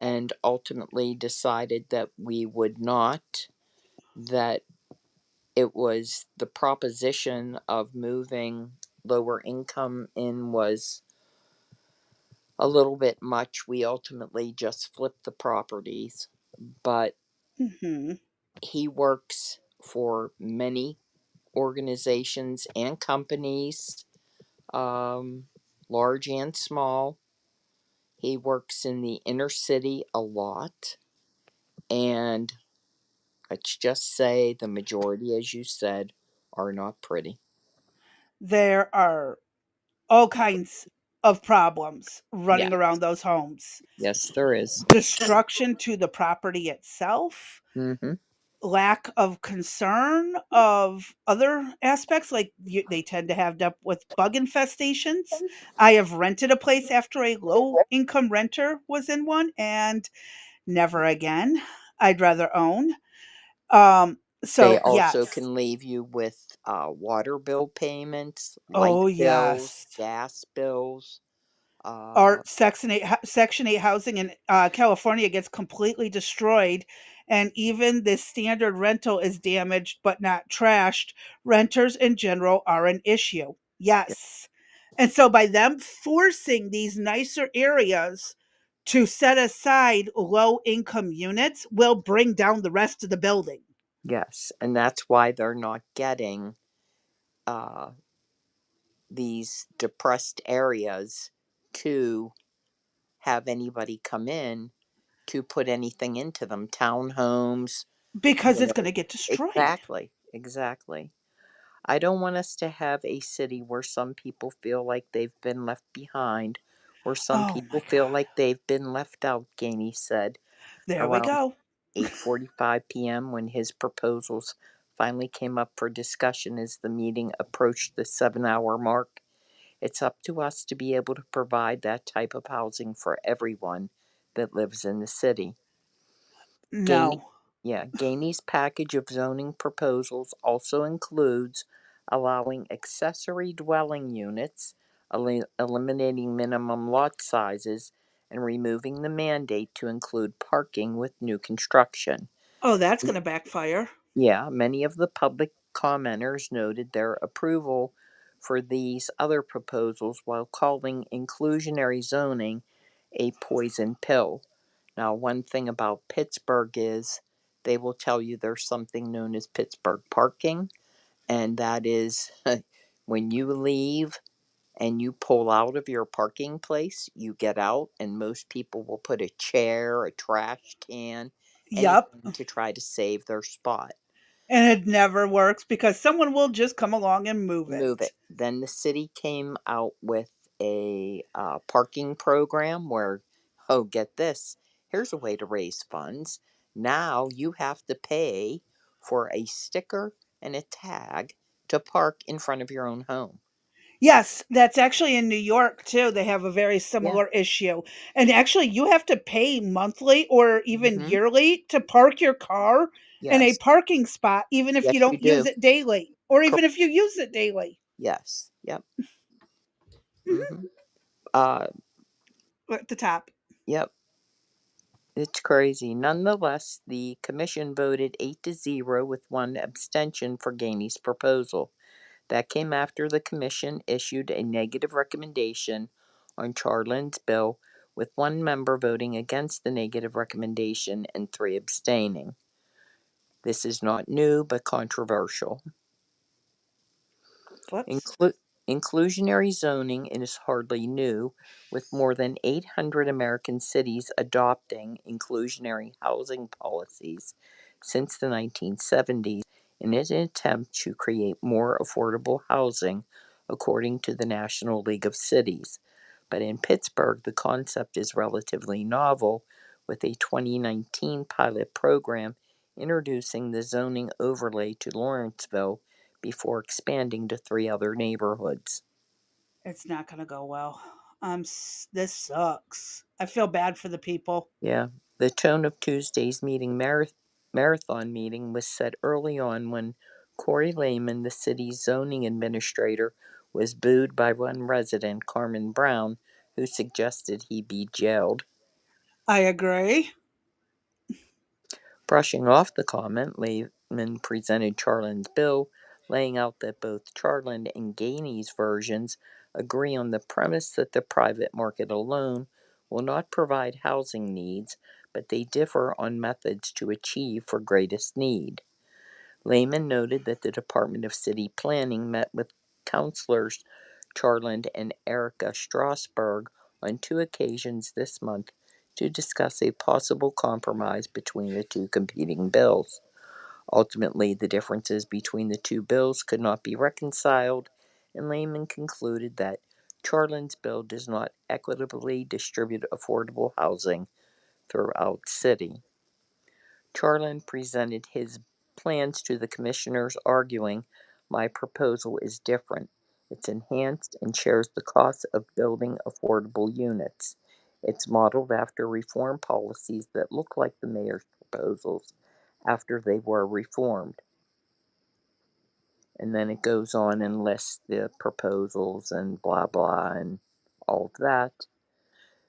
and ultimately decided that we would not, that it was the proposition of moving lower income in was a little bit much. We ultimately just flipped the properties. But
Hmm.
He works for many organizations and companies, large and small. He works in the inner city a lot. And let's just say the majority, as you said, are not pretty.
There are all kinds of problems
Yeah.
running around those homes.
Yes, there is.
Destruction to the property itself,
Mm-hmm.
lack of concern of other aspects, like they tend to have up with bug infestations. I have rented a place after a low income renter was in one, and never again. I'd rather own.
They
So
also
yes.
can leave you with water bill payments, light
Oh
bills,
yes.
gas bills. Uh,
Our Section 8 housing in California gets completely destroyed, and even the standard rental is damaged but not trashed. Renters in general are an issue. Yes. And so by them forcing these nicer areas to set aside low income units will bring down the rest of the building.
yes, and that's why they're not getting uh, these depressed areas to have anybody come in to put anything into them. Townhomes,
Because
you
it's
know.
going to get destroyed.
Exactly, exactly. I don't want us to have a city where some people feel like they've been left behind, where some
Oh
people
my
feel
God.
like they've been left out, Gainey said
There we
around
go.
8:45 p.m. when his proposals finally came up for discussion as the meeting approached the 7-hour mark. It's up to us to be able to provide that type of housing for everyone that lives in the city. Gainey,
No.
yeah, Gainey's package of zoning proposals also includes allowing accessory dwelling units, eliminating minimum lot sizes, and removing the mandate to include parking with new construction.
Oh, that's going to backfire.
Yeah, many of the public commenters noted their approval for these other proposals while calling inclusionary zoning a poison pill. Now, one thing about Pittsburgh is they will tell you there's something known as Pittsburgh parking, and that is when you leave and you pull out of your parking place, you get out, and most people will put a chair, a trash can,
Yep.
anything to try to save their spot.
And it never works because someone will just come along and move
Move it.
it.
Then the city came out with a parking program where, oh, get this, here's a way to raise funds. Now you have to pay for a sticker and a tag to park in front of your own home.
Yes, that's actually in New York too. They have a very
Yeah.
similar issue. And actually, you have to pay monthly or even
Mm-hmm.
yearly to park your car in a
Yes.
parking spot, even if you
Yes, you
don't use
do.
it daily, or
Cor-
even if you use it daily.
yes. Yep.
Mhm.
Mm-hmm. Uh.
At the top.
Yep. It's crazy. Nonetheless, the commission voted 8-0 with one abstention for Gainey's proposal. That came after the Commission issued a negative recommendation on Charlin's bill, with one member voting against the negative recommendation and 3 abstaining. This is not new but controversial.
Whoops.
Inclusionary zoning is hardly new, with more than 800 American cities adopting inclusionary housing policies since the 1970s in an attempt to create more affordable housing, according to the National League of Cities. But in Pittsburgh, the concept is relatively novel, with a 2019 pilot program introducing the zoning overlay to Lawrenceville before expanding to 3 other neighborhoods.
It's not going to go well. This sucks. I feel bad for the people.
Yeah, the tone of Tuesday's marathon meeting was set early on when Corey Lehman, the city's zoning administrator, was booed by one resident, Carmen Brown, who suggested he be jailed.
I agree.
Brushing off the comment, Lehman presented Charlin's bill, laying out that both Charlin and Gainey's versions agree on the premise that the private market alone will not provide housing needs, but they differ on methods to achieve for greatest need. Lehman noted that the Department of City Planning met with councilors Charland and Erica Strasberg on 2 occasions this month to discuss a possible compromise between the two competing bills. Ultimately, the differences between the two bills could not be reconciled, and Lehman concluded that Charland's bill does not equitably distribute affordable housing throughout the city. Charland presented his plans to the commissioners, arguing, "My proposal is different. It's enhanced and shares the cost of building affordable units. It's modeled after reform policies that look like the mayor's proposals after they were reformed." And then it goes on and lists the proposals and blah blah and all of that.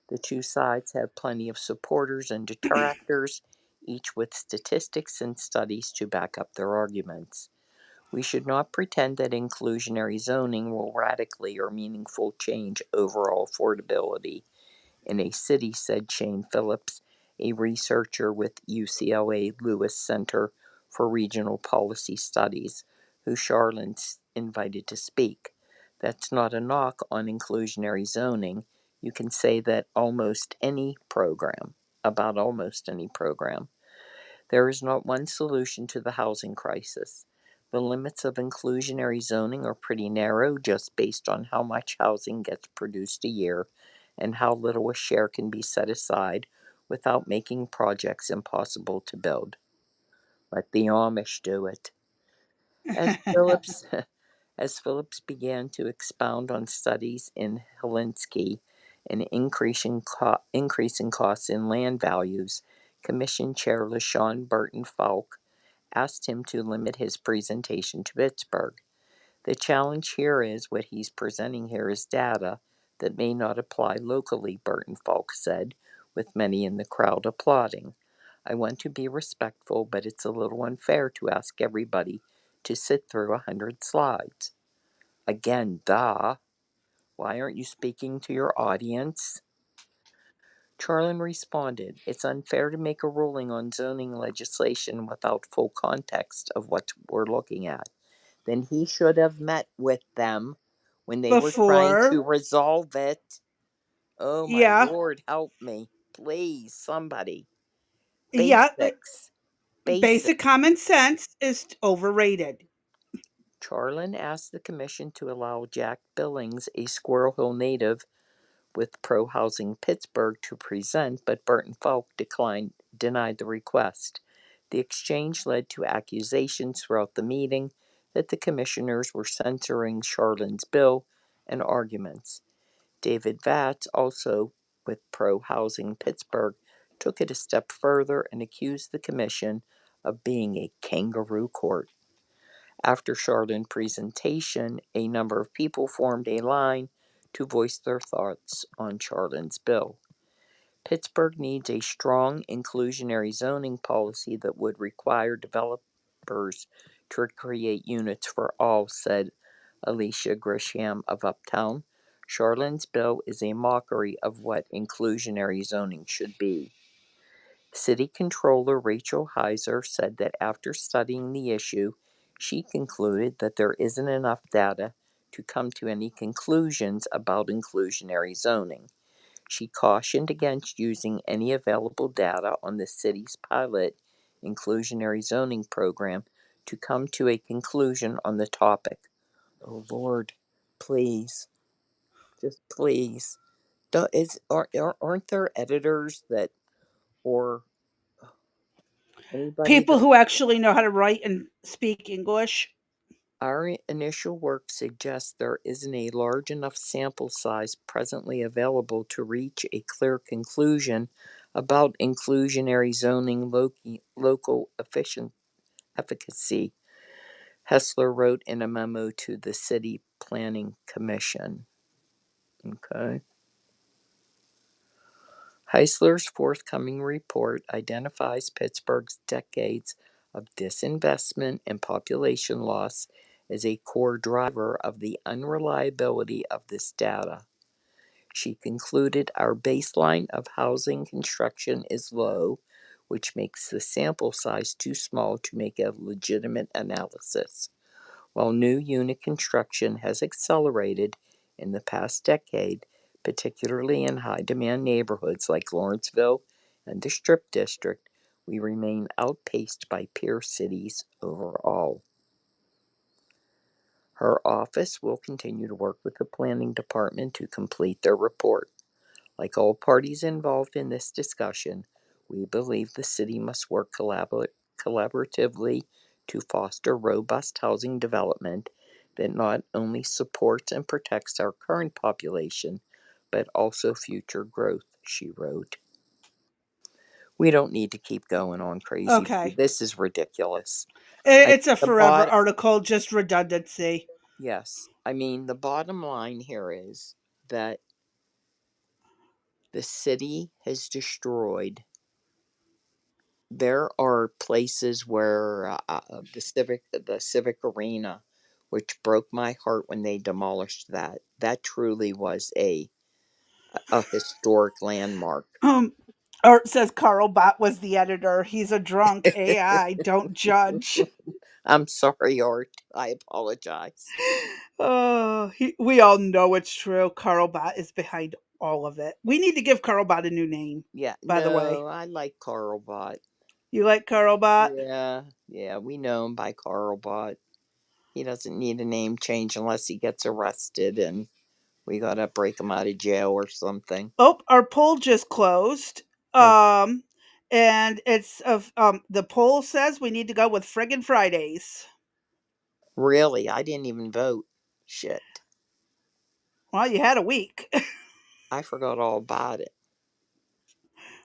The two sides have plenty of supporters and detractors, each with statistics and studies to back up their arguments. We should not pretend that inclusionary zoning will radically or meaningfully change overall affordability in a city, said Shane Phillips, a researcher with UCLA Lewis Center for Regional Policy Studies, who Charland invited to speak. That's not a knock on inclusionary zoning. You can say that about almost any program. There is not one solution to the housing crisis. The limits of inclusionary zoning are pretty narrow, just based on how much housing gets produced a year and how little a share can be set aside without making projects impossible to build. Let the Amish do it. As Phillips, as Phillips began to expound on studies in Helsinki and increasing costs in land values, Commission Chair LaShawn Burton Falk asked him to limit his presentation to Pittsburgh. The challenge here is what he's presenting here is data that may not apply locally, Burton Falk said, with many in the crowd applauding. I want to be respectful, but it's a little unfair to ask everybody to sit through 100 slides. Again, why aren't you speaking to your audience? Charland responded, "It's unfair to make a ruling on zoning legislation without full context of what we're looking at." Then he should have met with them when they were trying to
Before,
resolve it. Oh my
yeah,
Lord, help me. Please, somebody.
yeah,
Basics.
basic
Basics.
common sense is overrated.
Charland asked the commission to allow Jack Billings, a Squirrel Hill native with Pro Housing Pittsburgh, to present, but Burton Falk denied the request. The exchange led to accusations throughout the meeting that the commissioners were censoring Charland's bill and arguments. David Vatz, also with Pro Housing Pittsburgh, took it a step further and accused the commission of being a kangaroo court. After Charland's presentation, a number of people formed a line to voice their thoughts on Charland's bill. Pittsburgh needs a strong inclusionary zoning policy that would require developers to create units for all, said Alicia Grisham of Uptown. Charland's bill is a mockery of what inclusionary zoning should be. City Controller Rachel Heiser said that after studying the issue, she concluded that there isn't enough data to come to any conclusions about inclusionary zoning. She cautioned against using any available data on the city's pilot inclusionary zoning program to come to a conclusion on the topic. Oh Lord, please, just please. Aren't there editors that, or anybody
People
that
who actually know how to write and speak English.
our initial work suggests there isn't a large enough sample size presently available to reach a clear conclusion about inclusionary zoning local efficacy, Hessler wrote in a memo to the City Planning Commission. Okay. Heisler's forthcoming report identifies Pittsburgh's decades of disinvestment and population loss as a core driver of the unreliability of this data. She concluded our baseline of housing construction is low, which makes the sample size too small to make a legitimate analysis. While new unit construction has accelerated in the past decade, particularly in high demand neighborhoods like Lawrenceville and the Strip District, we remain outpaced by peer cities overall. Her office will continue to work with the planning department to complete their report. Like all parties involved in this discussion, we believe the city must work collaboratively to foster robust housing development that not only supports and protects our current population, but also future growth, she wrote. We don't need to keep going on crazy.
Okay.
This is ridiculous.
It's a
The
forever article, just redundancy.
Yes. I mean, the bottom line here is that the city has destroyed. There are places where the civic arena, which broke my heart when they demolished that. That truly was a historic landmark.
Art says Carl Bott was the editor. He's a drunk AI. Don't judge.
I'm sorry, Art. I apologize.
Oh, we all know it's true. Carl Bott is behind all of it. We need to give Carl Bott a new name,
Yeah,
by the way.
no, I like Carl Bott.
You like Carl Bott?
Yeah, we know him by Carl Bott. He doesn't need a name change unless he gets arrested and we gotta break him out of jail or something.
Oh, our poll just closed.
Oh,
And it's of the poll says we need to go with friggin' Fridays.
really? I didn't even vote. Shit.
Well, you had a week.
I forgot all about it.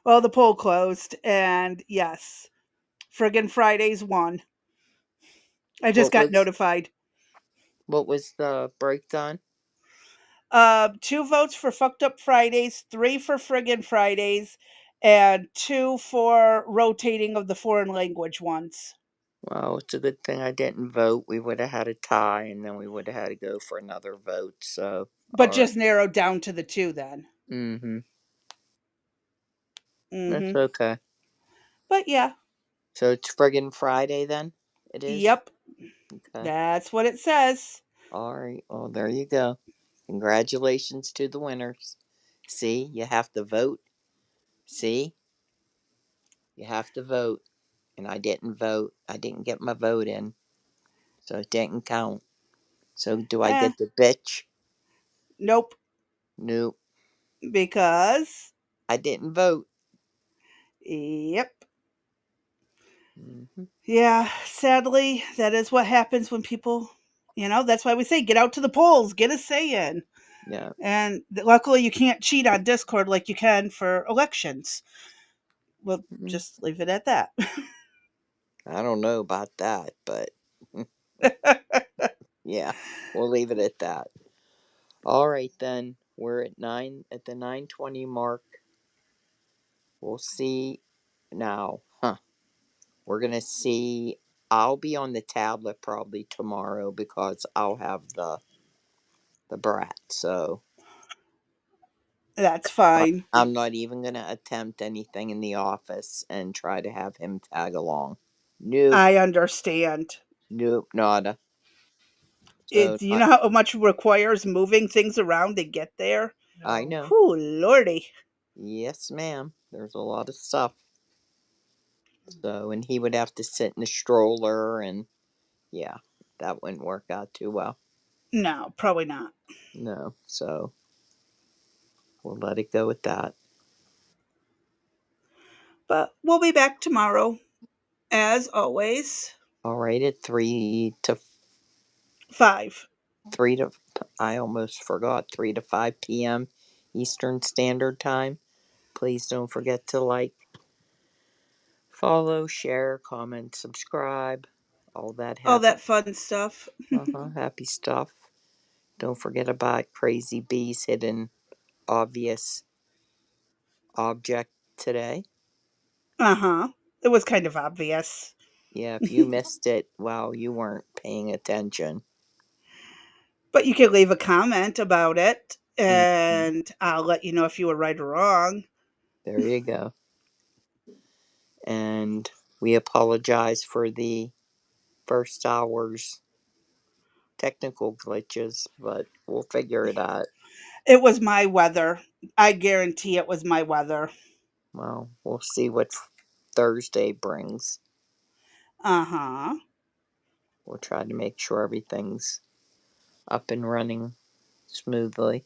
Well, the poll closed, and yes, friggin' Fridays won. I just
What
got
was
notified.
what was the breakdown?
2 votes for fucked up Fridays, 3 for friggin' Fridays, and 2 for rotating of the foreign language ones.
Well, it's a good thing I didn't vote. We would have had a tie, and then we would have had to go for another vote. So,
But
all right.
just narrowed down to the 2 then.
Mm-hmm. That's
Mm-hmm.
okay.
But yeah,
So it's friggin' Friday then. It is.
yep,
Okay.
that's what it says.
All right. Well, there you go. Congratulations to the winners. See, you have to vote. See, you have to vote. And I didn't vote. I didn't get my vote in. So it didn't count. So do I
Eh,
get the bitch?
nope,
Nope.
because,
I didn't vote.
yep.
Hmm.
Yeah, sadly, that is what happens when people, that's why we say get out to the polls, get a say in.
Yeah.
And luckily, you can't cheat on Discord like you can for elections. We'll
Mm,
just leave it at that.
I don't know about that, but yeah, we'll leave it at that. All right then. We're at the 9:20 mark. We'll see now. Huh. We're going to see. I'll be on the tablet probably tomorrow because I'll have the brat. So
That's fine.
I'm not even going to attempt anything in the office and try to have him tag along. Nope.
I understand.
Nope. Nada. So
Do you
not.
know how much it requires moving things around to get there?
I
No.
know.
Whew, lordy.
Yes, ma'am. There's a lot of stuff. So, and he would have to sit in a stroller, and yeah, that wouldn't work out too well.
No, probably not.
No. So we'll let it go with that.
But we'll be back tomorrow, as always.
All right, at
5.
3 to, I almost forgot, 3 to 5 p.m. Eastern Standard Time. Please don't forget to like, follow, share, comment, subscribe, all that
All
happy,
that fun stuff.
happy stuff. Don't forget about Crazy Bee's hidden obvious object today.
Uh-huh. It was kind of obvious.
Yeah, if you missed it, well, you weren't paying attention.
But you can leave a comment about it
Mhm.
and I'll let you know if you were right or wrong.
There you go. And we apologize for the first hour's technical glitches, but we'll figure it out.
It was my weather. I guarantee it was my weather.
Well, we'll see what Thursday brings.
Uh-huh.
We'll try to make sure everything's up and running smoothly.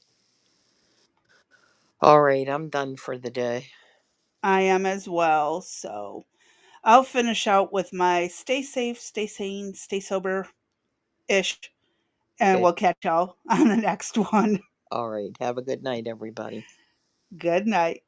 All right, I'm done for the day.
I am as well. So I'll finish out with my stay safe, stay sane, stay sober ish. And
Okay.
we'll catch y'all on the next one.
All right. Have a good night, everybody.
Good night.